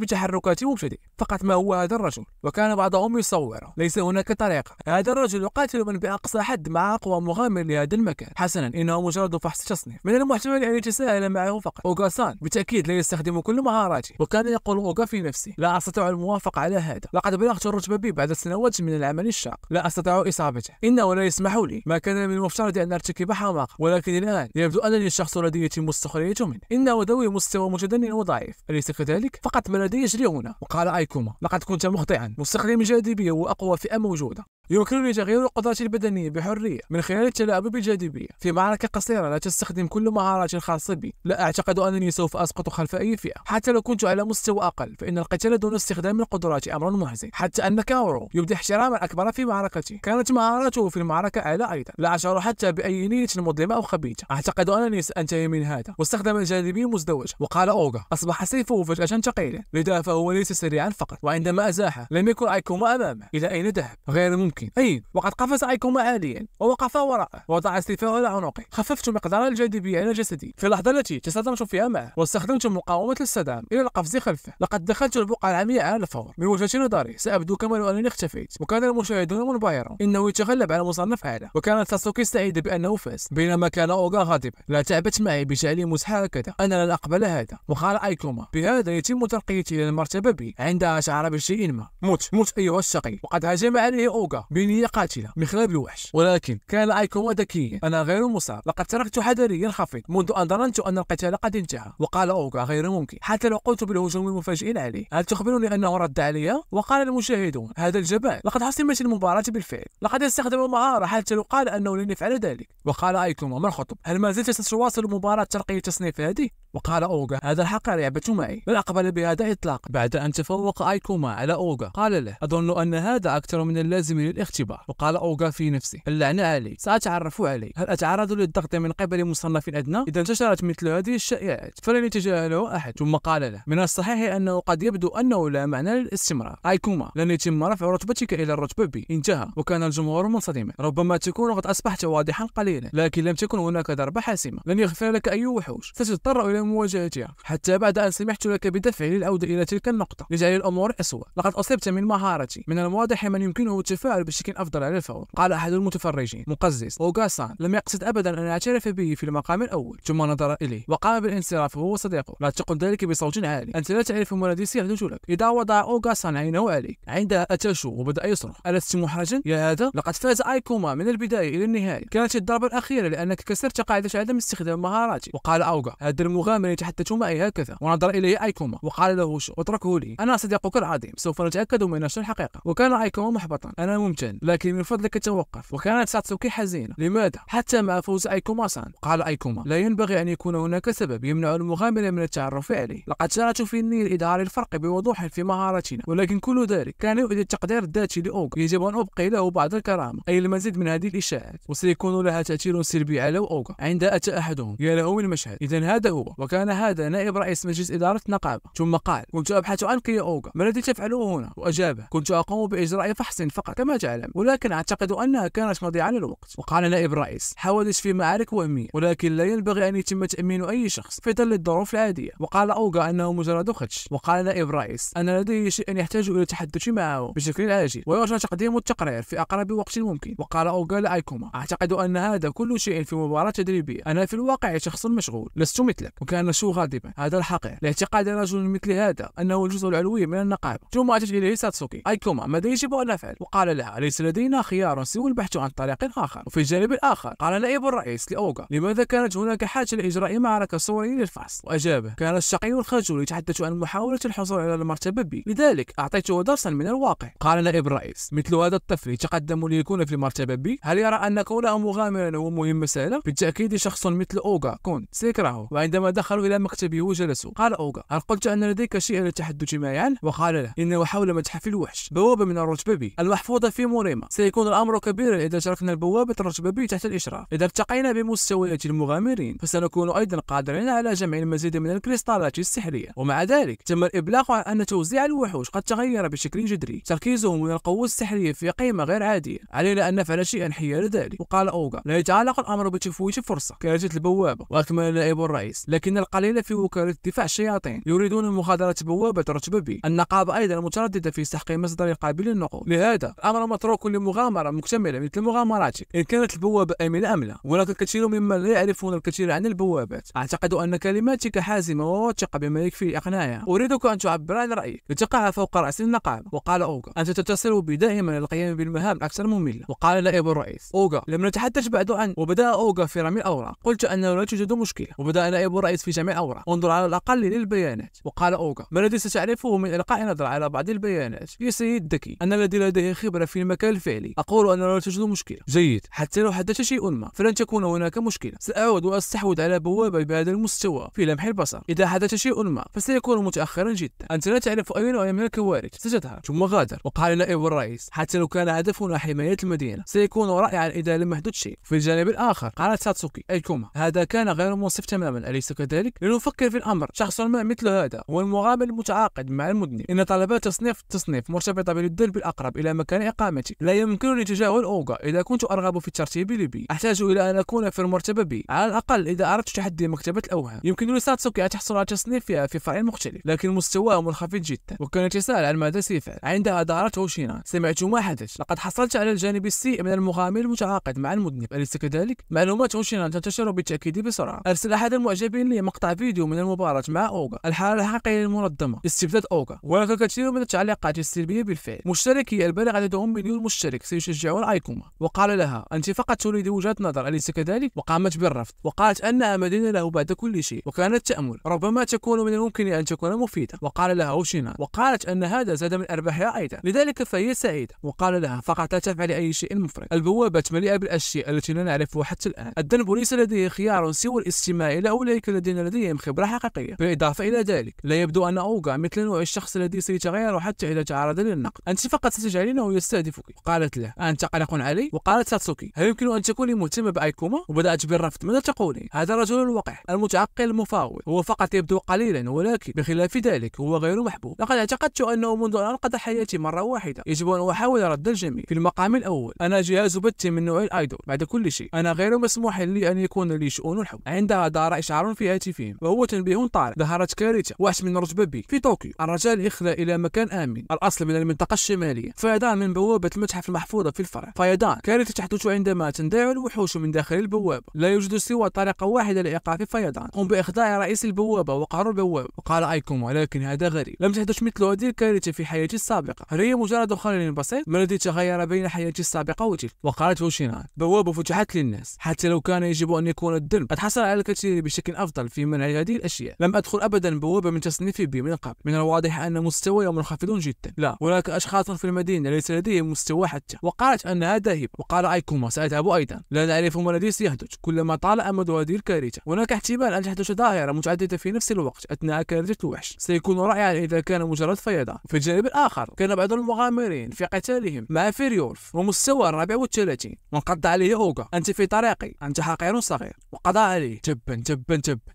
بتحركات مبتدئ، فقط ما هو هذا الرجل. وكان بعضهم يصوره. ليس هناك طريقة. هذا الرجل يقاتل من بأقصى حد مع أقوى مغامر لهذا المكان. حسنا، إنه مجرد فحص تصنيف. من المحتمل أن يتساهل معه فقط. أوغا-سان بالتأكيد لا يستخدم كل مهاراته. وكان يقول أوغا في نفسه: لا أستطيع الموافقة على هذا. لقد بلغت الرتبة بي بعد سنوات من العمل الشاق. لا أستطيع إصابته. إنه لا يسمح لي. ما كان من المفترض أن أرتكب حماقة، ولكن الآن يبدو أنني الشخص الذي يتم السخرية منه. إنه ذوي مستوى متدني وضعيف، أليس كذلك؟ فقط ما الذي يجري هنا. وقال أيكوما: لقد كنت مخطئا. مستخدم الجاذبية هو أقوى فئة موجودة. يمكنني تغيير القدرات البدنية بحرية من خلال التلاعب بالجاذبية. في معركة قصيرة لا تستخدم كل مهاراتي الخاصة بي. لا أعتقد أنني سوف أسقط خلف أي فئة، حتى لو كنت على مستوى أقل. فإن القتال دون استخدام القدرات أمر محزن. حتى أن كاورو يبدي احتراما أكبر في معركة معركته. كانت مهاراته في المعركة أعلى أيضا، لا أشعر حتى بأي نية مظلمة أو خبيثة. أعتقد أنني سأنتهي من هذا. واستخدم الجاذبية المزدوجة. وقال أوغا: أصبح سيفه فجأة ثقيلا، لذا فهو ليس سريعا فقط. وعندما أزاحه لم يكن أيكوما أمامه. إلى أين ذهب؟ غير ممكن. أي، وقد قفز أيكوما عاليا ووقف وراءه، وضع سيفه على عنقه. خففت مقدار الجاذبية على جسدي في اللحظة التي تصادمت فيها معه، واستخدمت مقاومة الصدام إلى القفز خلفه. لقد دخلت البقعة العمياء على الفور. من وجهة نظري سأبدو كما لو أنني اختفيت، وكان المشاهدون منبهرون. إنه يتغلب على مصنف أعلى. وكانت ساسوكي سعيدة بأنه فاز، بينما كان أوغا غاضبا. لا تعبت معي بجعلي مزحة هكذا، أنا لن أقبل هذا. وقال أيكوما: بهذا يتم ترقيتي إلى المرتبة بي. عندها شعر بشيء ما. موت أيها الشقي. وقد هجم عليه أوغا بنية قاتلة مخلب الوحش، ولكن كان أيكوما ذكيا. أنا غير مصاب، لقد تركت حذري ينخفض منذ أن ظننت أن القتال قد انتهى. وقال أوغا: غير ممكن، حتى لو قلت بالهجوم المفاجئ عليه. هل تخبرني أنه رد علي؟ وقال المشاهدون: هذا الجبان، لقد حسمت المباراة بالفعل. لقد استخدم المهارة حتى لو قال أنه لن يفعل ذلك. وقال أيكوما: ما الخطب؟ هل ما زلت ستواصل مباراة ترقية التصنيف هذه؟ وقال أوغا: هذا الحقير يعبث معي، لن أقبل بهذا إطلاقا. بعد أن تفوق أيكوما على أوغا قال له: أظن أن هذا أكثر من اللازم للاختبار. وقال أوغا في نفسه: اللعنة علي، سأتعرف عليه. هل أتعرض للضغط من قبل مصنف أدنى؟ إذا انتشرت مثل هذه الشائعات فلن يتجاهله أحد. ثم قال له: من الصحيح أنه قد يبدو أنه لا معنى للاستمرار. أيكوما، لن يتم رفع رتبتك إلى الرتبة بي. انتهى. وكان الجمهور منصدما. ربما تكون قد أصبحت واضحا قليلا، لكن لم تكن هناك ضربة حاسمة. لن يغفر لك أي وحوش، ستضطر إلى مواجهتها، حتى بعد أن سمحت لك بدفعي للعودة إلى تلك النقطة لجعل الأمور أسوأ. لقد أصبت من مهارتي. من الواضح من يمكنه التفاعل بشكل أفضل على الفور. قال أحد المتفرجين: مقزز، أوغا-سان لم يقصد أبدا أن يعترف به في المقام الأول. ثم نظر إليه وقام بالانصراف هو وصديقه. لا تقل ذلك بصوت عالي، أنت لا تعرف ما الذي سيحدث لك. إذا وضع أوغا-سان عينه عليك. عندها أتاشو وبدأ يصرخ: ألست محرجا يا هذا؟ لقد فاز أيكوما من البداية إلى النهاية. كانت الضربة الأخيرة لأنك كسرت قاعدة عدم استخدام مهاراتي. وقال أوغا: هذا المغامر يتحدث معي هكذا. ونظر إليه أيكوما وقال له: شو، اتركه لي، أنا صديقك العظيم، سوف نتأكد من نشر الحقيقة. وكان أيكوما محبطا: أنا ممتن، لكن من فضلك توقف. وكانت ساتسوكي حزينة: لماذا؟ حتى مع فوز أيكوما-سان. قال أيكوما: لا ينبغي أن يكون هناك سبب يمنع المغامر من التعرف عليه. لقد شاركت في النيل لإظهار الفرق بوضوح في مهاراتنا، ولكن كل ذلك كان يؤدي التقدير الذاتي لأوغا. يجب أن أبقي له بعض الكرامة، أي المزيد من هذه الإشاعات، وسيكون لها تأثير سلبي على أوغا. عند أتى أحدهم: يا له من المشهد، إذا هذا هو. وكان هذا نائب رئيس مجلس إدارة نقابة. ثم قال: كنت أبحث عنك يا أوغا، ما الذي تفعله هنا؟ وأجابه: كنت أقوم بإجراء فحص فقط كما تعلم، ولكن أعتقد أنها كانت مضيعة للوقت. وقال نائب الرئيس: حاولت في معارك وهمية، ولكن لا ينبغي أن يتم تأمين أي شخص في ظل الظروف العادية. وقال أوغا أنه مجرد خدش. وقال نائب الرئيس: أنا لدي شيء يحتاج إلى التحدث معه بشكل عاجل، ويرجى تقديم التقرير في أقرب وقت ممكن. وقال أوغا لأيكوما: أعتقد أن هذا كل شيء في مباراة تدريبية، أنا في الواقع شخص مشغول، لست مثلك. وكان شو غاضبا: هذا الحقير، لاعتقاد رجل مثل هذا أنه الجزء العلوي من النقابة. ثم أتت إليه ساتسوكي: أيكوما، ماذا يجب أن نفعل؟ وقال لها: ليس لدينا خيار سوى البحث عن طريق آخر. وفي الجانب الآخر قال نائب الرئيس لأوغا: لماذا كانت هناك حاجة لإجراء معركة صورية للفحص؟ وأجابه: كان الشقي الخجول يتحدث عن محاولة الحصول على المرتبة بي، لذلك أعطيته درسا من الواقع. قال نائب الرئيس: مثل هذا الطفل يتقدم ليكون في المرتبة بي؟ هل يرى أن كونه مغامرا هو مهمة سهلة؟ بالتأكيد شخص مثل أوغا كون سيكرهه. وعندما دخلوا إلى مكتبه وجلسوا قال أوغا: هل قلت أن لديك شيء للتحدث معي عنه؟ وقال له: إنه حول متحف الوحش، بوابة من الرتبة بي المحفوظة في موريما. سيكون الأمر كبيرا إذا تركنا البوابة الرتبة بي تحت الإشراف. إذا ارتقينا بمستويات المغامرين فسنكون أيضا قادرين على جمع المزيد من الكريستالات السحرية. ومع ذلك تم الإبلاغ عن أن توزيع الوحوش قد تغير بشكل جذري، تركيزهم من القوة السحرية في قيمة غير عادية. علينا أن نفعل شيئا حيال ذلك. وقال أوغا: لا يتعلق الأمر بتفويت فرصة. كانت البوابة. وأكمل نائب الرئيس: لكن القليل في وكالة دفاع الشياطين يريدون مغادرة بوابة رتبة بي. النقابة أيضا مترددة في تحقيق مصدر قابل للنقول، لهذا الأمر متروك لمغامرة مكتملة مثل مغامراتك. إن كانت البوابة آمنة أم لا. هناك الكثير ممن لا يعرفون الكثير عن البوابات. أعتقد أن كلماتك حازمة وواثقة بما يكفي لإقناعها. أريدك أن تعبر عن رأيك لتقع فوق رأس النقابة. وقال أوغا: أنت تتصل بي دائما للقيام بالمهام أكثر مملة. وقال نائب الرئيس: أوغا، لم نتحدث بعد عنه. وبدأ أوغا في رمي الأوراق. قلت أنه لا توجد مشكلة. وبدأ نائب الرئيس في جمع الأوراق. انظر على الأقل للبيانات. وقال أوغا: ما الذي ستعرفه من إلقاء نظر على بعض البيانات؟ يا سيد ذكي، أنا الذي لديه خبرة في المكان الفعلي أقول أن لا توجد مشكلة. جيد، حتى لو حدث شيء ما فلن تكون هناك مشكلة. سأعود وأستحوذ على بوابة بهذا المستوى في لمح البصر. إذا حدث شيء ما فسيكون متأخرا جدا. أنت لا تعرف أي نوع من الكوارث ستظهر. ثم غادر. وقال نائب الرئيس: حتى لو كان هدفنا حماية المدينة سيكون رائعا إذا لم يحدث شيء. في الجانب الآخر قالت ساتسوكي أيكوما هذا كان غير منصف تماما أليس كذلك؟ لنفكر في الأمر، شخص ما مثل هذا هو المغامر المتعاقد مع المذنب. إن طلبات تصنيف مرتبطة بالدرب الأقرب إلى مكان إقامتي. لا يمكنني تجاهل أوغا إذا كنت أرغب في الترتيب لبي. أحتاج إلى أن أكون في المرتبة بي على الأقل إذا أردت تحدي مكتبة الأوهام. يمكن لساتسوكي أن تحصل على تصنيف فيها في فرع مختلف، لكن مستواه منخفض جدا، وكان يتساءل عن ماذا سيفعل. عندها ظهرته شينان. سمعت ما حدث، لقد حصلت على الجانب السيء من المغامر المتعاقد مع المذنب أليس كذلك؟ معلومات شينان تنتشر بالتأكيد بسرعة. أرسل أحد المعجبين لي مقطع فيديو من المباراة مع أوغا، الحالة الحقيقية المنظمة استبداد أوغا، وهناك الكثير من التعليقات السلبية بالفعل. مشتركي البالغ عددهم 1,000,000 مشترك سيشجعون أيكوما، وقال لها أنت فقط تريد وجهة نظر أليس كذلك؟ وقامت بالرفض وقالت أنها مدينة له بعد كل شيء، وكانت تأمل ربما تكون من الممكن أن تكون مفيدة. وقال لها أوشينا وقالت أن هذا زاد من أرباحها أيضا، لذلك فهي سعيدة. وقال لها فقط لا تفعلي أي شيء مفرط. البوابات مليئة بالأشياء التي لا نعرفها حتى الآن. الذنب ليس لديه خيار سوى الاستماع إلى أولئك الذين لديهم خبرة حقيقية. بالإضافة إلى ذلك لا يبدو أن أوغا مثل نوع الشخص الذي سيتغير حتى إذا تعرض للنقد. أنت فقط ستجعلينه يستهدفك. وقالت له أنت قلق علي؟ وقالت ساتسوكي هل يمكن أن تكوني مهتمة بأيكوما؟ وبدأت بالرفض. ماذا تقولين؟ هذا الرجل الوقح المتعقل المفاوض، هو فقط يبدو قليلا، ولكن بخلاف ذلك هو غير محبوب. لقد اعتقدت أنه منذ أن أنقذ حياتي مرة واحدة. يجب أن أحاول رد الجميع. في المقام الأول أنا جهاز بث من نوع الأيدول. بعد كل شيء أنا غير مسموح لي أن يكون لي شؤون الحب. عندها دار إشعار في هاتفهم وهو تنبيه طارئ. ظهرت كارثة وحش من رتبة بي في طوكيو. الرجال إخلاء إلى مكان آمن، الأصل من المنطقة الشمالية. فيضان من بوابة المتحف المحفوظة في الفرع. فيضان كارثة تحدث عندما تندلع الوحوش من داخل البوابة. لا يوجد سوى طريقة واحدة لإيقاف فيضان، قم بإخضاع رئيس البوابة وقهر البوابة. وقال أيكوما ولكن هذا غريب، لم تحدث مثل هذه الكارثة في حياتي السابقة. هل هي مجرد خلل بسيط؟ ما الذي تغير بين حياتي السابقة وتلك؟ وقالت هوشينان بوابة فتحت للناس. حتى لو كان يجب أن يكون الذنب قد حصل على الكثير بشكل أفضل في منع هذه الأشياء. لم أدخل أبدا بوابة من تصنيف بي من قبل. من الواضح أن مستواي منخفض جدا. لا، هناك أشخاص في المدينة ليس لديهم مستوى حتى. وقالت أنها ذاهبة. وقال أيكوما سأذهب أيضا. لا نعرف ما الذي سيحدث. كلما طال أمد هذه الكارثة هناك احتمال أن تحدث ظاهرة متعددة في نفس الوقت أثناء كارثة الوحش. سيكون رائعا إذا كان مجرد فيضان. في الجانب الآخر كان بعض المغامرين في قتالهم مع فيريولف ومستوى 34 وانقض عليه أوغا. أنت في طريقي، أنت حقير صغير. وقضى عليه تبا.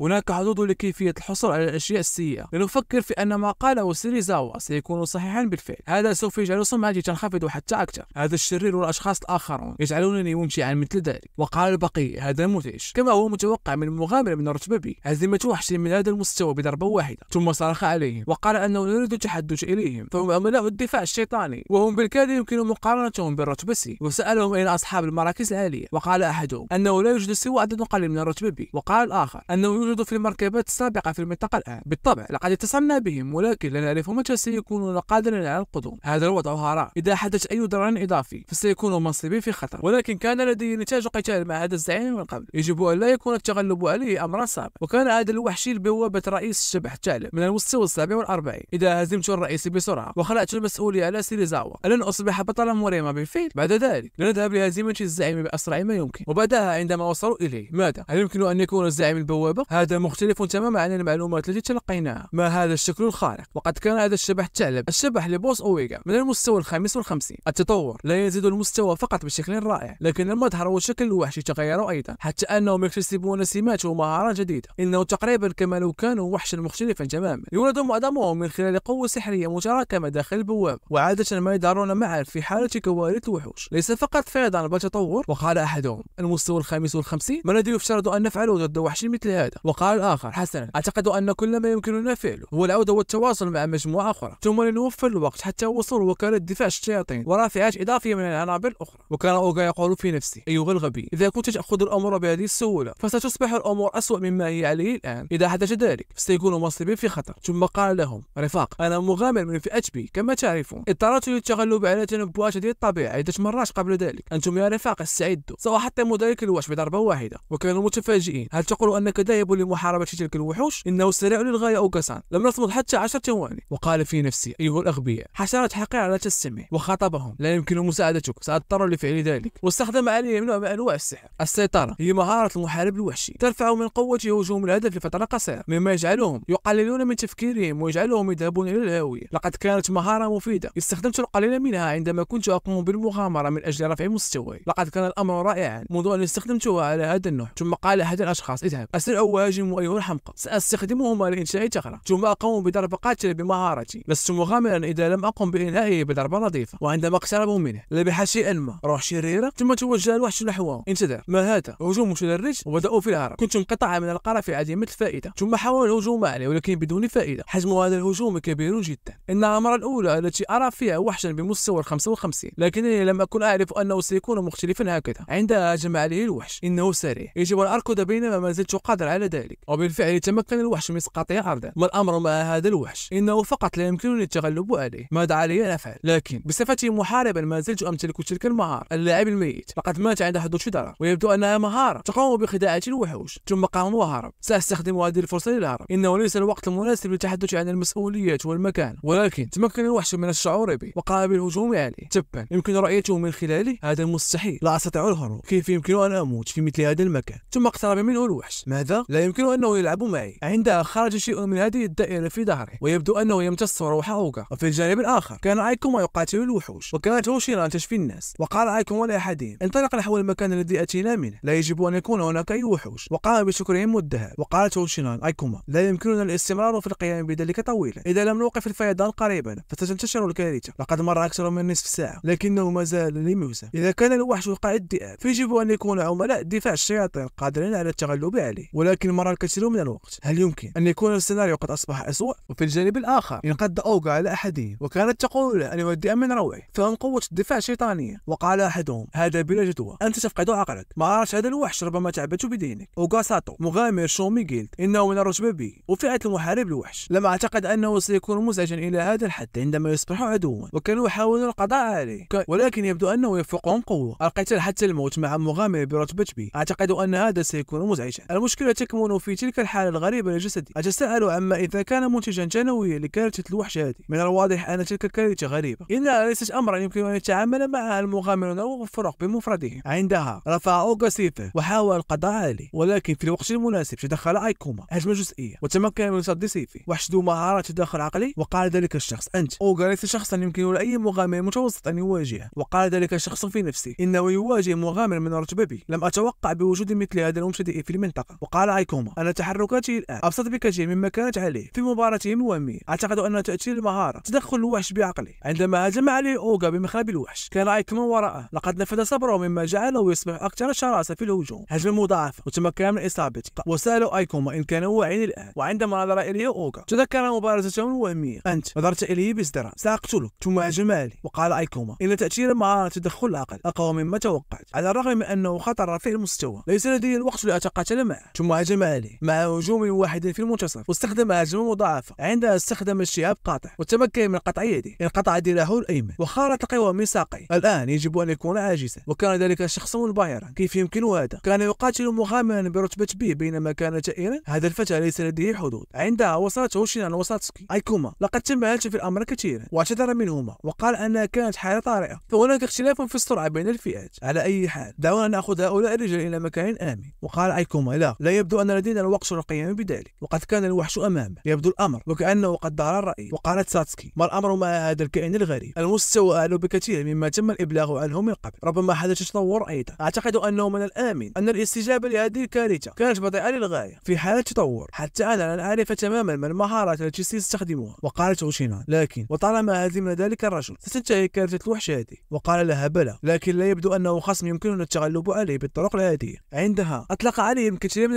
هناك حدود لكيفية الحصول على الأشياء السيئة. لنفكر في أن ما قاله سيريزاوا سيكون صحيحا بالفعل. هذا سوف يجعل سمعتي تنخفض حتى أكثر. هذا الشرير والأشخاص الآخرون يجعلونني ممشيا مثل ذلك. وقال البقية هذا مدهش كما هو متوقع من مغامر من رتبة بي. هزيمة وحش من هذا المستوى بضربة واحدة. ثم صرخ عليهم وقال أنه يريد التحدث إليهم، فهم عملاء الدفاع الشيطاني وهم بالكاد يمكن مقارنتهم بالرتبة سي. وسألهم أين أصحاب المراكز العالية، وقال أحدهم أنه لا يوجد سوى عدد قليل من الرتبة بي. وقال الآخر أنه يوجد في المركبات السابقة في المنطقة الآن. بالطبع لقد اتصلنا بهم ولكن لا نعرف متى سيكونون قادرين على القدوم. هذا الوضع هراء. إذا حدث أي ضرر إضافي فسيكون منصبي في خطر. ولكن كان لدي نتاج قتال مع هذا الزعيم من قبل، يجب أن لا يكون التغلب عليه أمرا صعبا. وكان هذا الوحشي بوابة رئيس الشبح الثعلب من المستوى 47. إذا هزمت الرئيس بسرعة وخلعت المسؤولية على سيريزاوا ألن أصبح بطلا مريما بالفعل؟ بعد ذلك لنذهب لهزيمة الزعيم بأسرع ما يمكن. وبعدها عندما وصلوا إليه ماذا؟ هل يمكن أن يكون الزعيم البوابة؟ هذا مختلف تماما عن المعلومات التي تلقيناها. ما هذا الشكل الخارق؟ وقد كان هذا الشبح الثعلب الشبح لبوس أويغا من المستوى 55. التطور لا يزيد المستوى فقط بشكل رائع، لكن المظهر والشكل الوحشي تغيروا أيضا، حتى أنهم يكتسبون سمات ومهارات جديدة. إنه تقريبا كما لو كانوا وحشا مختلفا تماما. يولد معظمهم من خلال قوة سحرية متراكمة داخل البوابة، وعادة ما يدارون معا في حالة كوارث الوحوش. ليس فقط فيضان بل تطور. وقال أحدهم المستوى 55 ما الذي يفترض أن نفعله ضد وحش مثل هذا؟ وقال الآخر حسنا أعتقد أن كل ما يمكننا فعله هو العودة والتواصل مع مجموعة أخرى، ثم لنوفر الوقت حتى وصول وكالة دفاع الشياطين ورافعات إضافية من العنابر الأخرى. وكان أوغا يقول في نفسه أيها الغبي، إذا كنت تأخذ الأمور بهذه السهولة فستصبح الأمور أسوأ مما هي عليه الآن. إذا حدث ذلك فسيكون مصيبي في خطر. ثم قال لهم رفاق أنا مغامر من فئة بي كما تعرفون. اضطررت للتغلب على تنبؤات هذه الطبيعة عدة مرات قبل ذلك. أنتم يا رفاق استعدوا، سأحطم ذلك الوحش بضربة واحدة. وكانوا متفاجئين. هل تقول أنك ذاهب لمحاربة تلك الوحوش؟ إنه سريع للغاية أوغا-سان، لم نصمد حتى 10 ثواني. وقال في نفسه أيها الأغبياء، حشرات حقيرة لا تستمع. وخاطبهم لا يمكن مساعدتك، سأضطر لفعل ذلك. واستخدم عليهم نوع من أنواع السحر. السيطرة هي مهارة المحارب الوحشي، ترفع من قوة هجوم الهدف لفترة قصيرة، مما يجعلهم يقللون من تفكيرهم ويجعلهم يذهبون إلى الهاوية. لقد كانت مهارة مفيدة، استخدمت القليل منها عندما كنت أقوم بالمغامرة من أجل رفع مستواي. لقد كان الأمر رائعا منذ أن استخدمتها على هذا النوع. ثم قال أحد الأشخاص: اذهب، أسرع وهاجم أيها الحمقى، سأستخدمهما لإنشاء ثغرة ثم أقوم بضرب قاتل بمهارتي. لست مغامرا إذا لم أقم بإنهائه بضربة نظيفة. وعندما اقتربوا منه لبح شيئا ما، روح شريرة، ثم توجه الوحش نحوهم. انتظر، ما هذا؟ هجوم متدرج، وبدأوا في الهرب. كنت قطعة من القرف عديمة الفائدة، ثم حاولوا الهجوم عليه ولكن بدون فائدة. حجم هذا الهجوم كبير جدا. إن المرة الأولى التي أرى فيها وحشا بمستوى 55، لكنني لم أكن أعرف أنه سيكون مختلفا هكذا. عندها هجم عليه الوحش. إنه سريع، يجب أن أركض بينما ما زلت قادر على ذلك. وبالفعل تمكن الوحش من إسقاطه أرضا. ما الأمر مع هذا الوحش؟ إنه فقط لا يمكنني التغلب عليه. ماذا علي أن أفعل؟ لكن بصفتي محاربا ما زلت أمتلك تلك المهارة. اللاعب الميت لقد مات عند حدوث ضرر، ويبدو أنها مهارة تقوم بخداعة الوحوش. ثم قام وهرب. سأستخدم هذه الفرصة للهرب. إنه ليس الوقت المناسب للتحدث عن المسؤوليات والمكان، ولكن تمكن الوحش من الشعور بي وقام بالهجوم عليه. تبا، يمكن رؤيته من خلالي؟ هذا مستحيل، لا أستطيع الهروب. كيف يمكن أن أموت في مثل هذا المكان؟ ثم اقترب منه الوحش. ماذا؟ لا يمكن أنه يلعب معي. عندها خرج شيء من هذه الدائرة في ظهره، ويبدو أنه يمتص روح أوغا. وفي الجانب الآخر كان ايكوما يقاتل الوحوش، وكانت هوشيران تشفي الناس. وقال ايكوما لأحدهم: انطلق نحو المكان الذي أتينا منه، لا يجب أن يكون هناك أي وحوش. وقام بشكرهم الذهاب. وقالت هوشيران: ايكوما، لا يمكننا الاستمرار في القيام بذلك طويلا. إذا لم نوقف الفيضان قريبا فستنتشر الكارثة. لقد مر أكثر من نصف ساعة لكنه ما زال لم يوصل. إذا كان الوحش قائد ذئاب فيجب أن يكون عملاء دفاع الشياطين قادرين على التغلب عليه، ولكن مر الكثير من الوقت. هل يمكن أن يكون السيناريو قد أصبح أسوأ؟ وفي الجانب الآخر انقض أوغا على أحدهم، وكانت تقول له أن يودي من روعه، فهم قوة الدفاع الشيطانية. وقال أحدهم: هذا بلا جدوى، أنت تفقد عقلك. مهارة هذا الوحش ربما تعبت بدينك. أوغا ساتو مغامر شومي جيلد، إنه من الرتبة بي وفئة المحارب الوحش. لم أعتقد أنه سيكون مزعجا إلى هذا الحد عندما يصبح عدوا، وكانوا يحاولون القضاء عليه، ولكن يبدو أنه يفوقهم قوة. القتال حتى الموت مع مغامر برتبة بي، أعتقد أن هذا سيكون مزعجا. المشكلة تكمن في تلك الحالة الغريبة لجسدي. أتساءل عما إذا كان منتجا جنويا لكارثة الوحش هذه. من الواضح أن تلك الكارثة غريبة، إنها ليست أمرا يمكن أن يتعامل معها المغامرون أو الفرق بمفردهم. عندها رفع أوغا سيفه وحاول القضاء عليه، ولكن في الوقت المناسب تدخل ايكوما هجمة جزئية وتمكن من صد سيفه. وحش ذو مهارة تداخل عقلي. وقال ذلك الشخص: أنت. أوغا ليس شخصا يمكن لأي مغامر متوسط أن يواجهه. وقال ذلك الشخص في نفسه: إنه يواجه مغامر من رتبة بي. لم أتوقع بوجود مثل هذا المبتدئ في المنطقة. وقال ايكوما: أن تحركاته الآن أبسط بكثير مما كانت عليه في مباراتهم الوهمية. أعتقد أن تأثير المهارة تدخل الوحش بعقله. عندما هجم عليه أوغا بمخلب الوحش كان ايكوما وراءه. لقد نفذ صبره مما جعله يصبح أكثر شراسة في الهجوم. هجمة مضاعفة وتمكن من إصابته. وسألوا ايكوما إن كان واعيا الآن. وعندما نظر إليه أوغا تذكر مباراتهم الوهمية. أنت. نظرت إليه بازدراء: سأقتلك. ثم هجم عليه. وقال ايكوما: إن تأثير مهارة تدخل العقل أقوى مما توقعت. على الرغم من أنه خطر رفيع المستوى ليس لدي الوقت لأتقاتل معه. ثم هجم عليه مع هجوم واحد في المنتصف، واستخدم هجمة مضاعفة. عندها استخدم الشهاب قاطع وتمكن من قطع يده. انقطع ذراعه الأيمن وخارط قوى من ساقيه. الآن يجب أن يكون عاجزا. وكان ذلك الشخص منبهرا: كيف يمكن هذا؟ كان يقاتل مغامرا برتبة بي بينما كان جائرا. هذا الفتى ليس لديه حدود. عندها وصلت هوشيران وساتسكي: ايكوما، لقد تمهلت في الأمر كثيرا. واعتذر منهما وقال أنها كانت حالة طارئة، فهناك اختلاف في السرعة بين الفئات. على أي حال دعونا نأخذ هؤلاء الرجال إلى مكان آمن. وقال ايكوما: لا يبدو أن لدينا الوقت للقيام بذلك. وقد كان الوحش أمامه يبدو الأمر وكأنه قد دار الرأي. وقالت ساتسكي: ما الأمر مع هذا الكائن الغريب؟ المستوى أعلى بكثير مما تم الإبلاغ عنه من قبل. ربما حدث تطور أيضا. أعتقد أنه من الآمن أن الاستجابة لهذه الكارثة كانت بطيئة للغاية في حالة تطور. حتى أنا لن أعرف تماما ما المهارات التي سيستخدمها. وقالت هوشيران: لكن وطالما هزمنا ذلك الرجل ستنتهي كارثة الوحش هذه. وقال لها: بلى، لكن لا يبدو أنه خصم يمكننا التغلب عليه بالطرق العادية. عندها أطلق عليهم كثير من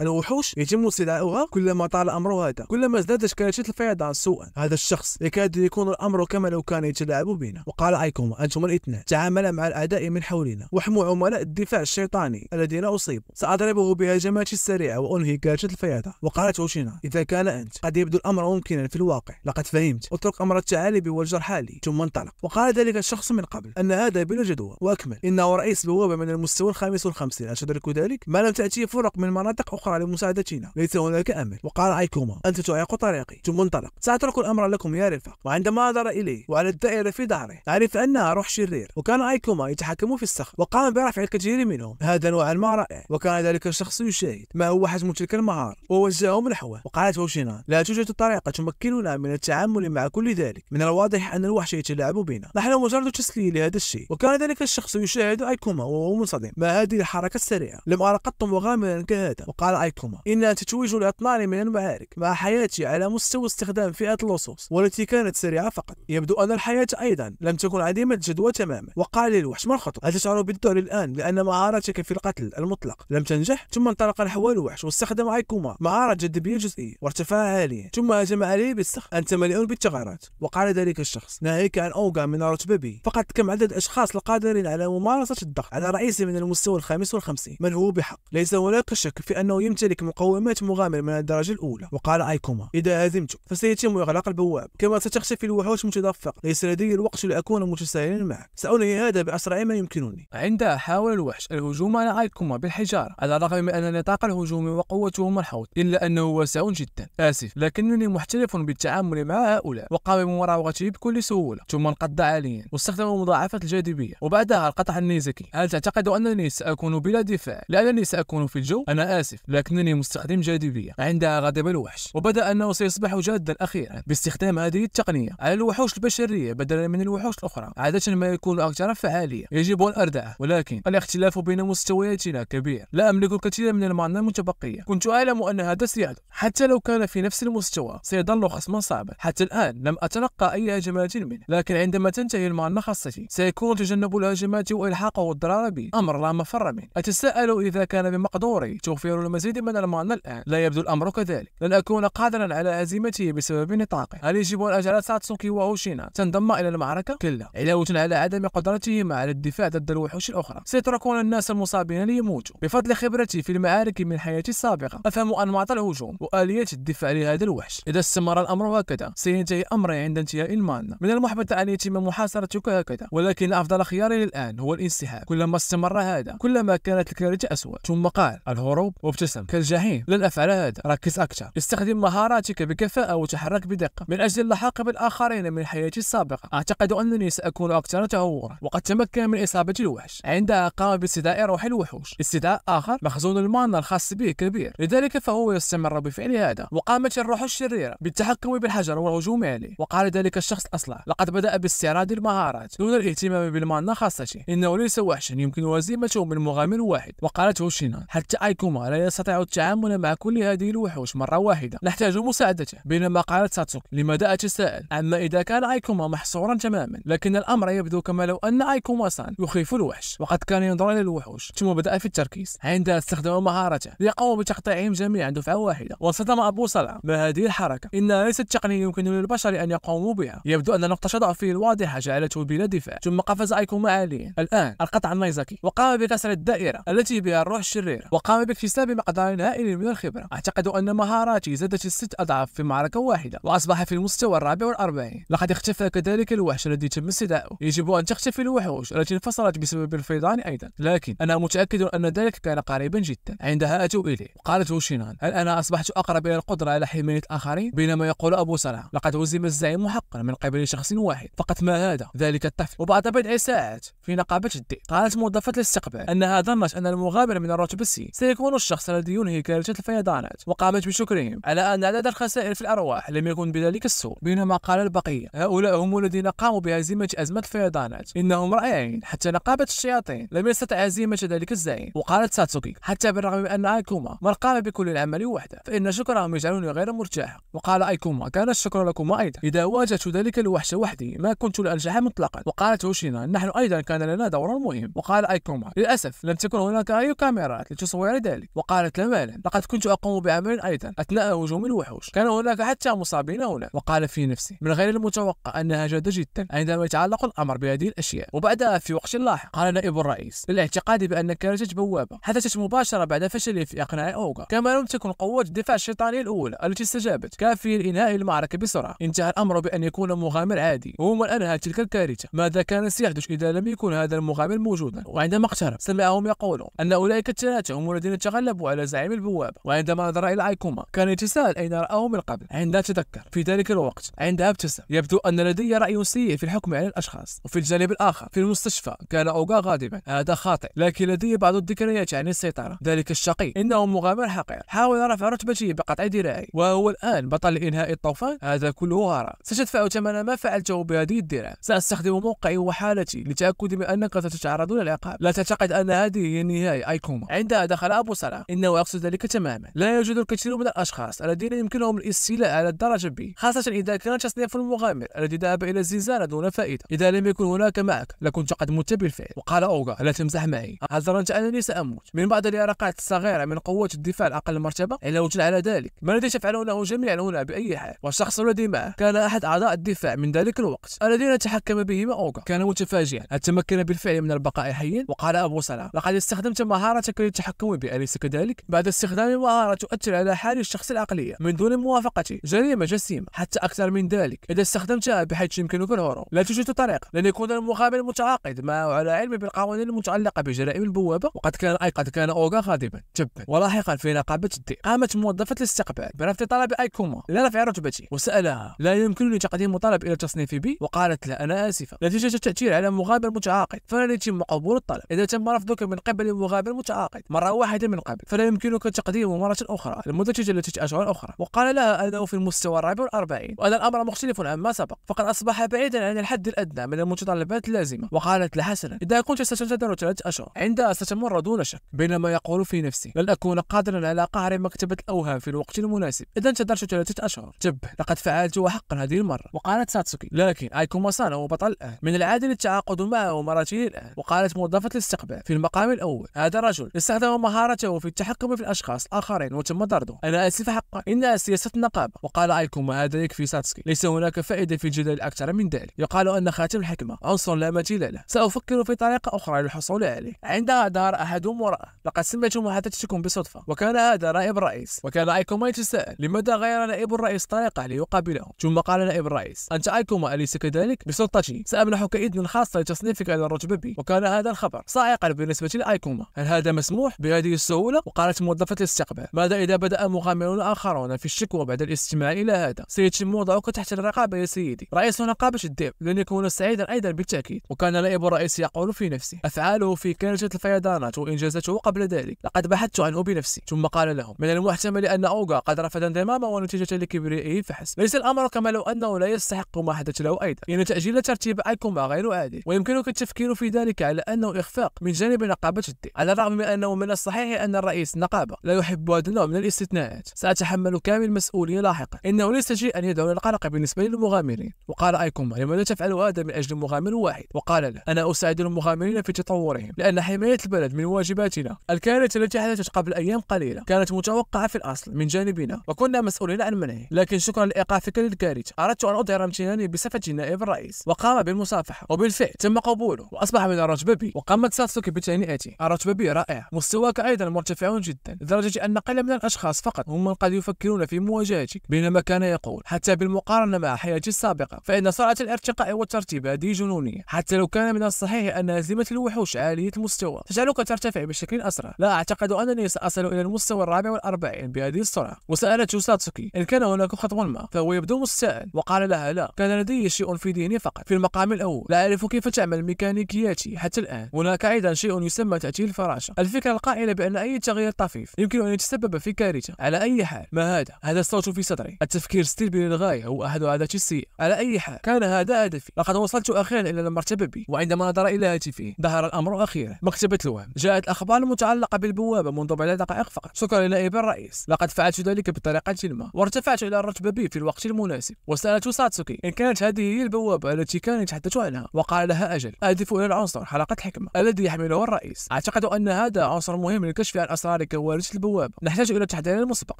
الوحوش يتم استدعاؤها كلما طال الأمر. هذا كلما ازدادت كارثة الفيضان سوءا. هذا الشخص يكاد يكون الأمر كما لو كان يتلاعب بنا. وقال ايكوما: أنتم الاثنان تعاملا مع الأعداء من حولنا واحموا عملاء الدفاع الشيطاني الذين أصيبوا. سأضربه بهجماتي السريعة وأنهي كارثة الفيضان. وقالت هوشيران: إذا كان أنت قد يبدو الأمر ممكنا في الواقع لقد فهمت. اترك أمر الثعالب والجرح لي. ثم انطلق. وقال ذلك الشخص من قبل أن هذا بلا جدوى. وأكمل: إنه رئيس بوابة من المستوى 55. أتدرك ذلك؟ ما لم تأتي فرق من مناطق أخرى لمساعدتنا. ليس هناك أمل. وقال ايكوما: أنت تعيق طريقي. ثم انطلق. سأترك الأمر لكم يا رفاق. وعندما نظر إليه وعلى الدائرة في ظهره عرف أنها روح شرير. وكان ايكوما يتحكم في الصخر وقام برفع الكثير منهم. هذا نوعا ما رائع. وكان ذلك الشخص يشاهد ما هو حجم تلك المهارة ووجههم نحوه. وقالت هوشيران: لا توجد طريقة تمكننا من التعامل مع كل ذلك. من الواضح أن الوحش يتلاعب بنا، نحن مجرد تسلية لهذا الشيء. وكان ذلك الشخص يشاهد أيكوما وهو منصدم ما هذه الحركة السريعة. لم أرى قط مغامرا كهذا. وقال أيكوما إنها تتويج لأطنان من المعارك مع حياتي على مستوى استخدام فئة اللصوص والتي كانت سريعة فقط. يبدو أن الحياة أيضا لم تكن عديمة جدوى تماما. وقال للوحش ما الخطر؟ هل تشعر بالذعر الآن لأن مهاراتك في القتل المطلق لم تنجح؟ ثم انطلق نحو الوحش واستخدم أيكوما مهارة جاذبية جزئية وارتفاع عاليا، ثم هجم عليه بالسخ. أنت مليء بالثغرات. وقال ذلك الشخص ناهيك عن أوغا من رتبة بي، فقط كم عدد الأشخاص القادرين على ممارسة الضغط على رئيس من المستوى 55 من هو بحق. ليس هناك شك في أنه يمتلك مقومات مغامر من الدرجة الأولى. وقال أيكوما إذا هزمت فسيتم إغلاق البواب كما ستختفي الوحوش متدفقة. ليس لدي الوقت لأكون متساهلا معك، سأنهي هذا بأسرع ما يمكنني. عندها حاول الوحش الهجوم على أيكوما بالحجارة، على الرغم من أن نطاق الهجوم وقوته ملحوظ إلا أنه واسع جدا. آسف لكنني محترف بالتعامل مع هؤلاء. وقام بمراوغته بكل سهولة، ثم انقض عاليا واستخدم مضاعفة الجاذبية وبعدها القطع النيزكي. هل تعتقد أنني سأكون بلا دفاع لأنني سأكون في الجو؟ أنا آسف لكنني مستخدم جاذبية. عندها غضب الوحش وبدأ أنه سيصبح جادا أخيرا باستخدام هذه التقنية على الوحوش البشرية بدلا من الوحوش الأخرى. عادة ما يكون أكثر فعالية، يجب أن أردعه، ولكن الاختلاف بين مستوياتنا كبير. لا أملك الكثير من المعنى المتبقية. كنت أعلم أن هذا سيحدث، حتى لو كان في نفس المستوى سيظل خصما صعبا. حتى الآن لم أتلقى أي هجمات منه، لكن عندما تنتهي المعنى خاصتي سيكون تجنب الهجمات وإلحاقه الضرر بي أمر لا مفر منه. أتساءل إذا كان بمقدوري توفير المزيد من المعنى الآن. لا يبدو الأمر كذلك. لن أكون قادرا على هزيمته بسبب نطاقه. هل يجب أن أجعل ساتسوكي وهوشينا تنضم إلى المعركة؟ كلا. علاوة على عدم قدرتهما على الدفاع ضد الوحوش الأخرى سيتركون الناس المصابين ليموتوا. بفضل خبرتي في المعارك من حياتي السابقة أفهم أنماط الهجوم وآليات الدفاع لهذا الوحش. إذا استمر الأمر هكذا سينتهي أمري عند انتهاء المعنى. من المحبط أن يتم محاصرتك هكذا، ولكن أفضل خياري الآن هو الانسحاب. كلما استمر هذا كلما كانت الكارثة أسوأ. ثم قال الهروب وابتسم كالجحيم. لن أفعل هذا. ركز أكثر، استخدم مهاراتك بكفاءة وتحرك بدقة من أجل اللحاق بالآخرين من حياتي السابقة. أعتقد أنني سأكون أكثر تهورا. وقد تمكن من إصابة الوحش. عندها قام باستدعاء روح الوحوش. استدعاء آخر مخزون المعنى الخاص به كبير، لذلك فهو يستمر بفعل هذا. وقامت الروح الشريرة بالتحكم بالحجر والهجوم عليه. وقال ذلك الشخص الأصلع لقد بدأ باستعراض المهارات دون الاهتمام بالمعنى خاصته. إنه ليس وحشا يمكن هزيمته من مغامر واحد. وقالت هوشينا حتى أيكوما لا يستطيع التعامل مع كل هذه الوحوش مرة واحدة، نحتاج مساعدته. بينما قالت ساتسوكي لماذا أتساءل عما إذا كان أيكوما محصورا تماما، لكن الأمر يبدو كما لو أن أيكوما سان يخيف الوحش وقد كان ينظر إلى الوحوش. ثم بدأ في التركيز. عندها استخدام مهارته ليقوم بتقطيعهم جميعا دفعة واحدة. وانصدم أبو صلع ما هذه الحركة، إنها ليست تقنية يمكن للبشر أن يقوموا بها. يبدو أن نقطة ضعفه الواضحة جعلته بلا دفاع. ثم قفز أيكوما عاليا. الآن القطع النيزكي وقام بكسر الدائرة التي بها الروح الشريرة، وقام باكتساب مقدار هائل من الخبرة. أعتقد أن مهاراتي زادت 6 أضعاف في معركة واحدة وأصبح في المستوى 44. لقد اختفى كذلك الوحش الذي تم استدعائه. يجب أن تختفي الوحوش التي انفصلت بسبب الفيضان أيضا، لكن أنا متأكد أن ذلك كان قريبا جدا. عندها أتوا إليه. وقالت هوشينان هل أنا أصبحت أقرب إلى القدرة على حماية الآخرين؟ بينما يقول أبو صلع لقد هزم الزعيم حقا من قبل شخص واحد فقط. ما هذا؟ ذلك الطفل. وبعد بضع ساعات في نقابة الدين قالت موظفة الاستقبال أنها ظنت أن المغامر من الرتبة سي سيكون الشخص الذي ينهي كارثة الفيضانات، وقامت بشكرهم على أن عدد الخسائر في الأرواح لم يكن بذلك السوء. بينما قال البقية هؤلاء هم الذين قاموا بهزيمة أزمة الفيضانات، إنهم رائعين. حتى نقابة الشياطين لم يستطع هزيمة ذلك الزعيم. وقالت ساتسوكي حتى بالرغم من أن أيكوما من قام بكل العمل وحده فإن شكرهم يجعلني غير مرتاحة. وقال أيكوما كان الشكر لكما أيضا. إذا واجهت ذلك الوحش وحدي ما كنت لأنجح مطلقا. وقالت هوشينا نحن أيضا كان لنا دور مهم. وقال أيكوما للأسف لم تكن هناك أي كاميرات لتصوير ذلك. وقالت لا مالا لقد كنت أقوم بعمل أيضا أثناء هجوم الوحوش، كان هناك حتى مصابين هنا. وقال في نفسي من غير المتوقع أنها جادة جدا عندما يتعلق الأمر بهذه الأشياء. وبعدها في وقت لاحق قال نائب الرئيس للاعتقاد بأن كارثة بوابة حدثت مباشرة بعد فشله في إقناع أوغا، كما لم تكن قوات الدفاع الشيطاني الأولى التي استجابت كافية لإنهاء المعركة بسرعة. انتهى الأمر بأن يكون مغامر عادي وهو من أنهى تلك الكارثة. ماذا كان سيحدث إذا لم يكن هذا المغامر موجودا؟ وعندما اقترب سمعهم يقولون أن أولئك الثلاثة هم الذين تغلبوا على زعيم البوابة. وعندما نظر إلى أيكوما كان يتساءل أين رآه من قبل. عندها تذكر في ذلك الوقت. عندها ابتسم. يبدو أن لدي رأي سيء في الحكم على الأشخاص. وفي الجانب الآخر في المستشفى كان أوغا غاضبا. هذا خاطئ، لكن لدي بعض الذكريات عن السيطرة. ذلك الشقي إنه مغامر حقير حاول رفع رتبته بقطع ذراعي، وهو الآن بطل لإنهاء الطوفان. هذا كله هراء. ستدفع ثمن ما فعلته بهذه هذه الدرع. سأستخدم موقعي وحالتي لتأكد من أنك ستتعرض للعقاب. لا تعتقد أن هذه هي النهاية أيكوما. عندها دخل أبو سلام. إنه يقصد ذلك تماما. لا يوجد الكثير من الأشخاص الذين يمكنهم الاستيلاء على الدرجة B، خاصة إذا كان تصنيف المغامر الذي ذهب إلى الزنزانة دون فائدة. إذا لم يكن هناك معك لكنت قد مت بالفعل. وقال أوغا: لا تمزح معي، هل ظننت أنني سأموت؟ من بعض اليرقات الصغيرة من قوة الدفاع الأقل مرتبة. علاوة على ذلك، ما الذي تفعلونه جميعا هنا بأي حال؟ والشخص الذي معه كان أحد أعضاء الدفاع من ذلك الوقت الذين تحكم بهما أوغا. كان متفاجئا، هل تمكن بالفعل من البقاء حيا؟ وقال أبو سلام: لقد استخدمت مهارتك للتحكم بي، أليس كذلك؟ بعد استخدام مهارة تؤثر على حال الشخص العقلية من دون موافقته، جريمة جسيمة. حتى أكثر من ذلك، إذا استخدمتها بحيث يمكنك الهروب، لا توجد طريقة لن يكون المغامر متعاقد معه على علم بالقوانين المتعلقة بجرائم البوابة. وقد كان أوغا غاضبا جبا. ولاحقا في نقابة الدين قامت موظفة الاستقبال برفض طلب أيكوما لرفع رتبته، وسألها: لا يمكنني تقديم طلب إلى تصنيف بي؟ وقالت: لا، أنا آسفة، نتيجة التأثير على مغامر متعاقد فلن يتم قبول الطلب. إذا تم رفضك من قبل مغامر متعاقد مرة واحدة من قبل، فلا يمكنك تقديمه مرة أخرى لمدة 3 أشهر أخرى. وقال لها أنه في المستوى 44 وأن الأمر مختلف عما سبق، فقد أصبح بعيدا عن الحد الأدنى من المتطلبات اللازمة. وقالت له: حسنا، إذا كنت ستنتظر 3 أشهر عندها ستمر دون شك. بينما يقول في نفسه: لن أكون قادرا على قهر مكتبة الأوهام في الوقت المناسب إذا انتظرت 3 أشهر. جب، لقد فعلت حقا هذه المرة. وقالت ساتسوكي: لكن أيكوما-سان هو بطل الآن، من العادل التعاقد معه مرتين الآن. وقالت موظفة الاستقبال في المقام الأول: هذا الرجل استخدم مهارته في التحكم في الأشخاص الآخرين وتم طرده. أنا آسف حقا، إنها سياسة النقابة. وقال أيكوما: هذا يكفي ساتسوكي، ليس هناك فائدة في الجدل أكثر من ذلك. يقال أن خاتم الحكمة عنصر لا مثيل له، سأفكر في طريقة أخرى للحصول عليه. عندها دار أحدهم وراءه: لقد سمعت محادثتكم بصدفة، وكان هذا نائب الرئيس. وكان أيكوما يتساءل لماذا غير نائب الرئيس طريقة ليقابله. ثم قال نائب الرئيس: أنت أيكوما، أليس كذلك؟ بسلطتي سأمنحك إذن خاصة لتصنيفك على الرتبة بي. وكان هذا الخبر صاعقا بالنسبة لأيكوما. هل هذا مسموح بهذه السهولة؟ وقالت موظفة الاستقبال: ماذا إذا بدأ مغامرون آخرون في الشكوى بعد الاستماع إلى هذا؟ سيتم وضعك تحت الرقابة يا سيدي. رئيس نقابة الديب لن يكون سعيدا أيضا بالتأكيد. وكان نائب الرئيس يقول في نفسه: أفعاله في كنجة الفيضانات وإنجازته قبل ذلك لقد بحثت عنه بنفسي. ثم قال لهم: من المحتمل أن أوغا قد رفض انضمامه ونتيجة لكبريائه فحسب. ليس الأمر كما لو أنه لا يستحق ما حدث له أيضا، لأن تأجيل ترتيب أيكوما غير عادل، ويمكنك التفكير في ذلك على أنه إخفاق من جانب نقابة الدين. على الرغم من أنه من الصحيح أن الرئيس النقابة لا يحب هذا النوع من الاستثناءات، سأتحمل كامل المسؤولية لاحقا. إنه ليس شيئا يدعو للقلق بالنسبة للمغامرين. وقال أيكوما: لماذا تفعل هذا من أجل مغامر واحد؟ وقال له: أنا أساعد المغامرين في تطورهم، لأن حماية البلد من واجباتنا. الكارثة التي حدثت قبل أيام قليلة كانت متوقعة في الأصل من جانبنا، وكنا مسؤولين عن منعه، لكن شكرا لإيقافك للكارثة أردت أن أظهر امتناني بصفة نائب الرئيس. وقام بالمصافحة، وبالفعل تم قبوله وأصبح من الرتبة بي. وقامت ساتسوكي بتهنئته. الرتبة بي رائعة، مستواك أيضا مرتفع جدا لدرجة أن قليل من الأشخاص فقط هم من قد يفكرون في مواجهتك. بينما كان يقول: حتى بالمقارنة مع حياتي السابقة فإن سرعة الارتقاء والترتيب هذه جنونية. حتى لو كان من الصحيح أن هزيمة الوحوش عالية المستوى تجعلك ترتفع بشكل أسرع، لا أعتقد أنني سأصل إلى المستوى 44 بهذه السرعة. وسألته ساتسوكي إن كان هناك خطوة ما، فهو يبدو مستاء. وقال لها: لا، كان لدي شيء في ذهني فقط. في المقام الأول لا أعرف كيف تعمل ميكانيكياتي حتى الآن. هناك أيضا شيء يسمى تأجيل الفراشة، الفكرة القائلة بأن أي تغيير طفيف يمكن أن يتسبب في كارثة. على أي حال، ما هذا الصوت في صدري. التفكير السلبي للغاية هو أحد عاداتي السيئة. على أي حال، كان هذا هدفي. لقد وصلت أخيرا إلى المرتبة بي. وعندما نظر إلى هاتفه ظهر الأمر أخيرا. مكتبة الوهم. جاءت الأخبار المتعلقة بالبوابة منذ بضع دقائق فقط. شكرا لنائب الرئيس، لقد فعلت ذلك بطريقة ما، وارتفعت إلى الرتبة بي في الوقت المناسب. وسألت ساتسوكي إن كانت هذه هي البوابة التي كان يتحدث عنها، وقال لها: أجل، أهدف إلى العنصر حلقة الحكمة الذي يحمله الرئيس. أعتقد أن هذا عنصر مهم للكشف عن أسرار كوارث البوابة. نحتاج إلى التحضير المسبق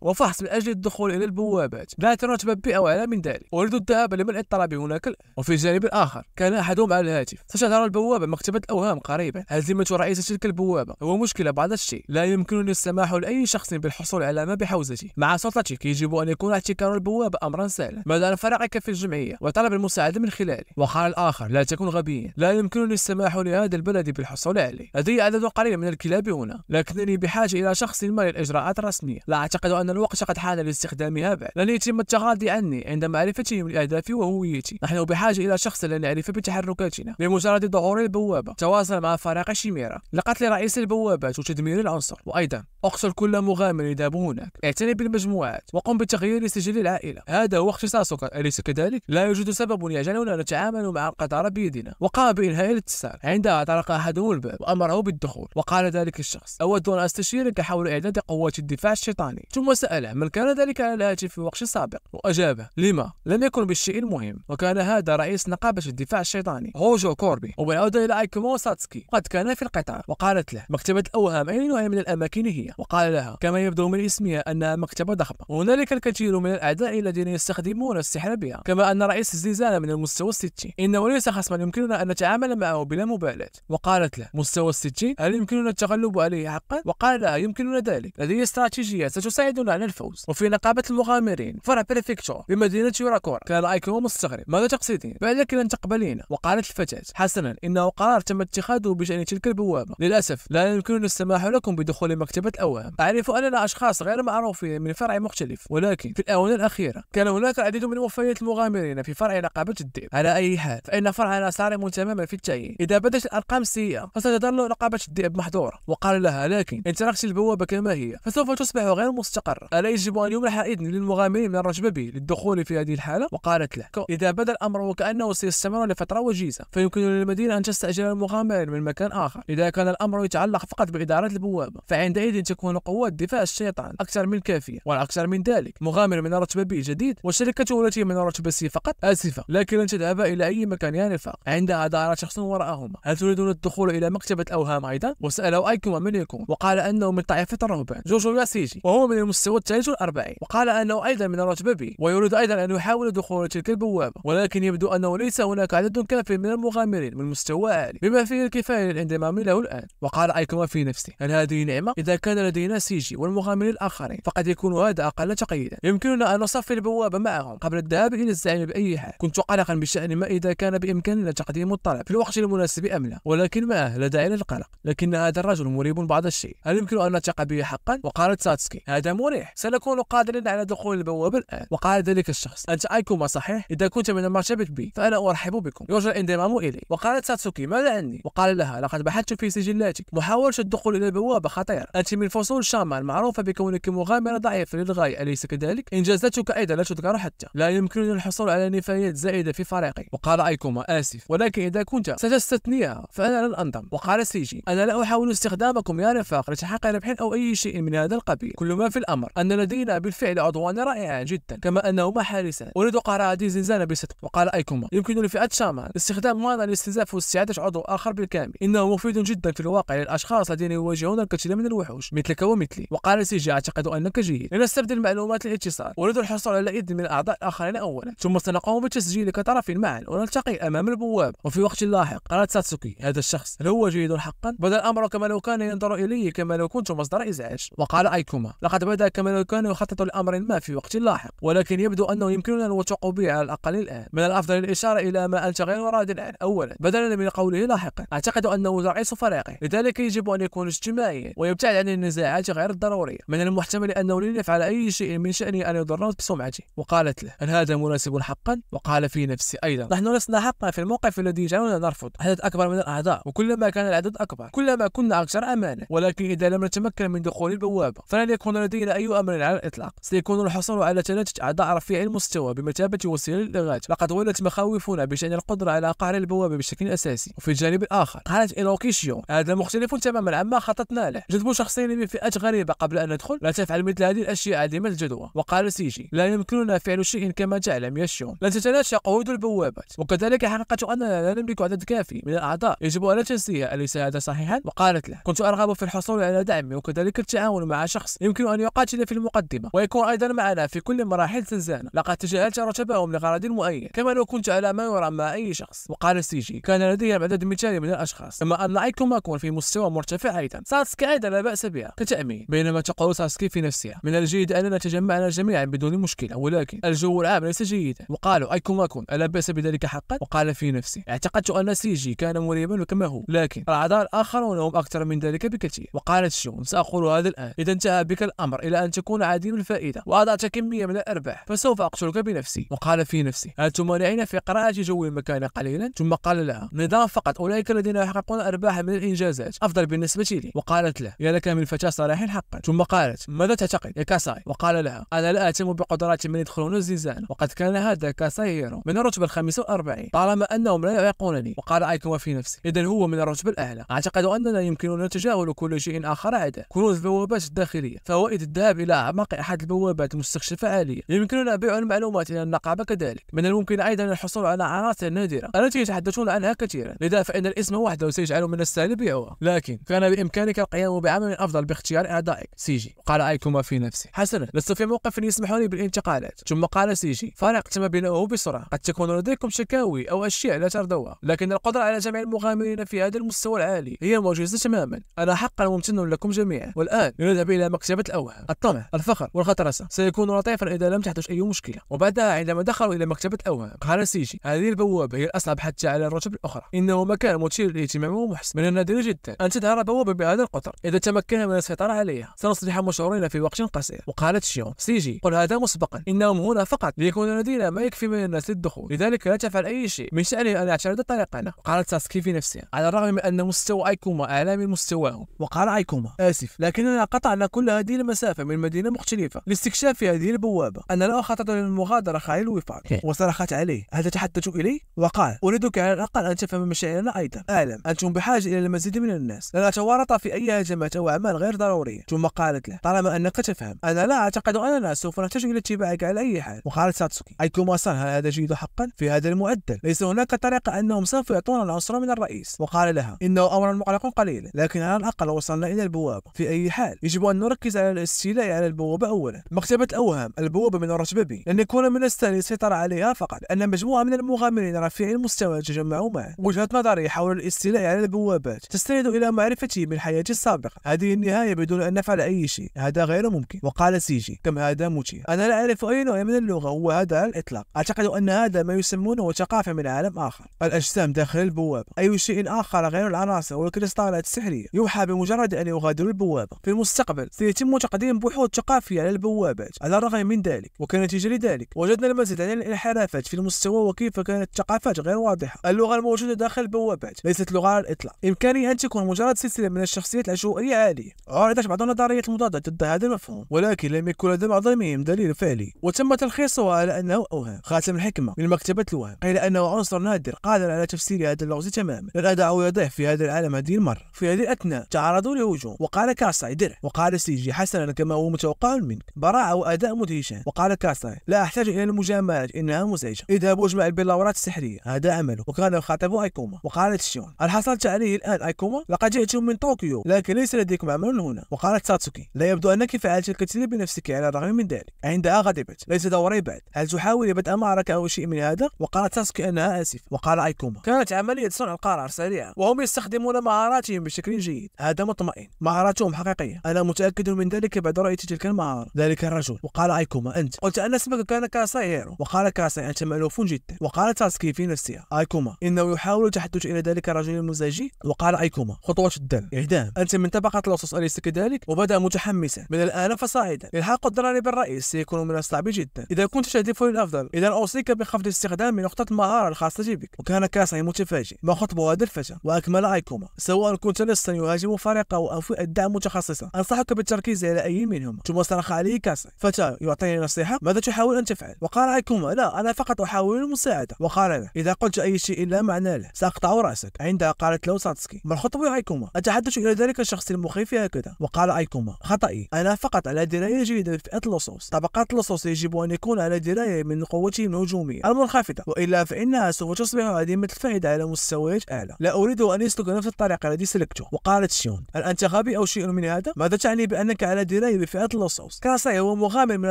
وفحص من أجل الدخول إلى البوابات ذات الرتبة بي أو أعلى من ذلك. أريد الذهاب لمنع الطلب هناك الآن. وفي الجانب الآخر كان أحدهم على الهاتف: ستظهر البوابة مكتبة الأوهام قريبا. هزيمة رئيس تلك البوابة هو مشكلة بعض الشيء. لا يمكنني السماح لأي شخص بالحصول على ما بحوزته. مع سلطتك يجب أن يكون احتكار البوابة أمرا سهلا، ما دام فرعك في الجمعية وطلب المساعدة من خلاله. وقال الآخر: لا تكن غبيا، لا يمكنني السماح لهذا البلد بالحصول عليه. لدي عدد قليل من الكلاب هنا، لكنني بحاجة إلى شخص ما للإجراءات الرسمية. لا أعتقد أن الوقت قد حان لاستخدامها بعد. لن يتم التغاضي عني عند معرفتهم لأهدافي وهويتي. نحن بحاجة إلى شخص لا نعرف بتحركاتنا. بمجرد ظهور البوابة تواصل مع فريق شيميرا لقتل رئيس البوابات وتدمير العنصر. وأيضا اقتل كل مغامر يذهب هناك. اعتني بالمجموعات وقم بتغيير سجل العائلة. هذا هو اختصاصك، أليس كذلك؟ لا يوجد سبب يجعلنا نتعامل مع القطار بيدنا، وقام بإنهاء الاتصال. عندها طرق أحدهم الباب وأمره بالدخول، وقال ذلك الشخص: أود أن أستشيرك حول إعداد قوات الدفاع الشيطاني. ثم سأله من كان ذلك على الهاتف في وقت سابق، وأجابه: لما؟ لم يكن بالشيء المهم، وكان هذا رئيس نقابة الدفاع الشيطاني هوجو كوربي. وبالعودة إلى أيكوما وساتسكي، قد كان في القطار، وقالت له: مكتبة الأوهام أي نوع من الأماكن هي؟ وقال لها: كما يبدو من اسمها أنها مكتبة ضخمة، وهنالك الكثير من الأعداء الذين يستخدمون السحر بها، كما أن رئيس الزنزانة من المستوى 60، إنه ليس خصما يمكننا أن نتعامل معه بلا مبالاة. وقالت له: مستوى 60 هل يمكننا التغلب عليه حقا؟ وقال لها: يمكننا ذلك، لدي استراتيجية ستساعدنا على الفوز. وفي نقابة المغامرين فرع بريفكتور بمدينة يوراكورا، كان أيكوما مستغرب: ماذا تقصدين؟ بعدك لن تقبلين. وقالت الفتاة: حسنا، إنه قرار تم اتخاذه بشأن تلك البوابة. للأسف لا يمكننا السماح لكم بدخول مكتبة الأوهام. أعرف أننا أشخاص غير معروفين من فرع مختلف، ولكن في الآونة الأخيرة كان هناك العديد من وفيات المغامرين في فرع نقابة الذئب. على أي حال فإن فرعنا صارم تماما في التعيين. إذا بدت الأرقام سيئة فستظل نقابة الذئب محظورة. وقال لها: لكن إن تركت البوابة كما هي فسوف تصبح غير مستقرة. ألا يجب أن يمنح إذن للمغامرين من الرجبة به للدخول في هذه الحالة؟ وقالت له: إذا بدا الأمر وكأنه سيستمر لفترة وجيزة فيمكن للمدينة أن تستأجر المغامرين من مكان آخر. إذا كان الأمر يتعلق فقط بإدارة البوابة فعندئذ تكون قوات دفاع الشيطان أكثر من كافية. والأكثر من ذلك، مغامر من الرتبة B جديد وشركته التي من الرتبة C فقط. آسفة، لكن لن تذهبا إلى أي مكان يا رفاق. عندها دار شخص وراءهما. هل تريدون الدخول إلى مكتبة الأوهام أيضا؟ وسأله أيكوما من يكون، وقال أنه من طائفة الرهبان جوجو ياسيجي، وهو من المستوى 43، وقال أنه أيضا من الرتبة B، ويريد أيضا أن يحاول دخول تلك البوابة، ولكن يبدو أنه ليس هناك عدد كافي من المغامرين من مستوى عالي بما فيه الكفاية للانضمام له الآن. وقال أيكوما في نفسه: هل هذه نعمة؟ إذا كان لدينا سيجي والمغامرين الآخرين فقد يكون هذا أقل تقييدا. يمكننا أن نصفي البوابة معهم قبل الذهاب إلى الزعيم بأي حال. كنت قلقا بشأن ما إذا كان بإمكاننا تقديم الطلب في الوقت المناسب أم لا، ولكن معه لا داعي للقلق. لكن هذا الرجل مريب بعض الشيء، هل يمكن أن نثق به حقا؟ وقالت ساتسكي: هذا مريح، سنكون قادرين على دخول البوابة الآن. وقال ذلك الشخص: أنت أيكوما صحيح؟ إذا كنت من المرتبة B فأنا أرحب بكم، يرجى الانضمام إلي. وقالت ساتسوكي: ماذا عني؟ وقال لها: لقد بحثت في سجلاتك، محاولة الدخول إلى البوابة خطيرة، أنت من فصول شامان المعروفة بكونك مغامرة ضعيفة للغاية، أليس كذلك؟ إنجازاتك أيضا لا تذكر حتى، لا يمكنني الحصول على نفايات زائدة في فريقي. وقال أيكوما: آسف، ولكن إذا كنت ستستثنيها فأنا لن أنضم. وقال سيجي: أنا لا أحاول استخدامكم يا رفاق لتحقيق ربح أو أي شيء من هذا القبيل، كل ما في الأمر أن لدينا بالفعل عضوان رائعان جدا كما أنهما حارسان، أريد قراءة هذه الزنزانة بصدق. وقال أيكوما: يمكن لفئة شامان استخدام مانا لاستنزاف واستعادة عضو آخر بالكامل، إنه مفيد جدا في الواقع للأشخاص الذين يواجهون الكثير من الوحوش مثلك ومثلي. وقال سيجي: أعتقد أنك جيد، لنستبدل معلومات الاتصال، أريد الحصول على إذن من الأعضاء الآخرين أولا، ثم سنقوم بتسجيل كطرف معا ونلتقي أمام البوابة وفي وقت لاحق. قالت ساتسوكي: هذا الشخص هل هو جيد حقا؟ بدا الأمر كما لو كان ينظر إلي كما لو كنت مصدر إزعاج. وقال أيكوما: لقد بدا كما لو كان يخطط لأمر ما في وقت لاحق، ولكن يبدو أنه يمكننا الوثوق به على الأقل الآن. من الأفضل الإشارة إلى ما أنت غير راض عنه أولا بدلا من قوله لاحقا. أعتقد أنه رئيس فريقه، لذلك يجب أن يكون اجتماعيا ويبتعد عن النزاعات غير الضرورية. من المحتمل أنه لن يفعل أي شيء من شأنه أن يضر بسمعته. وقالت له: هل هذا مناسب حقا؟ وقال في نفسه أيضا: نحن لسنا حقا في الموقف الذي يجعلنا نرفض عدد أكبر من الأعضاء، وكلما كان العدد أكبر كلما كنا أكثر أمانة، ولكن إذا لم نتمكن من دخول البوابة فلن يكون لدينا أي أمر على الإطلاق. سيكون الحصول على 3 أعضاء رفيع المستوى بمثابة وسيلة للإلغاء. لقد ولت مخاوفنا بشأن القدرة على قهر البوابة بشكل أساسي. وفي الجانب الآخر قالت إيروكيشيو: هذا مختلف تماما عما خططنا له، جذب شخصين من فئات غريبة قبل أن ندخل، لا تفعل مثل هذه الأشياء عديمة الجدوى. وقال سيجي: لا يمكننا فعل شيء كما تعلم يا شيون، لن تتلاشى قيود البوابات، وكذلك حقيقة أننا لا نملك عدد كافي من الأعضاء يجب أن تنسيها، أليس هذا صحيحا؟ وقالت له: كنت أرغب في الحصول على دعم وكذلك التعاون مع شخص يمكن أن يقاتل في المقدمة ويكون أيضا معنا في كل مراحل زنزانة. لقد تجاهلت رتبهم لغرض معين كما لو كنت على ما يرام مع أي شخص. وقال سيجي: كان لديهم عدد مثالي من الأشخاص، كما أن أيكوما كون في مستوى مرتفع أيضا. ساتسكي أيضا لا بأس بها كتأمين. بينما تقول ساتسكي في نفسها: من الجيد أننا تجمعنا جميعا بدون مشكلة، ولكن الجو العام ليس جيدا. وقالوا أيكوما كون: ألا بأس بذلك حقا؟ وقال في نفسه: اعتقدت أن سيجي كان مريبا كما هو، لكن الأعضاء الآخرون هم أكثر من ذلك بكثير. وقالت شيون: سأقول هذا الآن، إذا انتهى بك الأمر إلى أن تكون عديم الفائدة وأضعت كمية من الأرباح فسوف أقتلك بنفسي. وقال في نفسه: هل تمانعين في قراءة جو المكان قليلا؟ ثم قال لها: نظام فقط، أولئك الذين يحققون أرباحا من الإنجازات أفضل بالنسبة لي. وقالت له: يا لك من فتاة صالح حقا. ثم قالت: ماذا تعتقد يا كاساي؟ وقال لها: أنا لا أهتم بقدرات من يدخلون الزنزانة، وقد كان هذا كاساي غيره من الرتبة 45 طالما أنهم لا يعيقونني. وقال أيكوما في نفسه إذا هو من الرتبة الأعلى. أعتقد أننا يمكننا تجاهل كل شيء آخر عدا كنوز البوابات الداخلية. فوائد الذهاب إلى أعماق أحد البوابات المستكشفة عالية. يمكننا بيع المعلومات إلى النقابة كذلك. من الممكن أيضا الحصول على عناصر نادرة التي يتحدثون عنها كثيرا، لذا فإن الاسم وحده سيجعل من السهل بيعها، لكن كان بإمكانك القيام بعمل أفضل باختيار أعدائك. سيجي. قال أيكوما في نفسه حسنا، لست في موقف يسمح لي بالانتقالات. ثم قال سيجي فرق تم بناؤه بسرعة. قد تكون لديكم شكاوي أو أشياء لا ترضوها، لكن القدرة على جمع المغامرين في هذا المستوى العالي هي معجزة تماما. أنا حقا ممتن لكم جميعا. والآن لنذهب إلى مكتبة الأوهام. الطمع، الفخر والغطرسة سيكون لطيفا إذا لم تحدث أي مشكلة. وبعدها عندما دخلوا إلى مكتبة الأوهام قال سيجي هذه البوابة هي الأصعب حتى على الرتب الأخرى. إنه مكان مثير للاهتمام ومحسن. من النادر جدا أن تظهر بوابة بهذا القطر. إذا تمكن من السيطرة عليها سنصبح مشهورين في وقت قصير. وقالت شيون سيجي قل هذا مسبقا إنهم هنا فقط ليكون لدينا ما يكفي من الناس للدخول، لذلك لا تفعل أي شيء من شأنه أن يعترض طريقنا. وقالت ساسكي في نفسها على الرغم من أن مستوى أيكوما أعلى من مستواهم. وقال أيكوما آسف لكننا قطعنا كل هذه المسافة من مدينة مختلفة لاستكشاف هذه البوابة. أنا لا أخطط للمغادرة خلال الوفاق. وصرخت عليه هل تتحدث إلي؟ وقال أريدك على الأقل أن تفهم مشاعرنا أيضا. أعلم أنتم بحاجة إلى المزيد من الناس، لن أتورط في أي هجمات أو أعمال غير ضرورية. ثم قالت له طالما أنك تفهم أنا لا أعتقد أننا سوف نحتاج إلى اتباعك على أي حال. وقالت ساتسوكي أيكوما صار هل هذا جيد حقا؟ في هذا المعدل ليس هناك طريقة أنهم سوف يعطون العنصر من الرئيس. وقال لها إنه أمر مقلق قليلا، لكن على الأقل وصلنا إلى البوابة. في أي حال يجب أن نركز على الاستيلاء على البوابة أولا. مكتبة الأوهام البوابة من الرتبة B لن يكون من السهل السيطرة عليها فقط لأن مجموعة من المغامرين رفيعي المستوى تجمعوا معا. وجهة نظري حول الاستيلاء على البوابات تستند إلى معرفتي من حياتي السابقة. هذه النهاية بدون أن نفعل أي شيء هذا غير ممكن. وقال سيجي كم هذا مثير. أنا لا أعرف أي نوع من اللغة هو هذا على الإطلاق. أعتقد أن هذا ما يسمونه ثقافة من عالم آخر. الأجسام داخل البوابة أي شيء آخر غير العناصر والكريستالات السحرية يوحى بمجرد أن يغادروا البوابة. في المستقبل سيتم تقديم بحوث ثقافية على البوابات. على الرغم من ذلك وكنتيجة لذلك وجدنا المزيد من الانحرافات في المستوى وكيف كانت الثقافات غير واضحة. اللغة الموجودة داخل البوابات ليست لغة على الإطلاق. إمكانية أن تكون مجرد سلسلة من الشخصيات العشوائية عالية. عرضت بعض النظريات المضادة ضد هذا المفهوم، ولكن لم يكن لدى معظمهم دليل فعلي وتم تلخيصها على أنه أوهام. خاتم الحكمة من مكتبة الوهم قيل أنه عنصر نادر قادر على تفسير هذا اللغز تماما. لن أدعه يضيع في هذا العالم هذه المرة. في هذه الأثناء تعرضوا لهجوم وقال كاساي درع. وقال سيجي حسنا كما هو متوقع منك، براعة وأداء مدهشان. وقال كاساي لا أحتاج إلى المجاملات إنها مزعجة. اذهب واجمع البلاورات السحرية هذا عمله. وكان يخاطب أيكوما. وقالت شيون هل حصلت عليه الآن أيكوما؟ لقد جئتم من طوكيو لكن ليس لديكم عمل هنا. وقالت ساتسوكي لا يبدو أنك فعلت الكثير بنفسك على الرغم من ذلك. عندها غضبت ليس دوري بعد. هل تحاولي بدء معركة أو شيء من هذا؟ وقالت ساتسوكي أنها آسف. وقال أيكوما كانت عملية صنع القرار سريعة وهم يستخدمون مهاراتهم بشكل جيد. هذا مطمئن مهاراتهم حقيقية. أنا متأكد من ذلك بعد رؤية تلك المهارة. ذلك الرجل. وقال أيكوما أنت قلت أن اسمك كان كاساي هيرو. وقال كاساي أنت مألوف جدا. وقالت ساتسوكي في نفسها أيكوما إنه يحاول التحدث إلى ذلك الرجل المزعجي. وقال أيكوما خطوة الدم إعدام. أنت من طبقة لصوص أليس كذلك؟ وبدأ متحمسا من الآن فصاعدا إلحاق الضرر بالرئيس سيكون من الصعب جدا. إذا كنت تهدف للأفضل إذا أوصيك بخفض استخدام نقطة المهارة الخاصة بك. وكان كاساي متفاجئ ما خطب هذا الفتى. وأكمل أيكوما سواء كنت لصا يهاجم فريقه أو في الدعم متخصصا أنصحك بالتركيز على أي منهم. ثم صرخ عليه كاساي فتى يعطيني نصيحة ماذا تحاول أن تفعل؟ وقال أيكوما لا أنا فقط أحاول المساعدة. وقال له إذا قلت أي شيء لا معنى له سأقطع رأسك. عندها قالت له ساتسوكي ما الخطب يا أيكوما؟ أتحدث إلى ذلك الشخص المخيف هكذا. وقال أيكوما خطأي أنا فقط على دراية جيدة بفئة اللصوص. طبقات اللصوص يجب أن يكون على دراية من قوتهم الهجومية المنخفضة وإلا فإنها سوف تصبح عديمة الفائدة على مستويات أعلى. لا أريد أن يسلك نفس الطريقة التي سلكته. وقالت شيون هل أنت غبي أو شيء من هذا؟ ماذا تعني بأنك على دراية بفئة اللصوص؟ كاساي هو مغامر من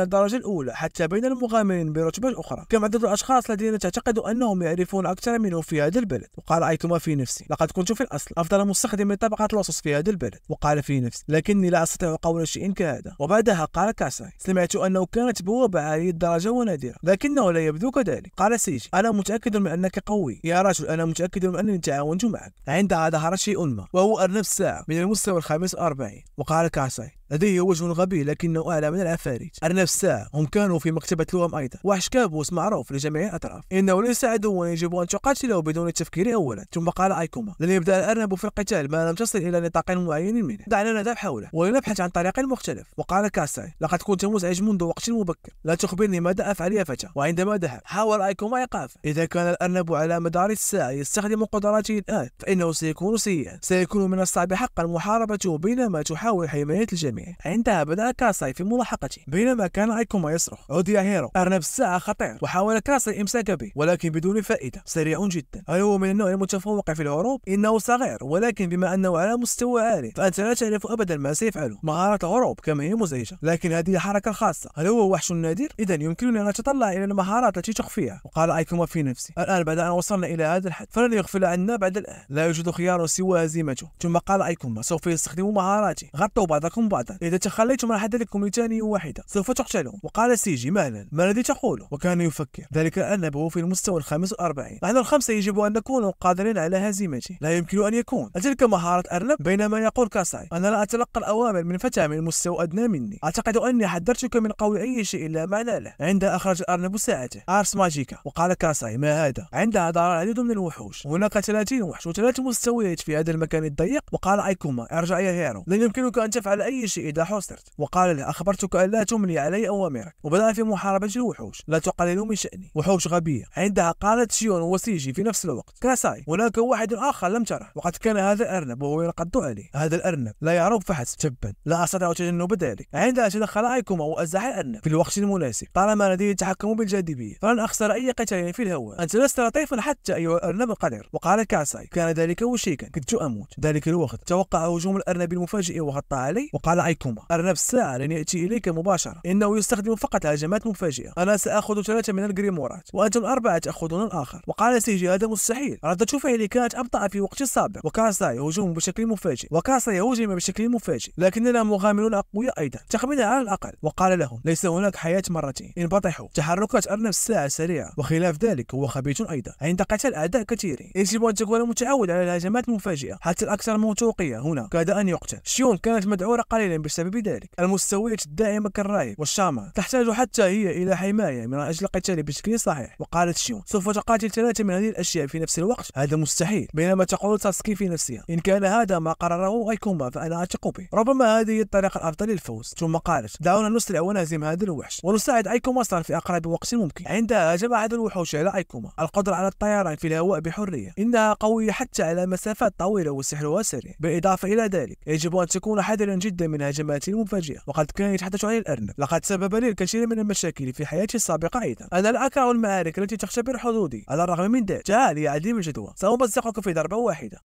الدرجة الأولى حتى بين المغامرين برتبة أخرى. كم عدد الأشخاص الذين تعتقد أنهم يعرفون أكثر منه في هذا البلد؟ وقال أيكوما في نفسي لقد كنت في الأصل أفضل مستخدم لطبقة اللصوص في هذا البلد. وقال في نفسي لكني لا أستطيع قول شيء كهذا. وبعدها قال كاساي سمعت أنه كانت بوابة عالية الدرجة ونادرة لكنه لا يبدو كذلك. قال سيجي أنا متأكد من أنك قوي يا رجل. أنا متأكد من أنني تعاونت معك. عندها ظهر شيء ما وهو أرنب ساعة من المستوى 45. وقال كاساي لديه وجه غبي لكنه أعلى من العفاريت. أرنب الساعة هم كانوا في مكتبة لوام أيضا، وحش كابوس معروف لجميع الأطراف. إنه ليس عدوا يجب أن تقاتله بدون التفكير أولا. ثم قال أيكوما: لن يبدأ الأرنب في القتال ما لم تصل إلى نطاق معين منه. دعنا نذهب حوله ولنبحث عن طريق مختلف. وقال كاساي: لقد كنت مزعج منذ وقت مبكر، لا تخبرني ماذا أفعل يا فتى. وعندما ذهب حاول أيكوما إيقافه. إذا كان الأرنب على مدار الساعة يستخدم قدراته الآن فإنه سيكون سيئا، سيكون من الصعب حقا محاربته بينما تحاول حماية الجميع. عندها بدأ كاساي في ملاحقته. بينما كان أيكوما يصرخ: عود يا هيرو، أرنب الساعة خطير. وحاول كاساي الإمساك به ولكن بدون فائدة. سريع جدا. هل هو من النوع المتفوق في الهروب؟ إنه صغير، ولكن بما أنه على مستوى عالي فأنت لا تعرف أبدا ما سيفعله. مهارة الهروب كما هي مزعجة، لكن هذه الحركة الخاصة. هل هو وحش نادر؟ إذا يمكننا أن نتطلع إلى المهارات التي تخفيها. وقال أيكوما في نفسه: الآن بعد أن وصلنا إلى هذا الحد فلن يغفل عنا بعد الآن، لا يوجد خيار سوى هزيمته. ثم قال أيكوما: سوف يستخدم مهاراتي، غطوا بعضكم بعضا، إذا تخليتم عن حدثكم لثانية واحدة سوف تقتلون. وقال سيجي: مالا، ما الذي تقوله؟ وكان يفكر. ذلك الأرنب هو في المستوى 45. نحن الخمسة يجب أن نكون قادرين على هزيمته، لا يمكن أن يكون تلك مهارة أرنب. بينما يقول كاساي: أنا لا أتلقى الأوامر من فتى من مستوى أدنى مني، أعتقد أني حذرتك من قول أي شيء لا معنى له. عندها أخرج الأرنب ساعته أرس ماجيكا. وقال كاساي: ما هذا؟ عندها دار العديد من الوحوش، هناك 30 وحش و3 مستويات في هذا المكان الضيق. وقال أيكوما: ارجع يا هيرو، لن يمكنك أن تفعل أي شيء إذا حصرت. وقال له: أخبرتك أن لا تملي علي أوامرك. وبدأ في محاربة الوحوش، لا تقللوا من شأني، وحوش غبية. عندها قالت شيون وسيجي في نفس الوقت: كاساي، هناك واحد آخر لم تره، وقد كان هذا الأرنب وهو ينقض عليه. هذا الأرنب لا يعرف فحسب، تبا لا أستطيع تجنب ذلك. عندها تدخل أيكوما وأزح الأرنب في الوقت المناسب. طالما لديه التحكم بالجاذبية فلن أخسر أي قتال في الهواء. أنت لست لطيفا حتى أيها الأرنب القدر. وقال كاساي: كان ذلك وشيكا، كدت أموت. ذلك الوقت توقع هجوم الأرنب المفاجئ وغطى علي. وقال أيكوما: أرنب الساعة لن يأتي إليك مباشرة، إنه يستخدم فقط هجمات مفاجئة. أنا سأخذ 3 من الجريمورات وأنتم 4 تأخذون الآخر. وقال سيجي: هذا مستحيل، ردة فعلي كانت أبطأ في وقت سابق. وكاساي هجوم بشكل مفاجئ، وكاساي هجم بشكل مفاجئ، لكننا مغامرون أقوياء أيضا، تخمينا على الأقل. وقال لهم: ليس هناك حياة مرتين، انبطحوا. تحركات أرنب الساعة سريعة، وخلاف ذلك هو خبيث أيضا. عند قتال أعداء كثيرين يجب أن تكون متعود على الهجمات المفاجئة، حتى الأكثر موثوقية هنا كاد أن يقتل. شيون كانت مدعورة قليلا بسبب ذلك. المستويات الداعمة كالراهب والشامان تحتاج حتى هي إلى حماية من أجل القتال بشكل صحيح. وقالت شيون: سوف تقاتل 3 من هذه الأشياء في نفس الوقت؟ هذا مستحيل. بينما تقول ساسكي في نفسها: إن كان هذا ما قرره أيكوما فأنا أثق به، ربما هذه الطريقة الأفضل للفوز. ثم قالت: دعونا نسرع ونهزم هذا الوحش ونساعد أيكوما في أقرب وقت ممكن. عندها هجم أحد الوحوش على أيكوما، القدرة على الطيران في الهواء بحرية. إنها قوية حتى على مسافات طويلة وسحرها سريع. بالإضافة إلى ذلك يجب أن تكون حذرا جدا من هجماته المفاجئة، وقد كان يتحدث عن الأرنب. لقد سبب لي الكثير من المشاكل في حياتي السابقة أيضا. أنا لا أكره المعارك التي تختبر حدودي. على الرغم من ذلك تعال يا عديم الجدوى، سأمزقك في ضربة واحدة.